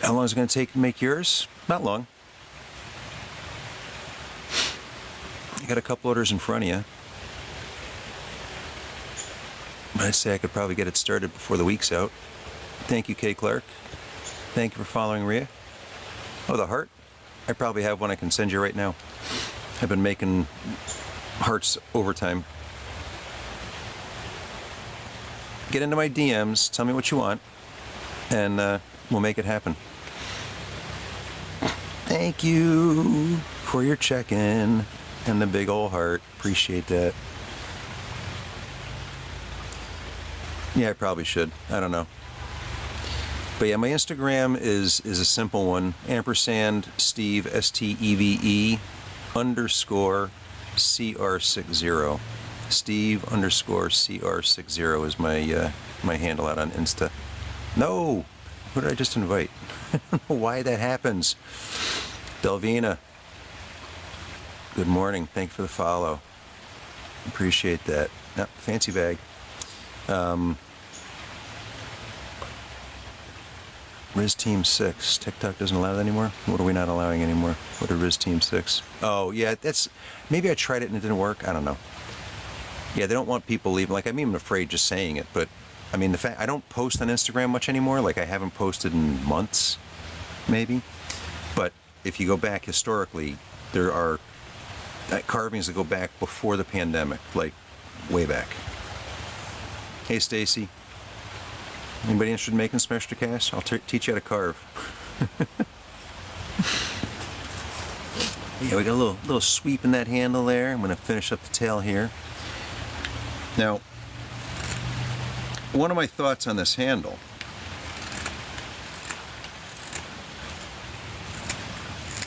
[SPEAKER 1] How long is it going to take to make yours? Not long. You got a couple orders in front of you. But I'd say I could probably get it started before the week's out. Thank you, Kay Clark. Thank you for following Rhea. Oh, the heart? I probably have one I can send you right now. I've been making hearts overtime. Get into my DMs, tell me what you want, and we'll make it happen. Thank you for your check-in and the big old heart. Appreciate that. Yeah, I probably should. I don't know. But yeah, my Instagram is a simple one. & Steve, STEVE _ CR60. Steve _ CR60 is my handle out on Insta. No! Who did I just invite? I don't know why that happens. Delvina. Good morning. Thank you for the follow. Appreciate that. No, fancy bag. Riz Team 6. TikTok doesn't allow that anymore? What are we not allowing anymore? What are Riz Team 6? Oh, yeah, that's... Maybe I tried it and it didn't work. I don't know. Yeah, they don't want people leaving. Like, I'm even afraid just saying it, but... I mean, the fact... I don't post on Instagram much anymore. Like, I haven't posted in months, maybe. But if you go back historically, there are carvings that go back before the pandemic. Like, way back. Hey, Stacy. Anybody interested in making some extra cash? I'll teach you how to carve. Yeah, we got a little sweep in that handle there. I'm going to finish up the tail here. Now, one of my thoughts on this handle,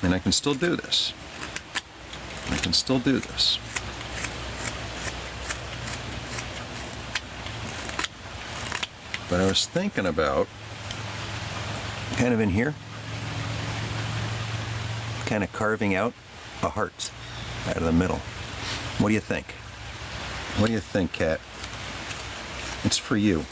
[SPEAKER 1] and I can still do this. I can still do this. But I was thinking about, kind of in here, kind of carving out a heart out of the middle. What do you think? What do you think, Kat? It's for you.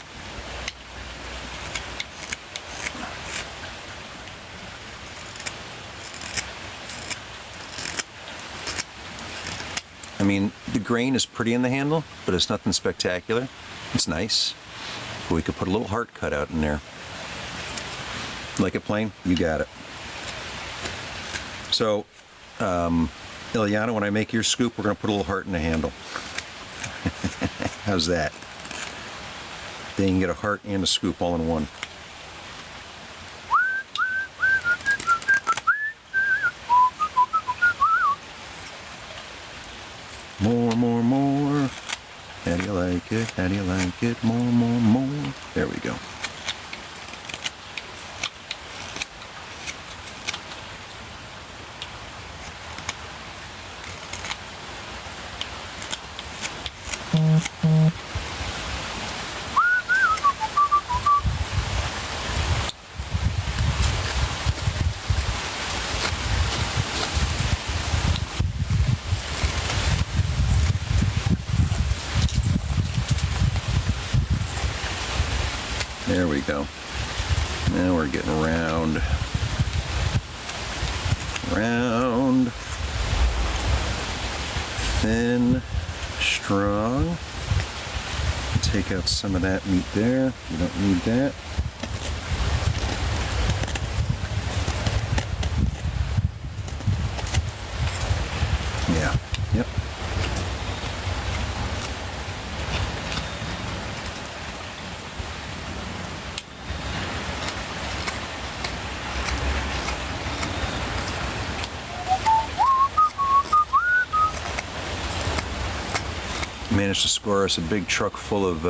[SPEAKER 1] I mean, the grain is pretty in the handle, but it's nothing spectacular. It's nice. We could put a little heart cut out in there. Like it plain? You got it. So, Ilyana, when I make your scoop, we're going to put a little heart in the handle. How's that? Then you can get a heart and a scoop all in one. More, more, more. How do you like it? How do you like it? More, more, more. There we go. There we go. Now we're getting round. Round. Thin. Strong. Take out some of that meat there. You don't need that. Yeah. Yep. Managed to score us a big truck full of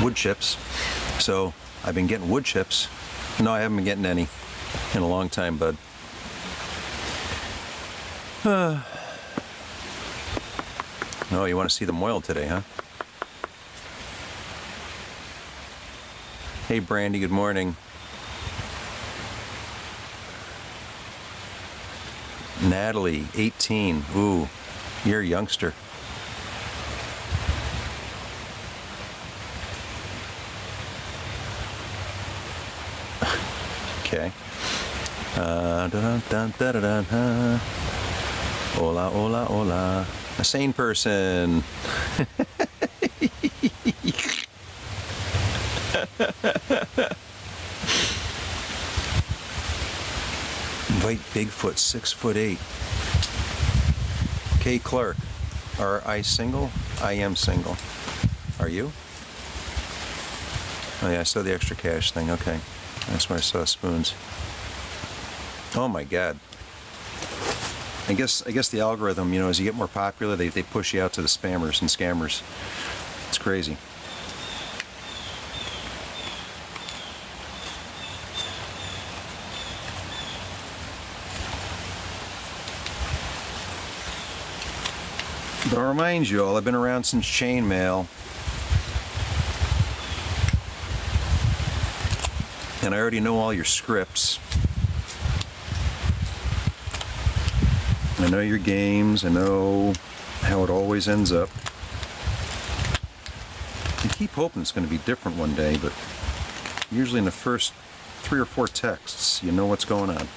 [SPEAKER 1] wood chips. So I've been getting wood chips. No, I haven't been getting any in a long time, bud. Oh, you want to see them oiled today, huh? Hey, Brandy, good morning. Natalie, 18. Ooh. You're a youngster. Okay. Hola, hola, hola. A sane person. White Bigfoot, 6'8". K. Clark, are I single? I am single. Are you? Oh yeah, I saw the extra cash thing. Okay, that's when I saw spoons. Oh my God. I guess the algorithm, you know, as you get more popular, they push you out to the spammers and scammers. It's crazy. But I'll remind you all, I've been around since chainmail. And I already know all your scripts. I know your games. I know how it always ends up. I keep hoping it's going to be different one day, but Usually in the first 3 or 4 texts, you know what's going on.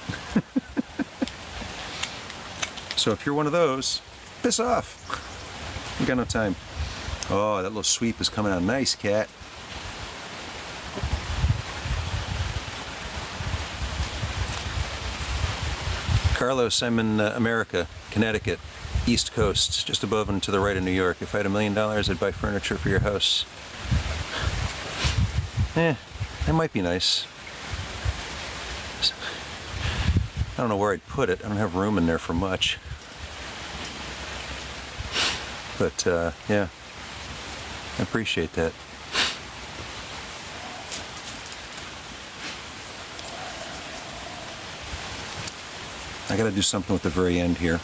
[SPEAKER 1] So if you're one of those, piss off. We got no time. Oh, that little sweep is coming out nice, cat. Carlos, I'm in America, Connecticut, East Coast, just above and to the right of New York. If I had $1 million, I'd buy furniture for your house. That might be nice. I don't know where I'd put it. I don't have room in there for much. But, yeah, I appreciate that. I gotta do something with the very end here.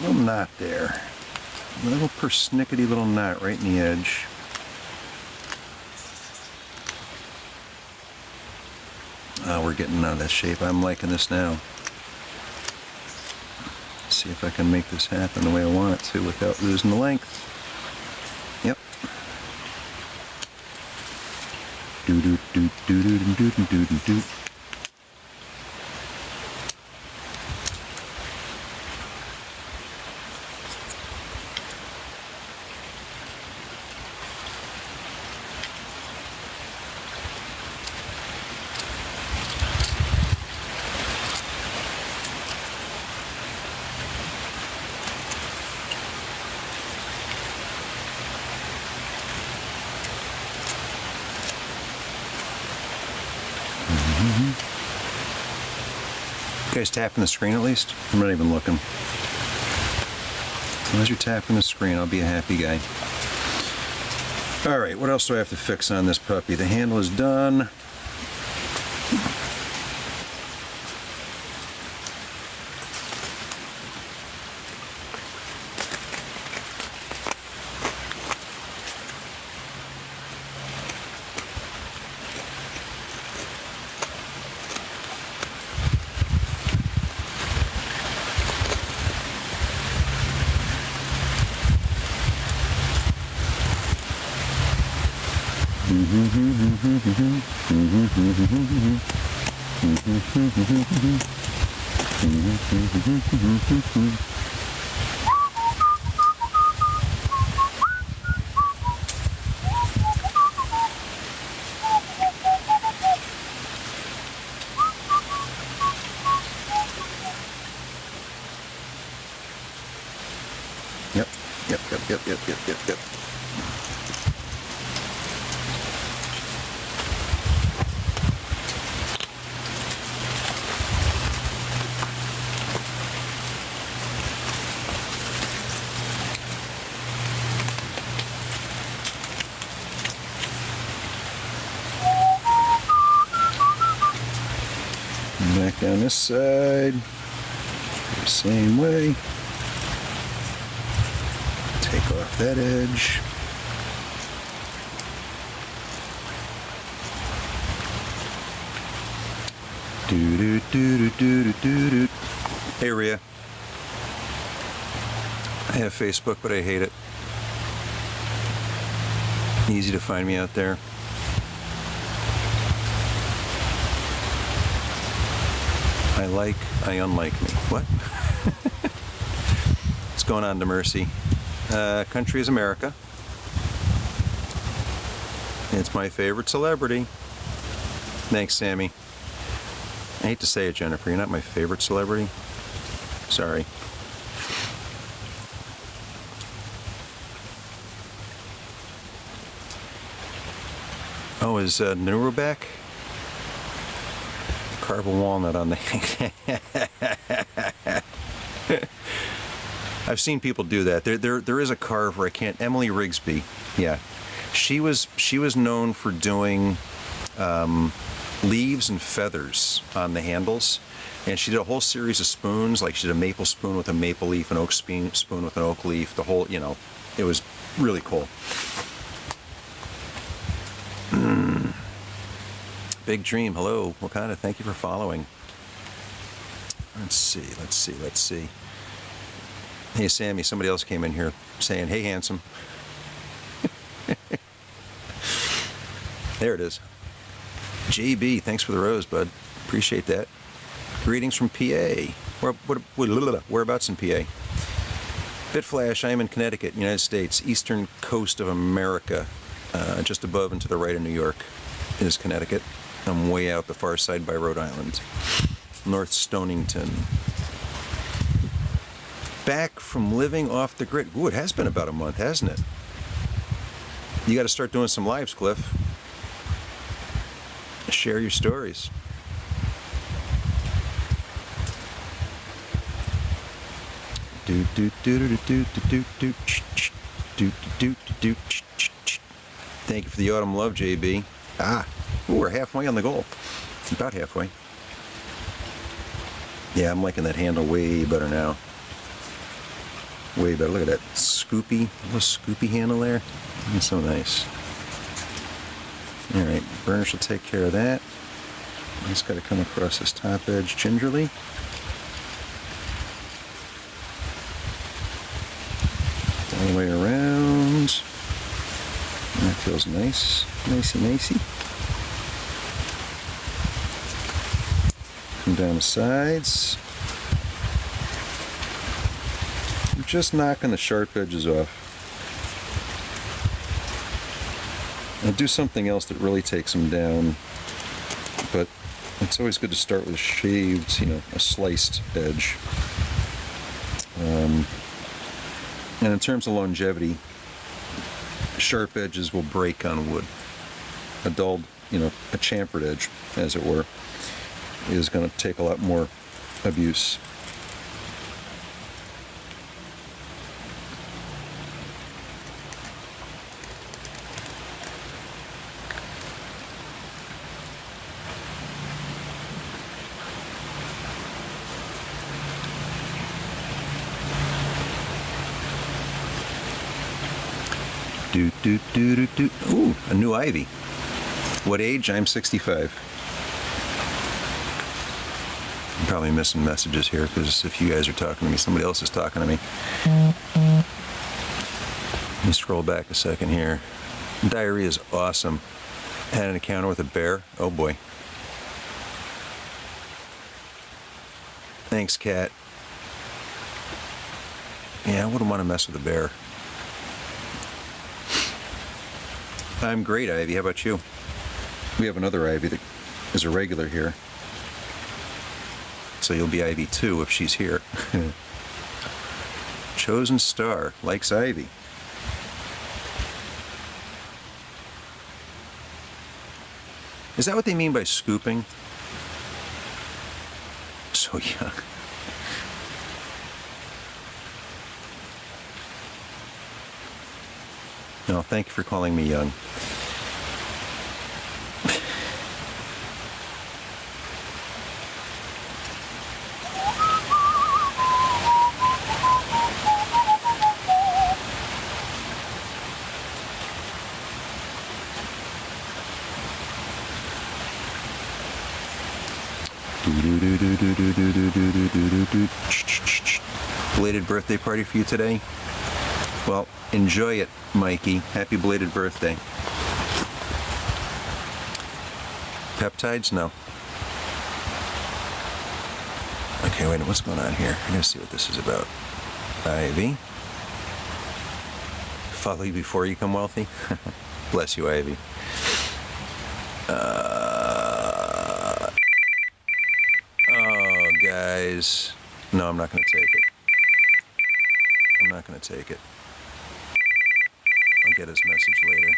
[SPEAKER 1] Little knot there. A little persnickety little knot right in the edge. Oh, we're getting out of that shape. I'm liking this now. See if I can make this happen the way I want it to without losing the length. Yep. Do do do do do do do do do do. You guys tapping the screen at least? I'm not even looking. As long as you're tapping the screen, I'll be a happy guy. Alright, what else do I have to fix on this puppy? The handle is done. Yep. Back down this side, the same way. Take off that edge. Do do do do do do do. Hey Rhea. I have Facebook, but I hate it. Easy to find me out there. I unlike me. What? What's going on, DeMercy? Country is America. It's my favorite celebrity. Thanks, Sammy. I hate to say it, Jennifer. You're not my favorite celebrity. Sorry. Oh, is Nuru back? Carve a walnut on the... I've seen people do that. There is a carver. I can't... Emily Rigsby. Yeah. She was known for doing leaves and feathers on the handles, and she did a whole series of spoons. Like she did a maple spoon with a maple leaf, an oak spoon with an oak leaf. The whole, it was really cool. Big Dream, hello, Wakanda. Thank you for following. Let's see. Hey, Sammy, somebody else came in here saying, hey, handsome. There it is. JB, thanks for the rose, bud. Appreciate that. Greetings from PA. Whereabouts in PA? Bitflash, I am in Connecticut, United States, eastern coast of America. Just above and to the right of New York is Connecticut. I'm way out the far side by Rhode Island. North Stonington. Back from living off the grid. Ooh, it has been about a month, hasn't it? You got to start doing some lives, Cliff. Share your stories. Thank you for the autumn love, JB. Ooh, we're halfway on the goal. About halfway. Yeah, I'm liking that handle way better now. Way better. Look at that scoopy, little scoopy handle there. It's so nice. All right, burnish will take care of that. Just got to come across this top edge gingerly. All the way around. That feels nice, nicey. Come down the sides. I'm just knocking the sharp edges off. I'll do something else that really takes them down, but it's always good to start with a shaved, a sliced edge. And in terms of longevity, sharp edges will break on wood. A dulled, a chamfered edge, as it were, is going to take a lot more abuse. Ooh, a new ivy. What age? I'm 65. I'm probably missing messages here because if you guys are talking to me, somebody else is talking to me. Let me scroll back a second here. Diarrhea is awesome. Had an encounter with a bear. Oh boy. Thanks, Kat. Yeah, I wouldn't want to mess with a bear. I'm great, Ivy. How about you? We have another Ivy that is a regular here. So you'll be Ivy too if she's here. Chosen Star likes Ivy. Is that what they mean by scooping? So young. No, thank you for calling me young. Belated birthday party for you today? Well, enjoy it, Mikey. Happy belated birthday. Peptides? No. Okay, wait, what's going on here? I gotta see what this is about. Ivy. Follow you before you become wealthy? Bless you, Ivy. Oh, guys. No, I'm not gonna take it. I'm not gonna take it. I'll get his message later.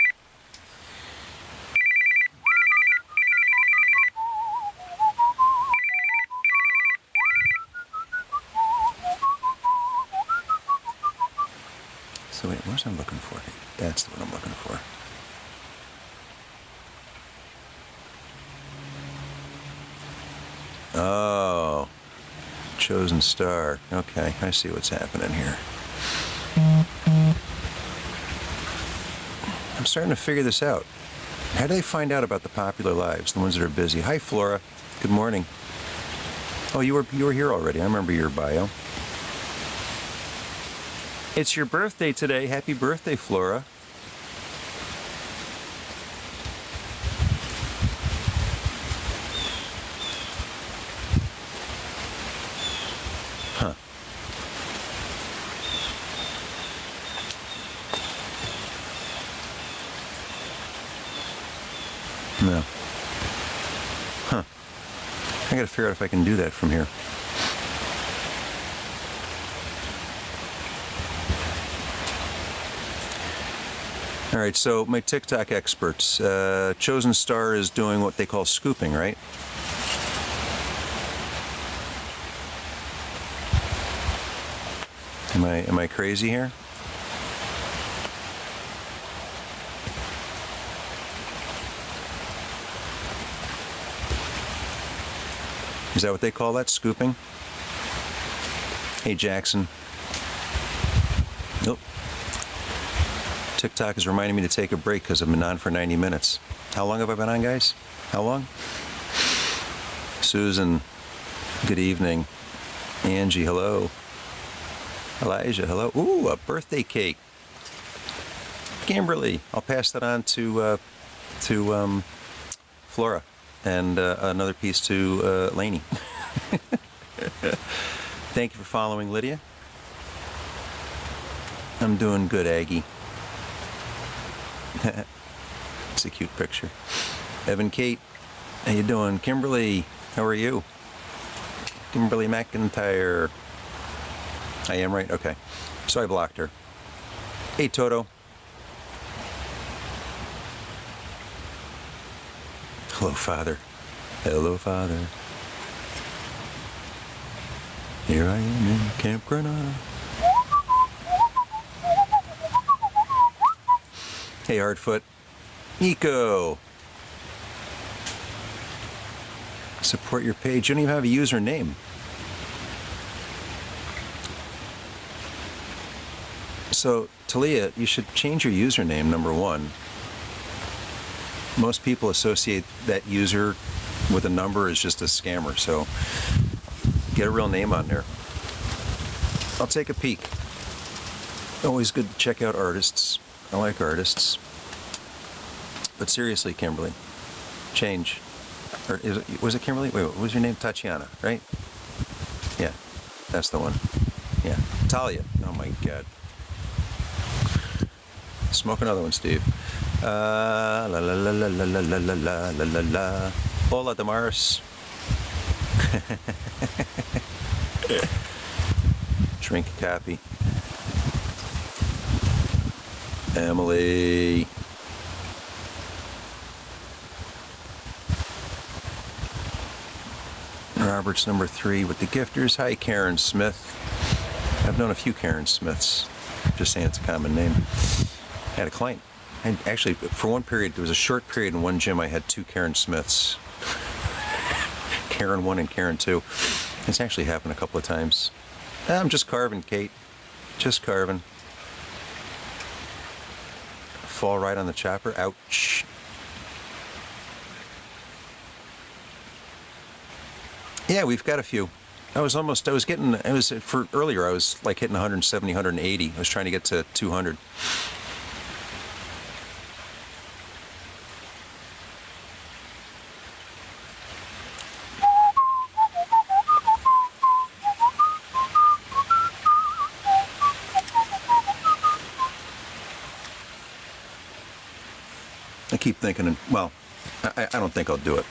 [SPEAKER 1] So wait, what was I looking for here? That's what I'm looking for. chosen star. Okay, I see what's happening here. I'm starting to figure this out. How do they find out about the popular lives, the ones that are busy? Hi, Flora. Good morning. Oh, you were here already. I remember your bio. It's your birthday today. Happy birthday, Flora. Huh. No. Huh. I gotta figure out if I can do that from here. All right, so my TikTok experts, Chosen Star is doing what they call scooping, right? Am I crazy here? Is that what they call that, scooping? Hey, Jackson. Nope. TikTok is reminding me to take a break because I've been on for 90 minutes. How long have I been on, guys? How long? Susan, good evening. Angie, hello. Elijah, hello. Ooh, a birthday cake. Kimberly, I'll pass that on to Flora, and another piece to Lainey. Thank you for following, Lydia. I'm doing good, Aggie. It's a cute picture. Evan, Kate, how you doing? Kimberly, how are you? Kimberly McIntyre. I am right? Okay. So I blocked her. Hey, Toto. Hello, Father. Hello, Father. Here I am in Camp Granada. Hey, Hardfoot. Nico. Support your page. You don't even have a username. So, Talia, you should change your username, number one. Most people associate that user with a number as just a scammer, so get a real name on there. I'll take a peek. Always good to check out artists. I like artists. But seriously, Kimberly, change. Or was it Kimberly? Wait, what was your name? Tatiana, right? Yeah, that's the one. Yeah. Talia. Oh my God. Smoke another one, Steve. La la la la la la la la la la la la. Hola, Damaris. Drink a copy. Emily. Robert's number 3 with the gifters. Hi, Karen Smith. I've known a few Karen Smiths. Just saying it's a common name. I had a client. And actually, for one period, there was a short period in one gym I had 2 Karen Smiths. Karen 1 and Karen 2. It's actually happened a couple of times. I'm just carving, Kate. Just carving. Fall right on the chopper. Ouch. Yeah, we've got a few. I was for earlier, I was like hitting 170, 180. I was trying to get to 200. I keep thinking, well, I don't think I'll do it,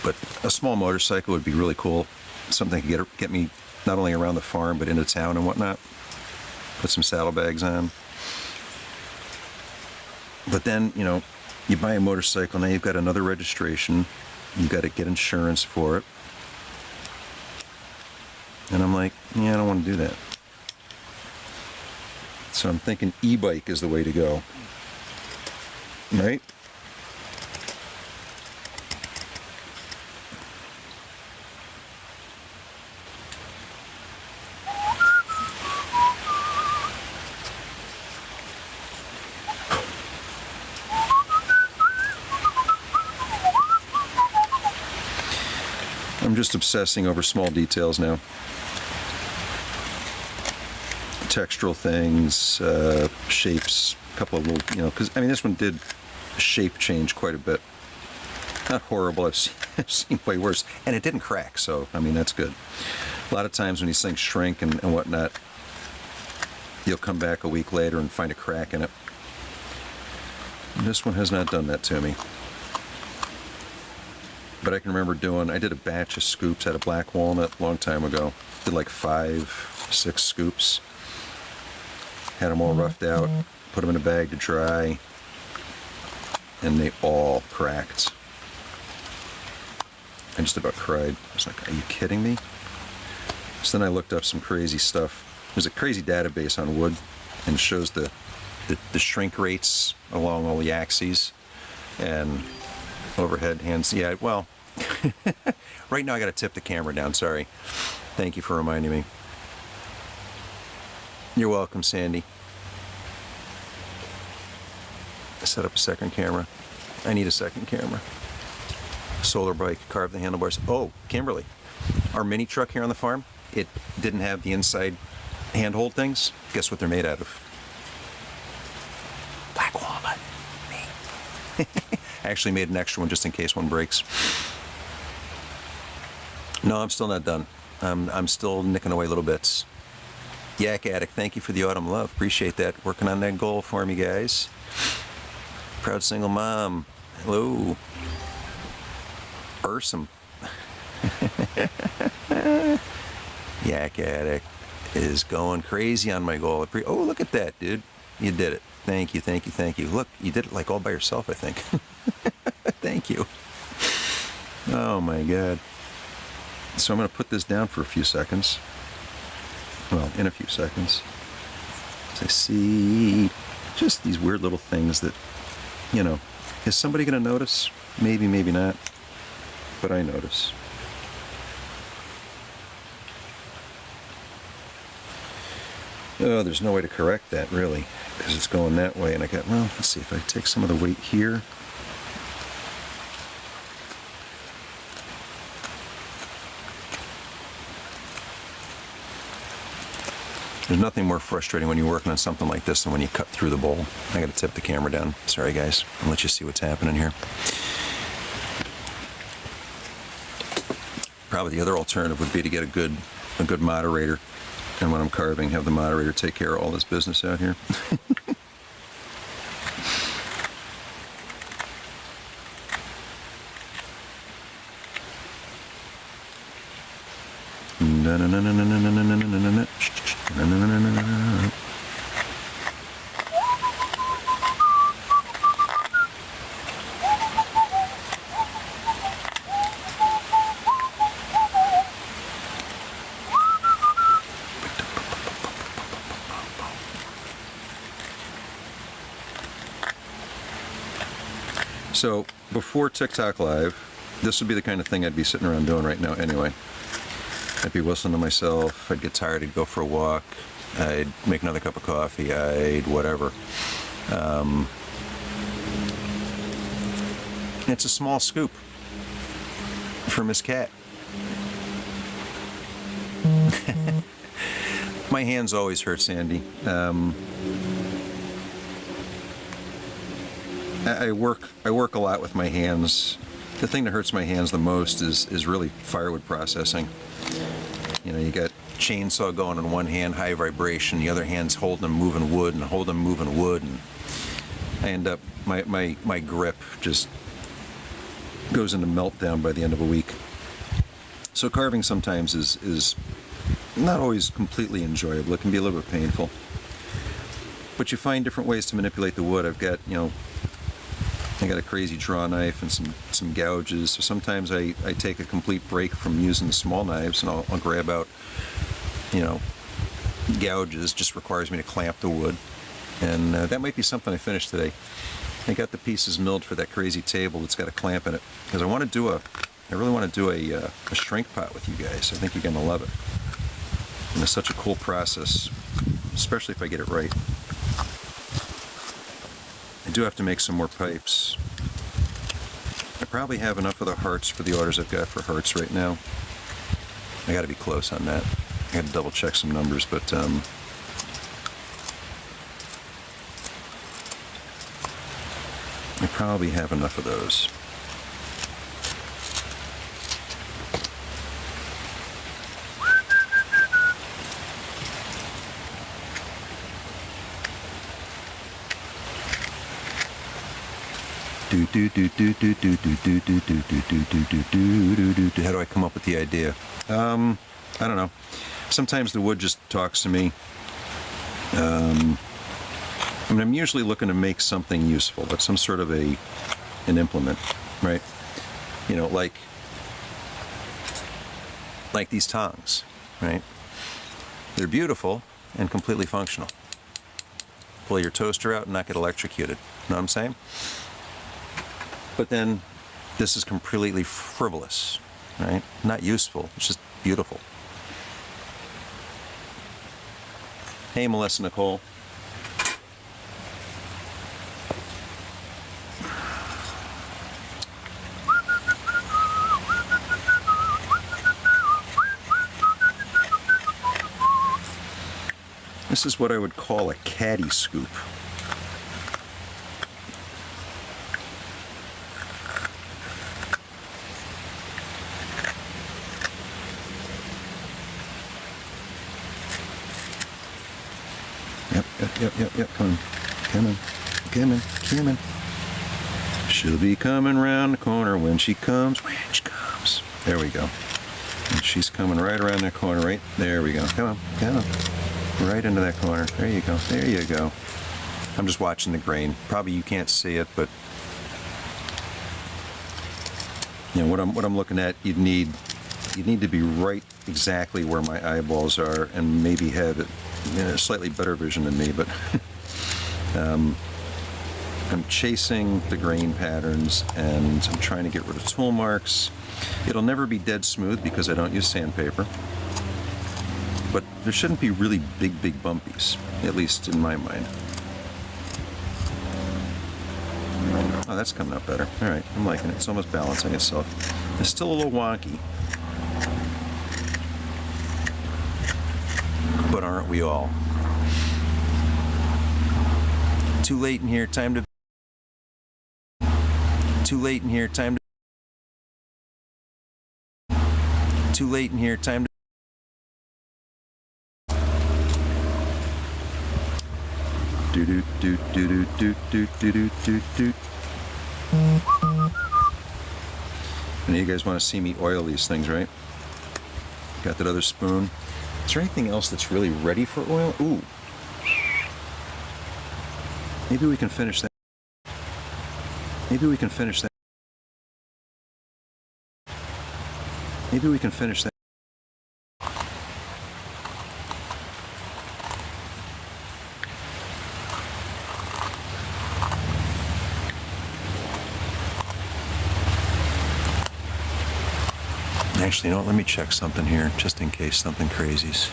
[SPEAKER 1] but a small motorcycle would be really cool. Something to get me not only around the farm, but into town and whatnot. Put some saddlebags on. But then, you buy a motorcycle, now you've got another registration. You've got to get insurance for it. And I'm like, yeah, I don't want to do that. So I'm thinking e-bike is the way to go. Right? just obsessing over small details now. Textural things, shapes, a couple of little, because, I mean, this one did shape change quite a bit. Not horrible, I've seen way worse. And it didn't crack, so, I mean, that's good. A lot of times when these things shrink and whatnot, you'll come back a week later and find a crack in it. And this one has not done that to me. But I can remember I did a batch of scoops out of black walnut a long time ago. Did like 5, 6 scoops. Had them all roughed out, put them in a bag to dry, and they all cracked. I just about cried. I was like, are you kidding me? So then I looked up some crazy stuff. There's a crazy database on wood, and it shows the shrink rates along all the axes and overhead hands. Yeah, well, right now I got to tip the camera down. Sorry. Thank you for reminding me. You're welcome, Sandy. Set up a second camera. I need a second camera. Solar bike, carve the handlebars. Oh, Kimberly, our mini truck here on the farm, it didn't have the inside handhold things. Guess what they're made out of? Black walnut. Me. I actually made an extra one just in case one breaks. No, I'm still not done. I'm still nicking away little bits. Yak Addict, thank you for the autumn love. Appreciate that. Working on that goal for me, guys. Proud single mom. Hello. Ursum. Yak Addict is going crazy on my goal. Oh, look at that, dude. You did it. Thank you, thank you, thank you. Look, you did it like all by yourself, I think. Thank you. Oh my God. So I'm going to put this down for a few seconds. Well, in a few seconds. As I see just these weird little things that, is somebody going to notice? Maybe, maybe not. But I notice. Oh, there's no way to correct that, really, because it's going that way. And let's see if I take some of the weight here. There's nothing more frustrating when you're working on something like this than when you cut through the bowl. I gotta tip the camera down. Sorry, guys. I'll let you see what's happening here. Probably the other alternative would be to get a good moderator, and when I'm carving, have the moderator take care of all this business out here. So before TikTok Live, this would be the kind of thing I'd be sitting around doing right now anyway. I'd be whistling to myself, I'd get tired, I'd go for a walk, I'd make another cup of coffee, I'd whatever. It's a small scoop for Miss Cat. My hands always hurt, Sandy. I work a lot with my hands. The thing that hurts my hands the most is really firewood processing. You got chainsaw going in one hand, high vibration, the other hand's holding and moving wood, and I end up, my grip just goes into meltdown by the end of a week. So carving sometimes is not always completely enjoyable. It can be a little bit painful. But you find different ways to manipulate the wood. I've got, I got a crazy draw knife and some gouges. So sometimes I take a complete break from using the small knives, and I'll grab out, gouges. Just requires me to clamp the wood. And that might be something I finish today. I got the pieces milled for that crazy table that's got a clamp in it. Because I really want to do a shrink pot with you guys. I think you're going to love it. And it's such a cool process, especially if I get it right. I do have to make some more pipes. I probably have enough of the hearts for the orders I've got for hearts right now. I got to be close on that. I got to double check some numbers, but I probably have enough of those. How do I come up with the idea? I don't know. Sometimes the wood just talks to me. I mean, I'm usually looking to make something useful, but some sort of an implement, right? You know, like these tongs, right? They're beautiful and completely functional. Pull your toaster out and not get electrocuted. Know what I'm saying? But then this is completely frivolous, right? Not useful, it's just beautiful. Hey, Melissa Nicole. This is what I would call a caddy scoop. Yep. Come on. She'll be coming round the corner when she comes. There we go. And she's coming right around that corner, right? There we go. Come on. Right into that corner. There you go. I'm just watching the grain. Probably you can't see it, but you know what I'm looking at. You need to be right exactly where my eyeballs are, and maybe have it, you know, slightly better vision than me. But I'm chasing the grain patterns, and I'm trying to get rid of tool marks. It'll never be dead smooth because I don't use sandpaper. But there shouldn't be really big bumpies, at least in my mind. Oh, that's coming up better. All right, I'm liking it. It's almost balancing itself. It's still a little wonky. But aren't we all? Too late in here, time to... Too late in here, time to... Too late in here, time to... And you guys want to see me oil these things, right? Got that other spoon. Is there anything else that's really ready for oil? Ooh. Maybe we can finish that. Maybe we can finish that. Actually, you know what? Let me check something here, just in case something crazy's.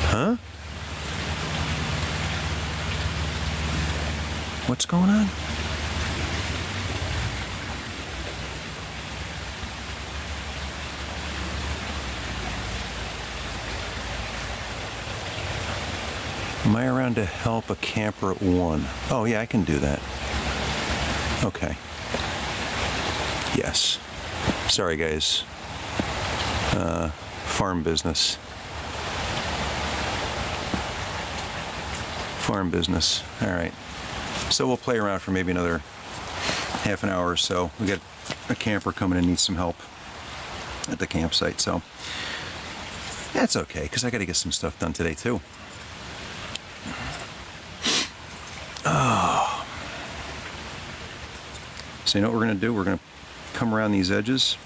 [SPEAKER 1] Huh? What's going on? Am I around to help a camper at 1? Oh, yeah, I can do that. Okay. Yes. Sorry, guys. Farm business. All right. So we'll play around for maybe another half an hour or so. We got a camper coming and needs some help at the campsite, so that's okay, because I got to get some stuff done today, too. Oh. So you know what we're going to do? We're going to come around these edges.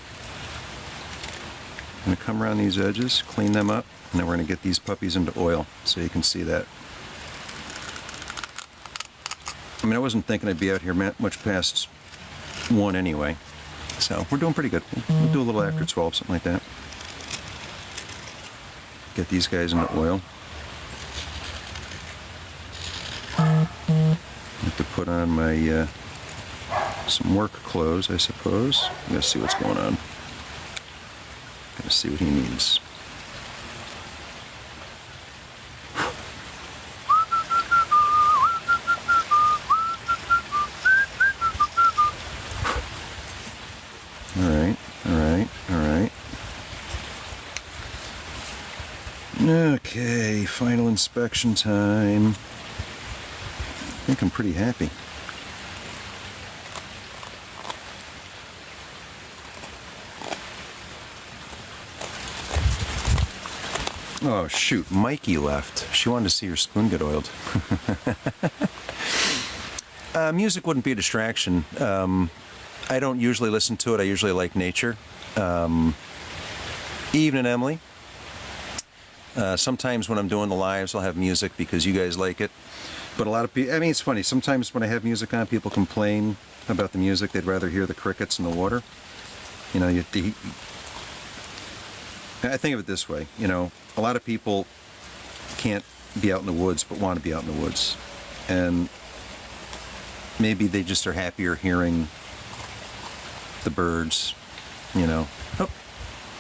[SPEAKER 1] Clean them up, and then we're going to get these puppies into oil, so you can see that. I mean, I wasn't thinking I'd be out here much past 1 anyway, so we're doing pretty good. We'll do a little after 12, something like that. Get these guys into oil. I have to put on my Some work clothes, I suppose. I'm gonna see what's going on. Gonna see what he needs. All right. Okay, final inspection time. I think I'm pretty happy. Oh shoot, Mikey left. She wanted to see her spoon get oiled. Music wouldn't be a distraction. I don't usually listen to it. I usually like nature. Evening, Emily. Sometimes when I'm doing the lives, I'll have music because you guys like it. But a lot of people, I mean, it's funny. Sometimes when I have music on, people complain about the music. They'd rather hear the crickets in the water. You know, I think of it this way. You know, a lot of people can't be out in the woods but want to be out in the woods. And maybe they just are happier hearing the birds, you know. Oh,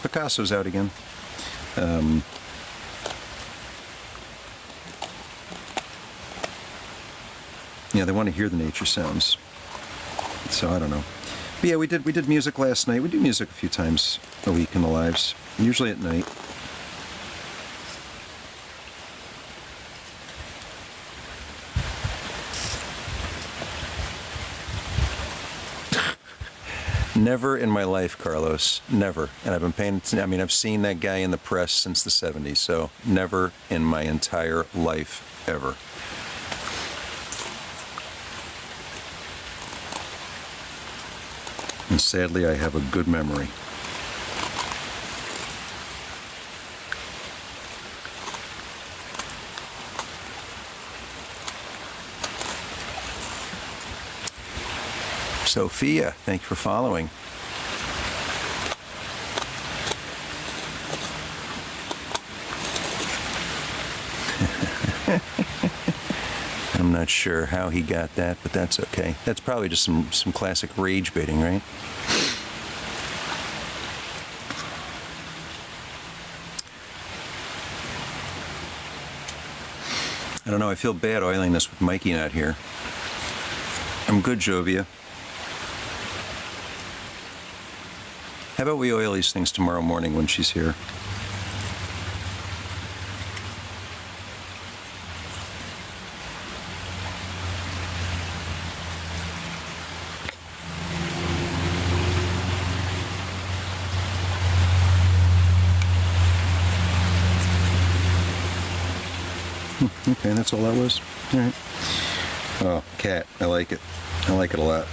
[SPEAKER 1] Picasso's out again. Yeah, they want to hear the nature sounds. So I don't know. But yeah, we did music last night. We do music a few times a week in the lives, usually at night. Never in my life, Carlos. Never. And I've been paying, I mean, I've seen that guy in the press since the 70s, so never in my entire life, ever. And sadly, I have a good memory. Sophia, thank you for following. I'm not sure how he got that, but that's okay. That's probably just some classic rage baiting, right? I don't know, I feel bad oiling this with Mikey not here. I'm good, Jovia. How about we oil these things tomorrow morning when she's here? Okay, that's all that was. All right. Oh, cat. I like it. I like it a lot.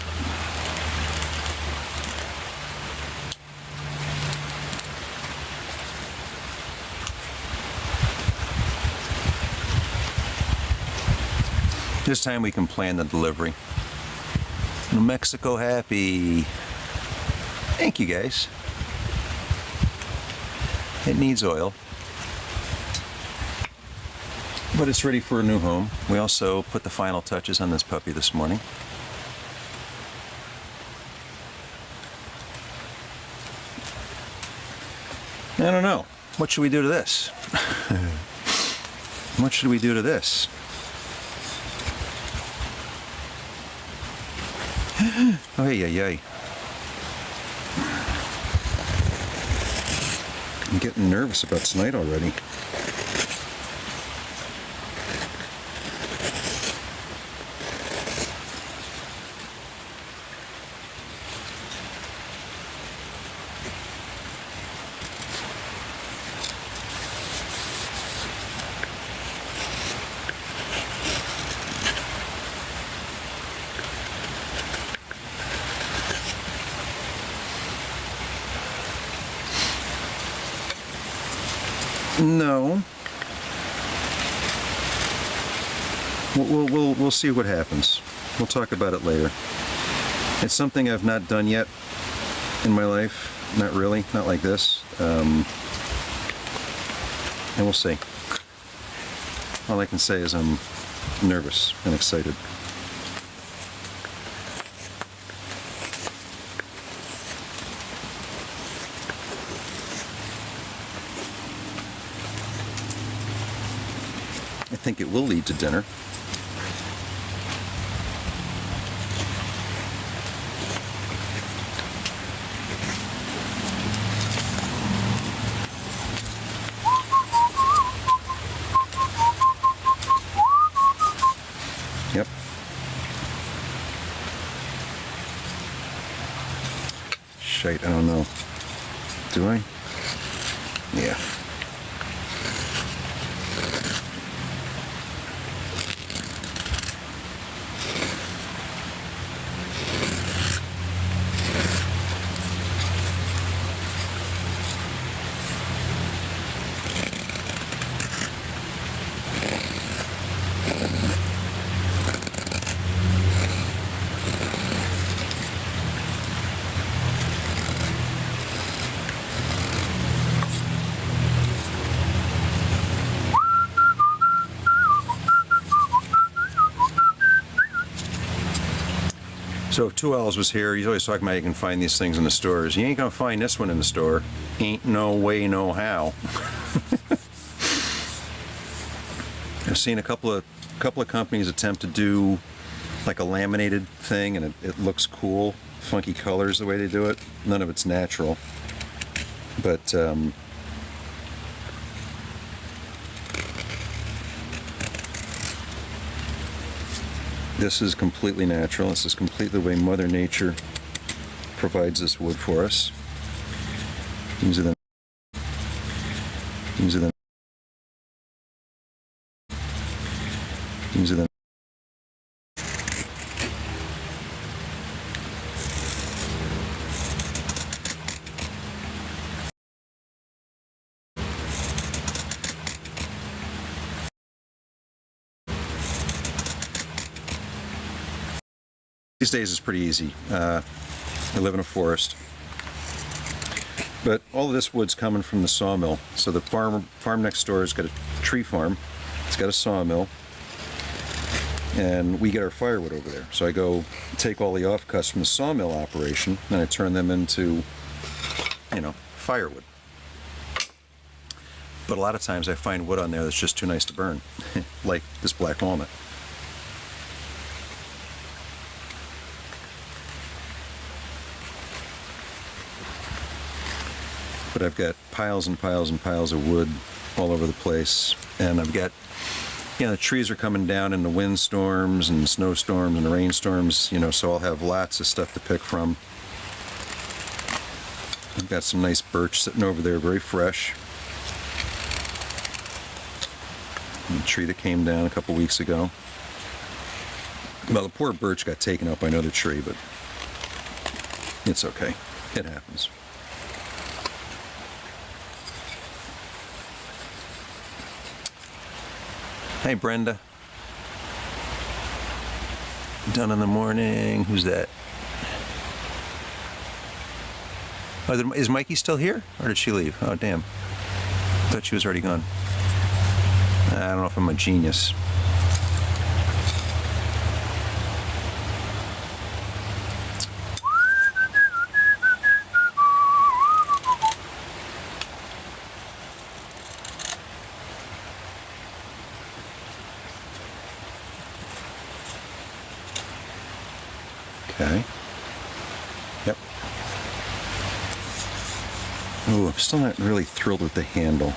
[SPEAKER 1] This time we can plan the delivery. New Mexico happy. Thank you, guys. It needs oil, but it's ready for a new home. We also put the final touches on this puppy this morning. I don't know. What should we do to this? What should we do to this? Oh, yeah. I'm getting nervous about tonight already. No. We'll see what happens. We'll talk about it later. It's something I've not done yet in my life. Not really. Not like this. And we'll see. All I can say is I'm nervous and excited. I think it will lead to dinner. Yep. Shite, I don't know. Do I? Yeah. So if 2 L's was here, he's always talking about you can find these things in the stores. You ain't gonna find this one in the store. Ain't no way, no how. I've seen a couple of companies attempt to do like a laminated thing, and it looks cool, funky colors the way they do it. None of it's natural, but this is completely natural. This is completely the way Mother Nature provides this wood for us. These are the these days it's pretty easy. I live in a forest, but all of this wood's coming from the sawmill. So the farm next door has got a tree farm. It's got a sawmill, and we get our firewood over there. So I go take all the offcuts from the sawmill operation, and I turn them into, firewood. But a lot of times I find wood on there that's just too nice to burn, like this black walnut. But I've got piles and piles and piles of wood all over the place, and I've got, the trees are coming down in the windstorms and snowstorms and the rainstorms, so I'll have lots of stuff to pick from. I've got some nice birch sitting over there, very fresh. And a tree that came down a couple weeks ago. Well, the poor birch got taken out by another tree, but it's okay. It happens. Hey, Brenda. Done in the morning. Who's that? Oh, is Mikey still here? Or did she leave? Oh, damn. Thought she was already gone. I don't know if I'm a genius. Okay. Yep. Ooh, I'm still not really thrilled with the handle.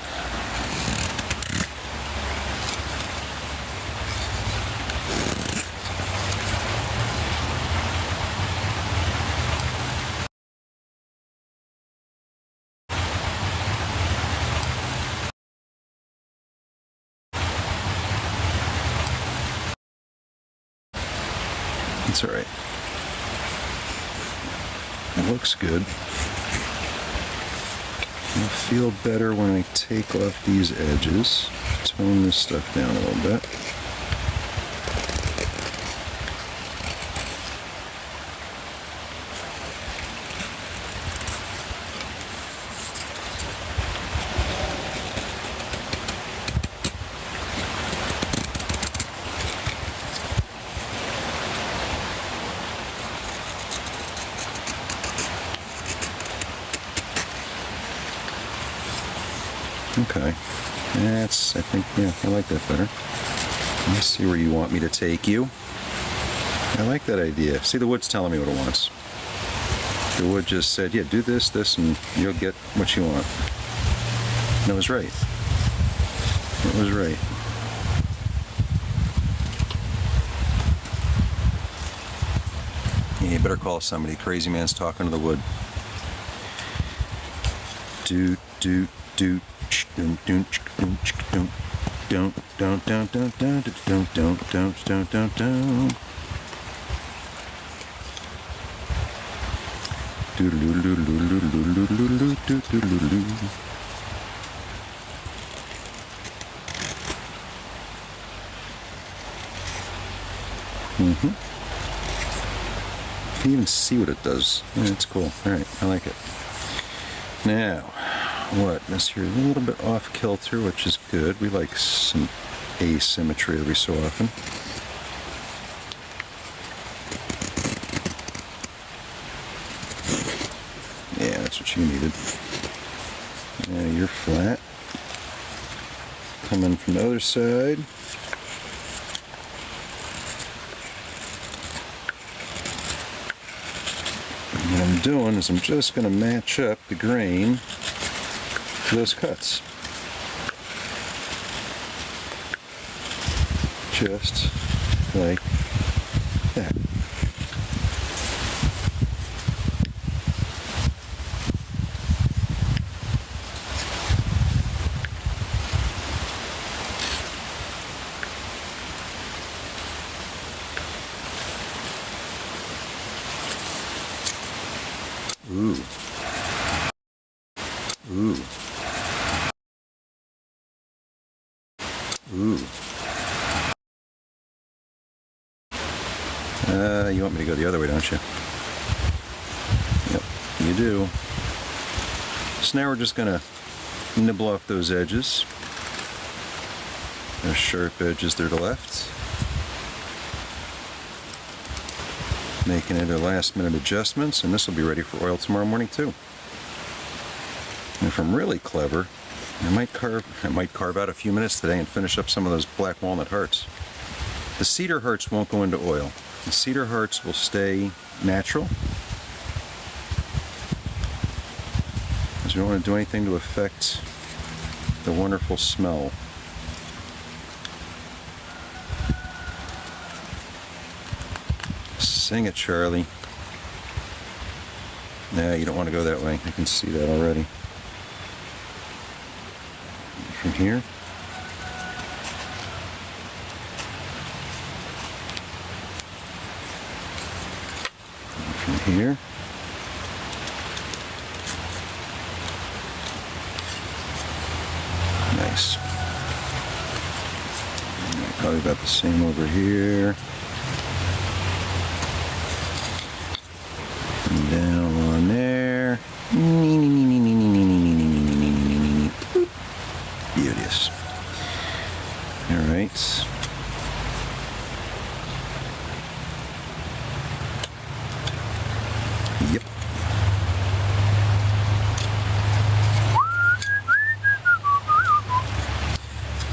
[SPEAKER 1] It's all right. It looks good. I'll feel better when I take off these edges, tone this stuff down a little bit. Okay. That's, I think, yeah, I like that better. Let me see where you want me to take you. I like that idea. See, the wood's telling me what it wants. The wood just said, yeah, do this, this, and you'll get what you want. And it was right. It was right. Yeah, you better call somebody. Crazy man's talking to the wood. Doot, doot, doot. Don't You can even see what it does. Yeah, it's cool. All right, I like it. Now, what? This here a little bit off kilter, which is good. We like some asymmetry every so often. Yeah, that's what you needed. Yeah, you're flat. Coming from the other side. What I'm doing is I'm just going to match up the grain to those cuts. Just like that. Ooh. Ooh. Ooh. You want me to go the other way, don't you? Yep, you do. So now we're just gonna nibble off those edges. Those sharp edges there to the left. Making it a last minute adjustments, and this will be ready for oil tomorrow morning too. And if I'm really clever, I might carve out a few minutes today and finish up some of those black walnut hearts. The cedar hearts won't go into oil. The cedar hearts will stay natural, because we don't want to do anything to affect the wonderful smell. Sing it, Charlie. Nah, you don't want to go that way. I can see that already. From here. From here. Nice. Probably about the same over here. And down on there. Beauteous. All right. Yep.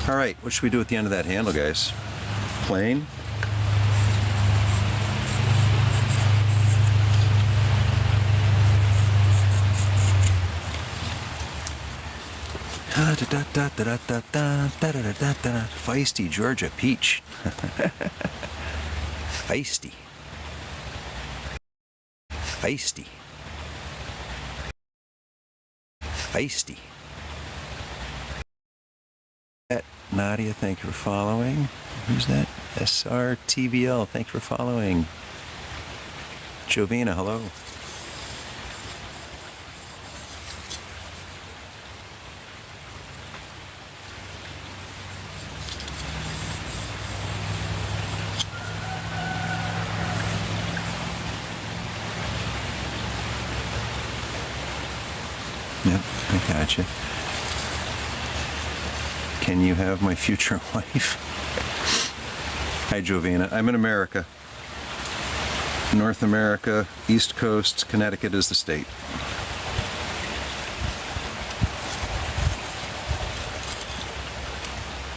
[SPEAKER 1] All right, what should we do at the end of that handle, guys? Plain? Feisty Georgia peach. Feisty. Feisty. Feisty. Nadia, thank you for following. Who's that? SRTVL, thank you for following. Jovina, hello. Yep, I got you. Can you have my future wife? Hi, Jovina. I'm in America. North America, East Coast, Connecticut is the state.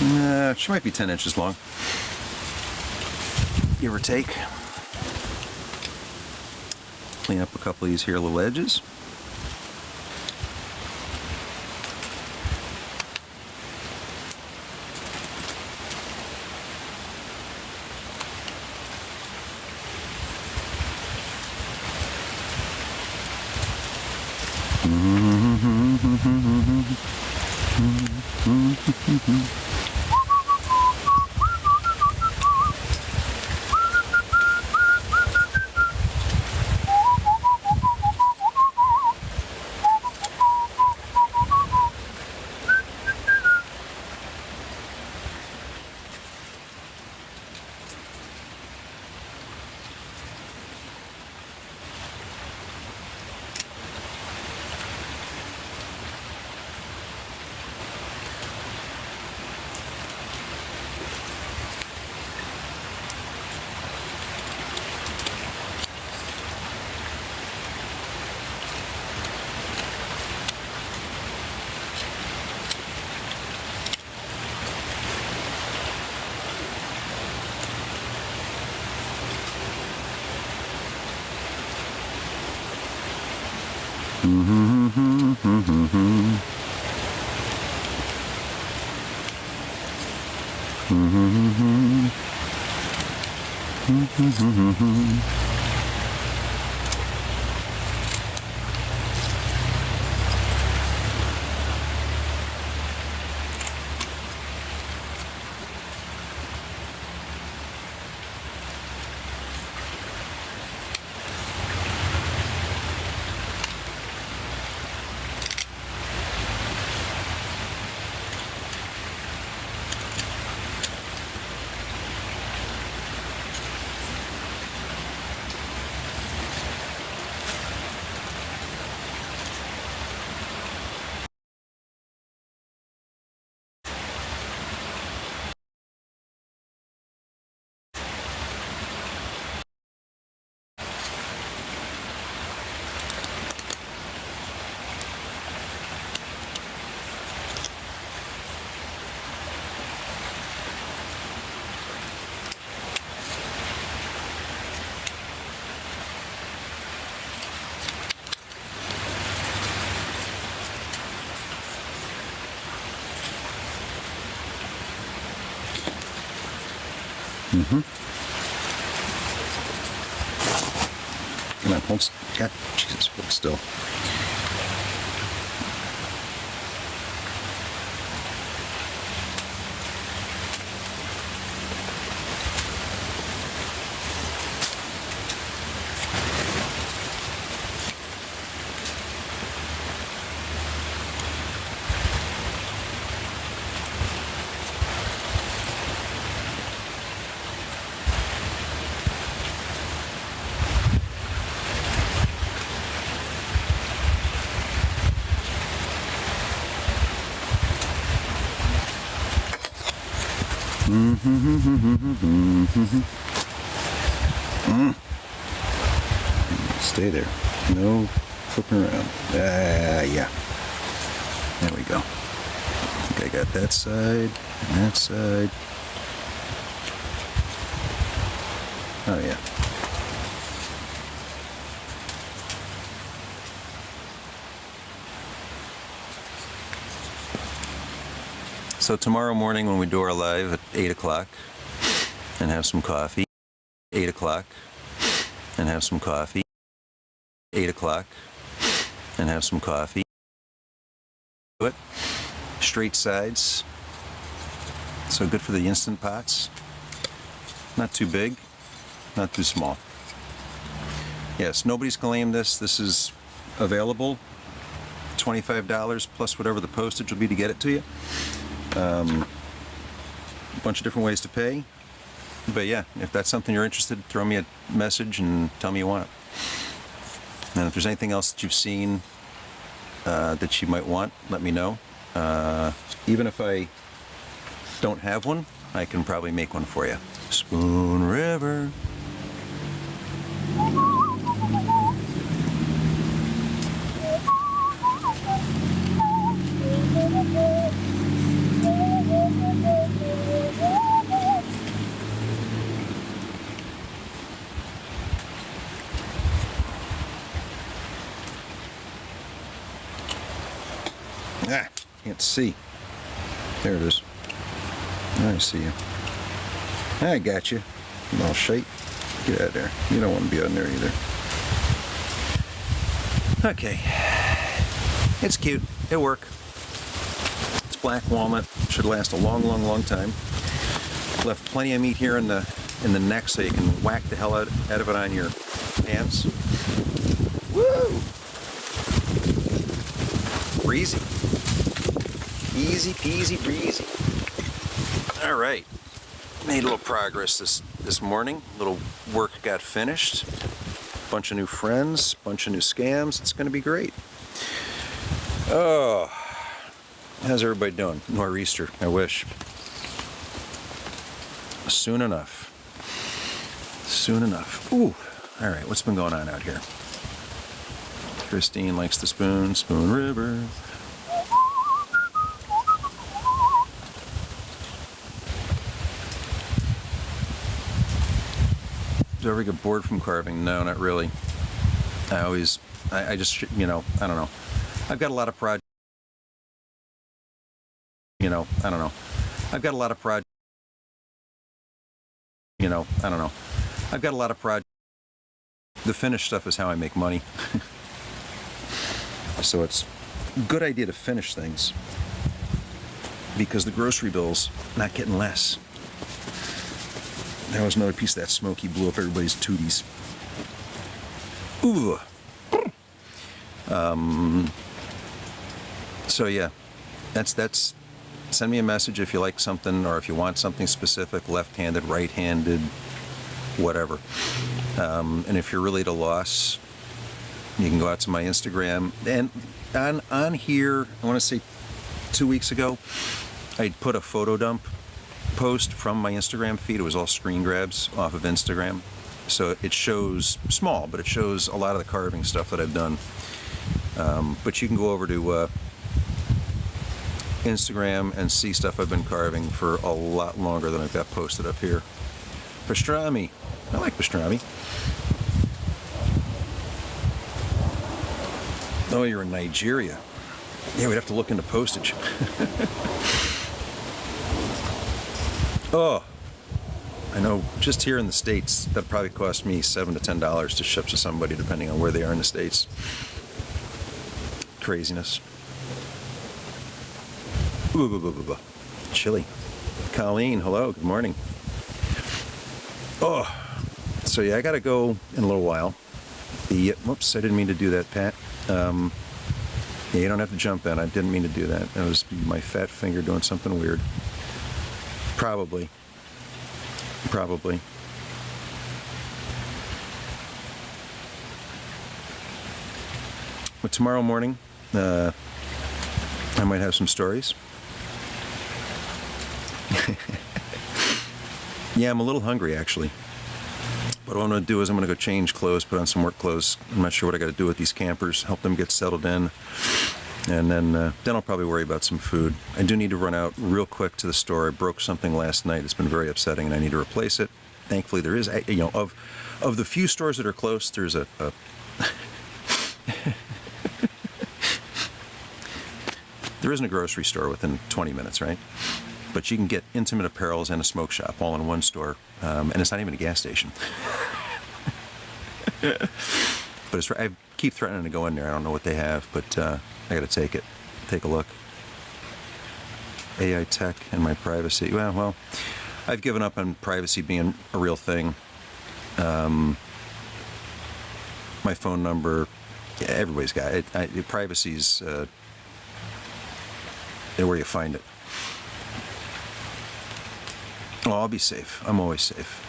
[SPEAKER 1] And she might be 10 inches long, give or take. Clean up a couple of these here little edges. Come on, hold. God, Jesus, hold still. Stay there. No flipping around. Yeah. There we go. I think I got that side and that side. Oh, yeah. So tomorrow morning when we do our live at 8 o'clock and have some coffee, 8 o'clock and have some coffee, 8 o'clock and have some coffee. Do it. Straight sides. So good for the Instant Pots. Not too big, not too small. Yes, nobody's claimed this. This is available. $25 plus whatever the postage will be to get it to you. A bunch of different ways to pay. But yeah, if that's something you're interested in, throw me a message and tell me you want it. And if there's anything else that you've seen that you might want, let me know. Even if I don't have one, I can probably make one for you. Spoon River. Ah, can't see. There it is. I see you. I got you. You all shite. Get out of there. You don't want to be on there either. Okay. It's cute. It'll work. It's black walnut. Should last a long, long, long time. Left plenty of meat here in the neck so you can whack the hell out of it on your pants. Woo! Breezy. Easy peasy breezy. All right. Made a little progress this morning. A little work got finished. Bunch of new friends, bunch of new scams. It's going to be great. Oh, how's everybody doing? Nor'easter, I wish. Soon enough. Soon enough. Ooh. All right, what's been going on out here? Christine likes the spoon. Spoon River. Do I ever get bored from carving? No, not really. I just, I don't know. I've got a lot of projects. I've got a lot of projects. I've got a lot of projects. The finished stuff is how I make money. So it's a good idea to finish things because the grocery bill's not getting less. That was another piece of that smoky blew up everybody's tooties. Ooh. So yeah, that's. Send me a message if you like something or if you want something specific, left-handed, right-handed, whatever. And if you're really at a loss, you can go out to my Instagram. And on here, I want to say 2 weeks ago, I put a photo dump post from my Instagram feed. It was all screen grabs off of Instagram. So it shows small, but it shows a lot of the carving stuff that I've done. But you can go over to Instagram and see stuff I've been carving for a lot longer than I've got posted up here. Pastrami. I like pastrami. Oh, you're in Nigeria. Yeah, we'd have to look into postage. Oh, I know just here in the States, that probably cost me $7 to $10 to ship to somebody, depending on where they are in the States. Craziness. Ooh, chilly. Colleen, hello, good morning. Oh, so yeah, I gotta go in a little while. Whoops, I didn't mean to do that, Pat. Yeah, you don't have to jump in. I didn't mean to do that. That was my fat finger doing something weird. Probably. But tomorrow morning, I might have some stories. Yeah, I'm a little hungry, actually. But what I'm going to do is I'm going to go change clothes, put on some work clothes. I'm not sure what I got to do with these campers, help them get settled in. And then I'll probably worry about some food. I do need to run out real quick to the store. I broke something last night. It's been very upsetting, and I need to replace it. Thankfully, there is, of the few stores that are close, there's a there isn't a grocery store within 20 minutes, right? But you can get intimate apparels and a smoke shop all in one store, and it's not even a gas station. But I keep threatening to go in there. I don't know what they have, but I got to take a look. AI tech and my privacy. Well, I've given up on privacy being a real thing. My phone number, yeah, everybody's got it. Privacy's where you find it. Oh, I'll be safe. I'm always safe.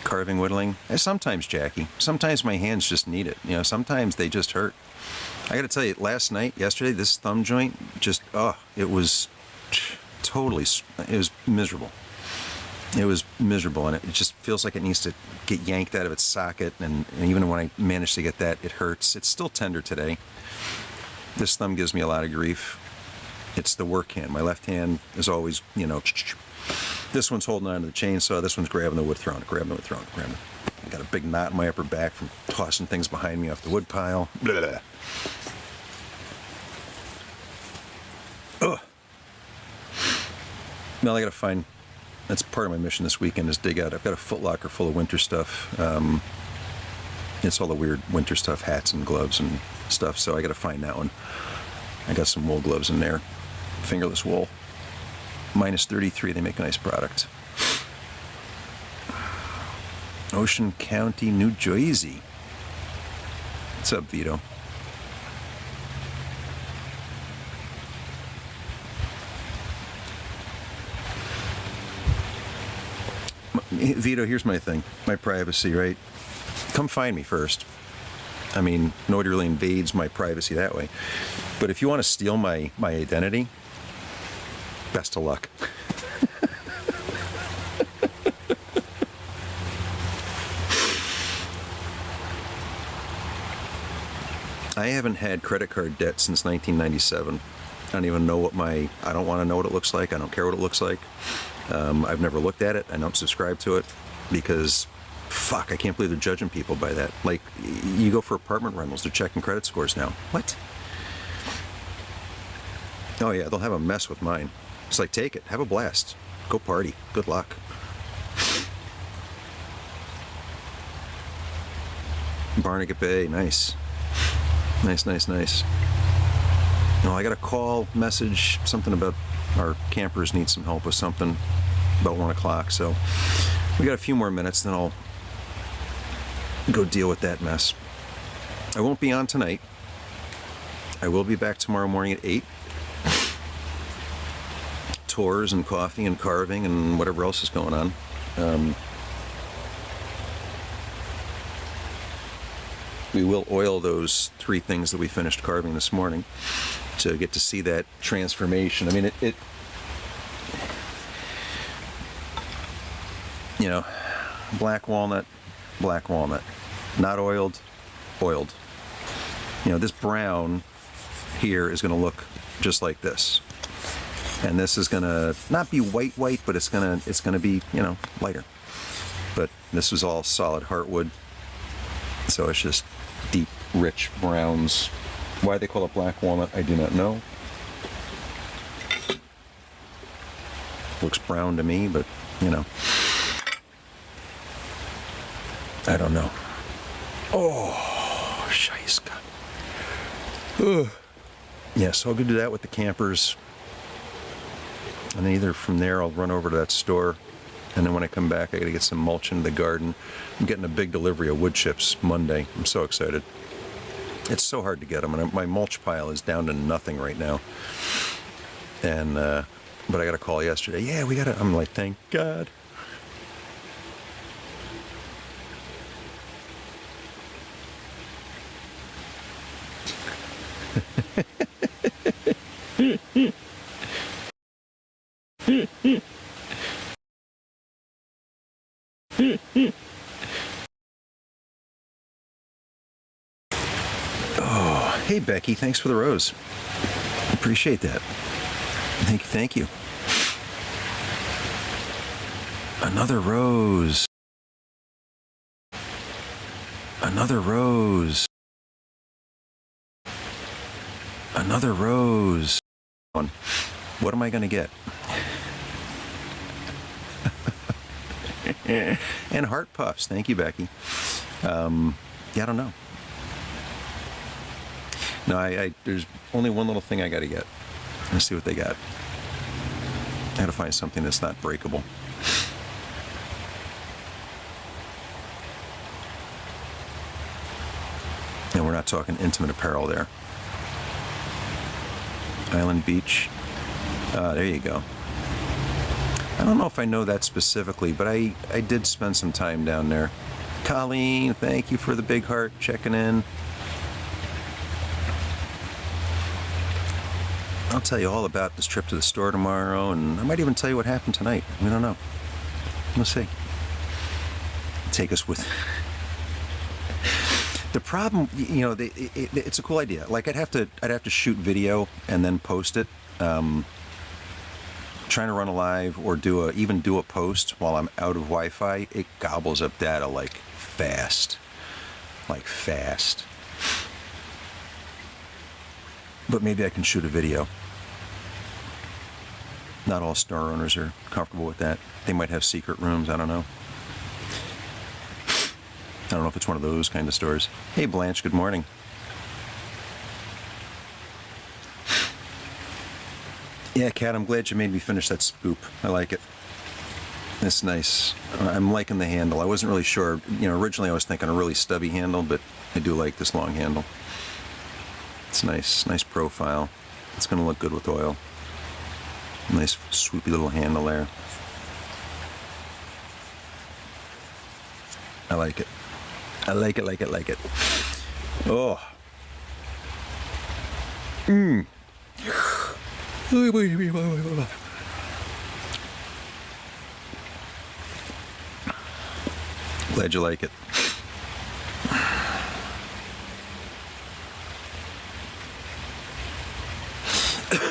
[SPEAKER 1] Carving, whittling. Sometimes, Jackie. Sometimes my hands just need it. Sometimes they just hurt. I got to tell you, yesterday, this thumb joint it was miserable. It was miserable, and it just feels like it needs to get yanked out of its socket, and even when I manage to get that, it hurts. It's still tender today. This thumb gives me a lot of grief. It's the work hand. My left hand is always, this one's holding on to the chainsaw, this one's grabbing the wood, throwing it, grabbing it. I got a big knot in my upper back from tossing things behind me off the wood pile. Blah, blah, blah. Well, I got to find. That's part of my mission this weekend is dig out. I've got a Foot Locker full of winter stuff. It's all the weird winter stuff, hats and gloves and stuff. So I got to find that one. I got some wool gloves in there, fingerless wool. Minus 33. They make a nice product. Ocean County, New Jersey. What's up, Vito? Vito, here's my thing. My privacy, right? Come find me first. I mean, nobody really invades my privacy that way. But if you want to steal my identity, best of luck. I haven't had credit card debt since 1997. I don't even know I don't want to know what it looks like. I don't care what it looks like. I've never looked at it. I don't subscribe to it because, fuck, I can't believe they're judging people by that. Like, you go for apartment rentals, they're checking credit scores now. What? Oh yeah, they'll have a mess with mine. It's like, take it, have a blast, go party, good luck. Barnegat Bay, nice. Nice. No, I got a call, message, something about our campers need some help with something about 1 o'clock. So we got a few more minutes, then I'll go deal with that mess. I won't be on tonight. I will be back tomorrow morning at 8. Tours and coffee and carving and whatever else is going on. We will oil those 3 things that we finished carving this morning to get to see that transformation. I mean, it you know, black walnut, not oiled, oiled. You know, this brown here is going to look just like this. And this is going to not be white, but it's going to be, you know, lighter. But this was all solid heartwood. So it's just deep, rich browns. Why they call it black walnut, I do not know. Looks brown to me, but, you know. I don't know. Oh, Scheiße. Ugh. Yeah, so I'll go do that with the campers. And then either from there, I'll run over to that store. And then when I come back, I got to get some mulch into the garden. I'm getting a big delivery of wood chips Monday. I'm so excited. It's so hard to get them, and my mulch pile is down to nothing right now. And but I got a call yesterday. Yeah, we got it. I'm like, thank God. Oh, hey Becky, thanks for the rose. Appreciate that. Thank you. Another rose. Another rose. Another rose. What am I going to get? And heart puffs. Thank you, Becky. Yeah, I don't know. No, there's only one little thing I got to get. Let's see what they got. I got to find something that's not breakable. And we're not talking intimate apparel there. Island Beach. There you go. I don't know if I know that specifically, but I did spend some time down there. Colleen, thank you for the big heart, checking in. I'll tell you all about this trip to the store tomorrow, and I might even tell you what happened tonight. We don't know. We'll see. Take us with... The problem, you know, it's a cool idea. Like I'd have to shoot video and then post it. Trying to run a live or even do a post while I'm out of Wi-Fi, it gobbles up data like fast. But maybe I can shoot a video. Not all store owners are comfortable with that. They might have secret rooms. I don't know. I don't know if it's one of those kind of stores. Hey, Blanche, good morning. Yeah, Kat, I'm glad you made me finish that scoop. I like it. It's nice. I'm liking the handle. I wasn't really sure. Originally I was thinking a really stubby handle, but I do like this long handle. It's nice. Nice profile. It's going to look good with oil. Nice swoopy little handle there. I like it. I like it. Oh. Glad you like it.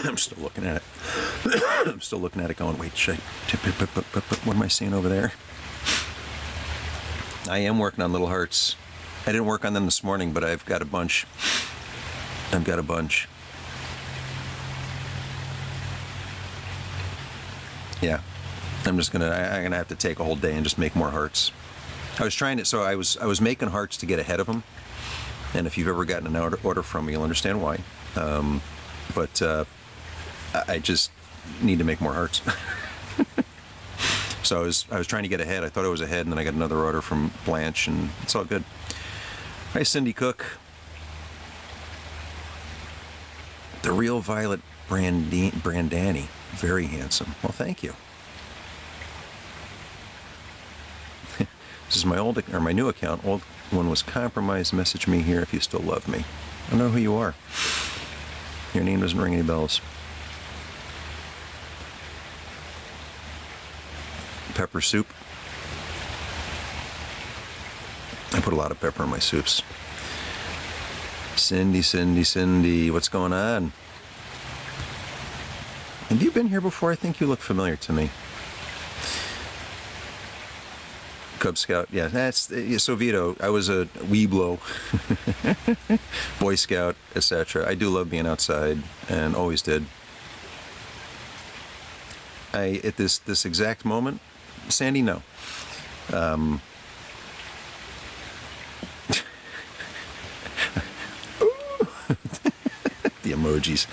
[SPEAKER 1] I'm still looking at it. I'm still looking at it going, wait, what am I seeing over there? I am working on little hearts. I didn't work on them this morning, but I've got a bunch. Yeah. I'm gonna have to take a whole day and just make more hearts. I was making hearts to get ahead of them. And if you've ever gotten an order from me, you'll understand why. But I just need to make more hearts. So I was trying to get ahead. I thought I was ahead, and then I got another order from Blanche, and it's all good. Hi, Cindy Cook. The real Violet Brandani. Very handsome. Well, thank you. This is my new account. Old one was compromised. Message me here if you still love me. I don't know who you are. Your name doesn't ring any bells. Pepper soup. I put a lot of pepper in my soups. Cindy, what's going on? Have you been here before? I think you look familiar to me. Cub Scout, yeah, so Vito, I was a Weeblo, Boy Scout, etc. I do love being outside, and always did. At this exact moment, Sandy, no. The emojis.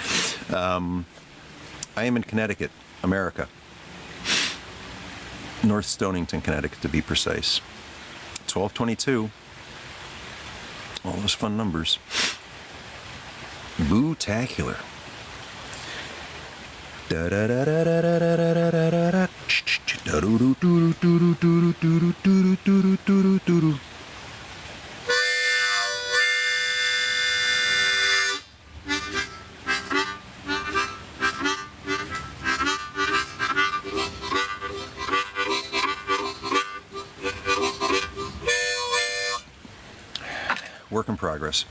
[SPEAKER 1] I am in Connecticut, America. North Stonington, Connecticut, to be precise. 1222. All those fun numbers. Boo-tacular. Work in progress.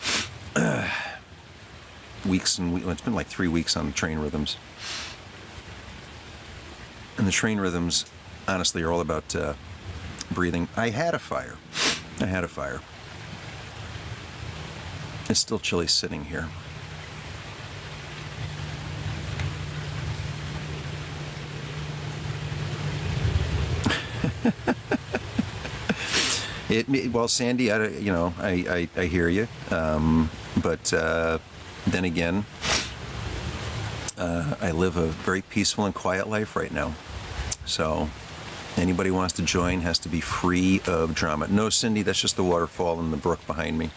[SPEAKER 1] It's been like 3 weeks on the train rhythms. And the train rhythms, honestly, are all about breathing. I had a fire. It's still chilly sitting here. Well, Sandy, I hear you, but then again, I live a very peaceful and quiet life right now. So anybody who wants to join has to be free of drama. No, Cindy, that's just the waterfall in the brook behind me.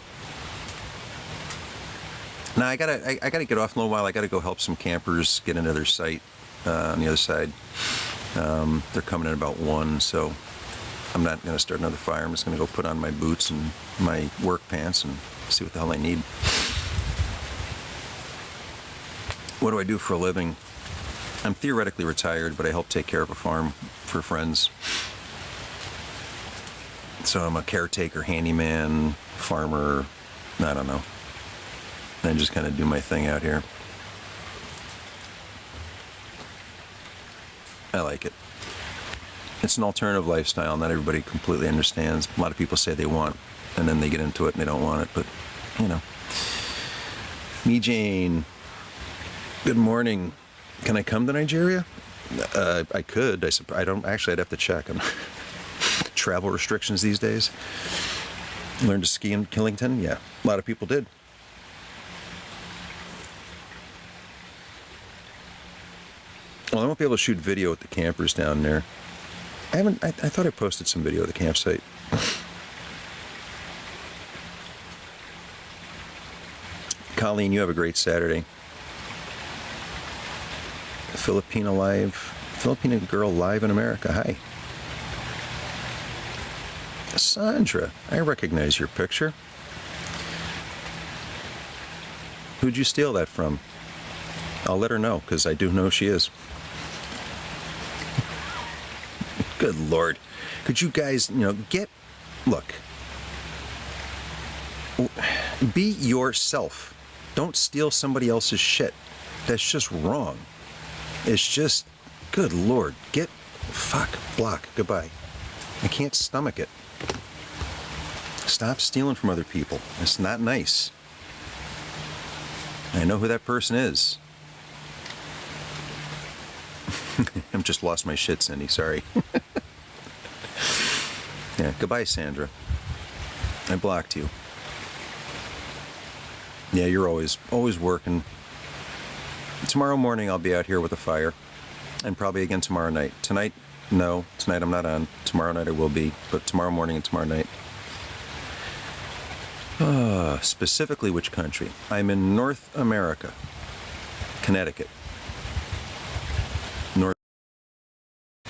[SPEAKER 1] Now I gotta get off in a little while. I gotta go help some campers get into their site on the other side. They're coming in about 1, so I'm not going to start another fire. I'm just going to go put on my boots and my work pants and see what the hell I need. What do I do for a living? I'm theoretically retired, but I help take care of a farm for friends. So I'm a caretaker, handyman, farmer, I don't know. I just kind of do my thing out here. I like it. It's an alternative lifestyle. Not everybody completely understands. A lot of people say they want, and then they get into it and they don't want it. But, Me Jane, good morning. Can I come to Nigeria? I could. I don't actually. I'd have to check on travel restrictions these days. Learn to ski in Killington? Yeah, a lot of people did. Well, I won't be able to shoot video with the campers down there. I thought I posted some video of the campsite. Colleen, you have a great Saturday. Filipino girl live in America. Hi. Sandra, I recognize your picture. Who'd you steal that from? I'll let her know, because I do know she is. Good Lord. Could you guys, look. Be yourself. Don't steal somebody else's shit. That's just wrong. It's just, good Lord. Block, goodbye. I can't stomach it. Stop stealing from other people. It's not nice. I know who that person is. I've just lost my shit, Cindy. Sorry. Yeah, goodbye, Sandra. I blocked you. Yeah, you're always working. Tomorrow morning I'll be out here with a fire. And probably again tomorrow night. Tonight, no. Tonight I'm not on. Tomorrow night I will be. But tomorrow morning and tomorrow night. Specifically which country? I'm in North America. Connecticut.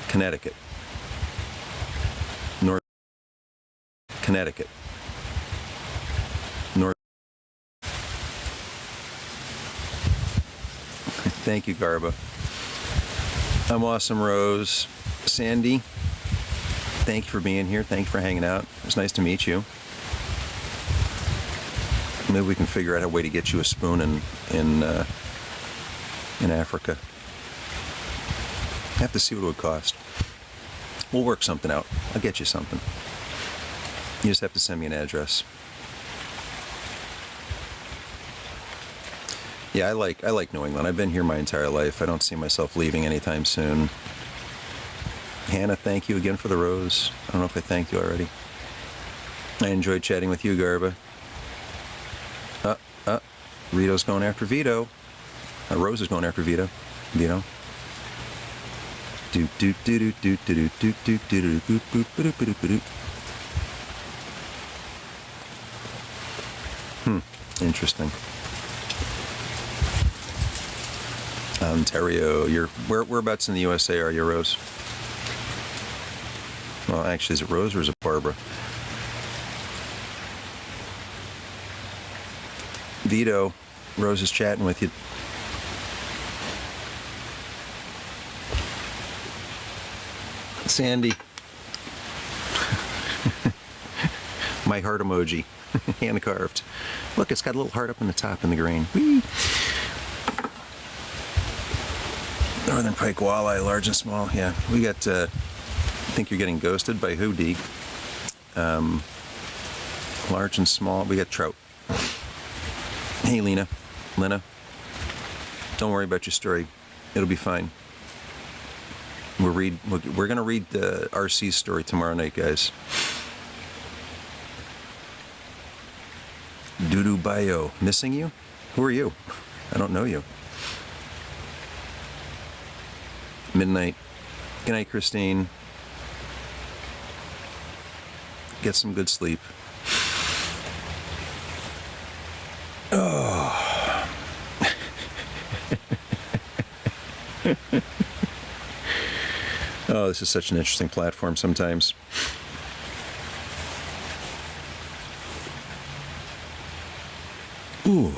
[SPEAKER 1] Connecticut. North Connecticut. North. Thank you, Garba. I'm awesome, Rose. Sandy, thank you for being here. Thank you for hanging out. It was nice to meet you. Maybe we can figure out a way to get you a spoon in Africa. I have to see what it would cost. We'll work something out. I'll get you something. You just have to send me an address. Yeah, I like New England. I've been here my entire life. I don't see myself leaving anytime soon. Hannah, thank you again for the rose. I don't know if I thanked you already. I enjoyed chatting with you, Garba. Rito's going after Vito. Rose is going after Vito. Vito. Interesting. Ontario. You're whereabouts in the USA are you, Rose? Well, actually, is it Rose or is it Barbara? Vito, Rose is chatting with you. Sandy. My heart emoji. Hand carved. Look, it's got a little heart up in the top in the green. Whee! Northern pike walleye, large and small. Yeah, we got, I think you're getting ghosted by who, D? Large and small. We got trout. Hey, Lena. Don't worry about your story. It'll be fine. We're going to read the RC story tomorrow night, guys. Dudu Bayo. Missing you? Who are you? I don't know you. Midnight. Good night, Christine. Get some good sleep. Oh. Oh, this is such an interesting platform sometimes. Ooh.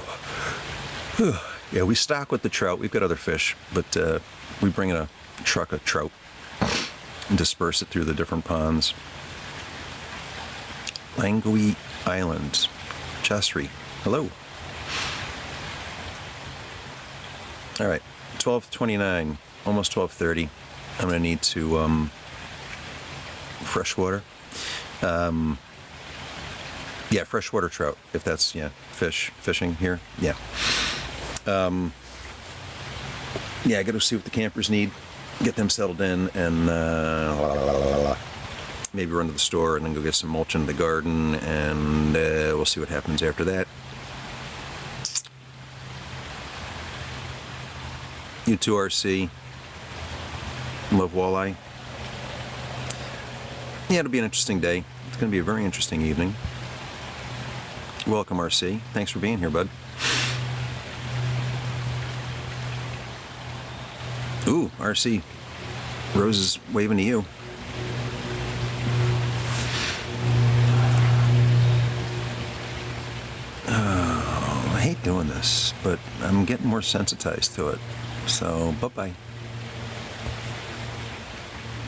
[SPEAKER 1] Yeah, we stock with the trout. We've got other fish, but we bring in a truck of trout and disperse it through the different ponds. Langui Island. Chastri. Hello. All right, 12:29, almost 12:30. I'm gonna need to fresh water. Yeah, freshwater trout. If that's fishing here. Yeah. Yeah, I got to see what the campers need. get them settled in, and maybe run to the store and then go get some mulch in the garden, and we'll see what happens after that. You too, RC. Love walleye. Yeah, it'll be an interesting day. It's going to be a very interesting evening. Welcome, RC. Thanks for being here, bud. Ooh, RC. Rose is waving to you. Oh, I hate doing this, but I'm getting more sensitized to it. So, bye-bye.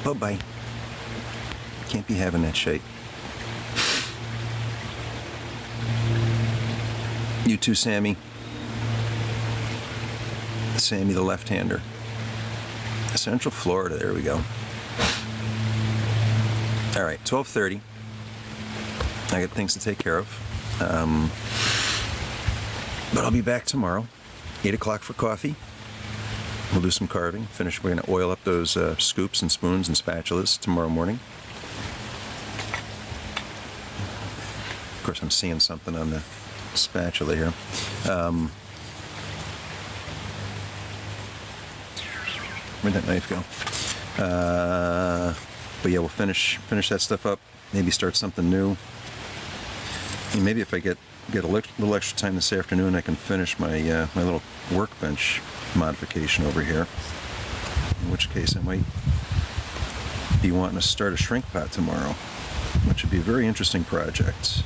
[SPEAKER 1] Bye-bye. Can't be having that shit. You too, Sammy. Sammy the left-hander. Central Florida, there we go. All right, 12:30. I got things to take care of. But I'll be back tomorrow, 8 o'clock for coffee. We'll do some carving. We're going to oil up those scoops and spoons and spatulas tomorrow morning. Of course, I'm seeing something on the spatula here. Where'd that knife go? But yeah, we'll finish that stuff up. Maybe start something new. And maybe if I get a little extra time this afternoon, I can finish my my little workbench modification over here. In which case, I might be wanting to start a shrink pot tomorrow, which would be a very interesting project.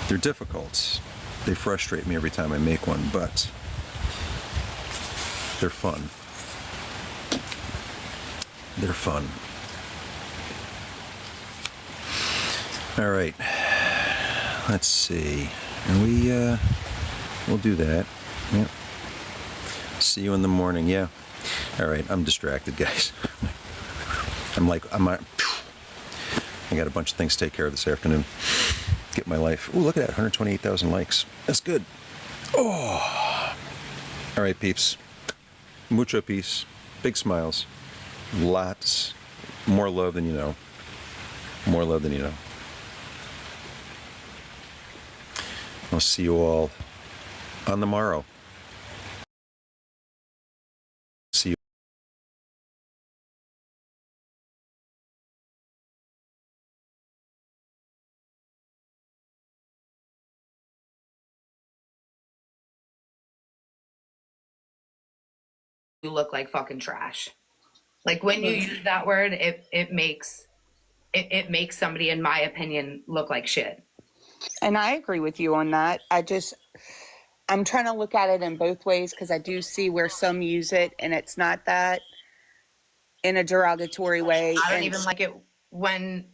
[SPEAKER 1] They're difficult. They frustrate me every time I make one, but they're fun. They're fun. All right. Let's see. And we'll do that. Yep. See you in the morning. Yeah. All right. I'm distracted, guys. I got a bunch of things to take care of this afternoon. Get my life. Ooh, look at that. 128,000 likes. That's good. Oh. All right, peeps. Mucho peace. Big smiles. Lots. More love than you know. More love than you know. I'll see you all on the morrow. See you.
[SPEAKER 2] You look like fucking trash. Like when you use that word, it makes somebody, in my opinion, look like shit.
[SPEAKER 3] And I agree with you on that. I'm trying to look at it in both ways, because I do see where some use it and it's not that in a derogatory way.
[SPEAKER 2] I don't even like it when,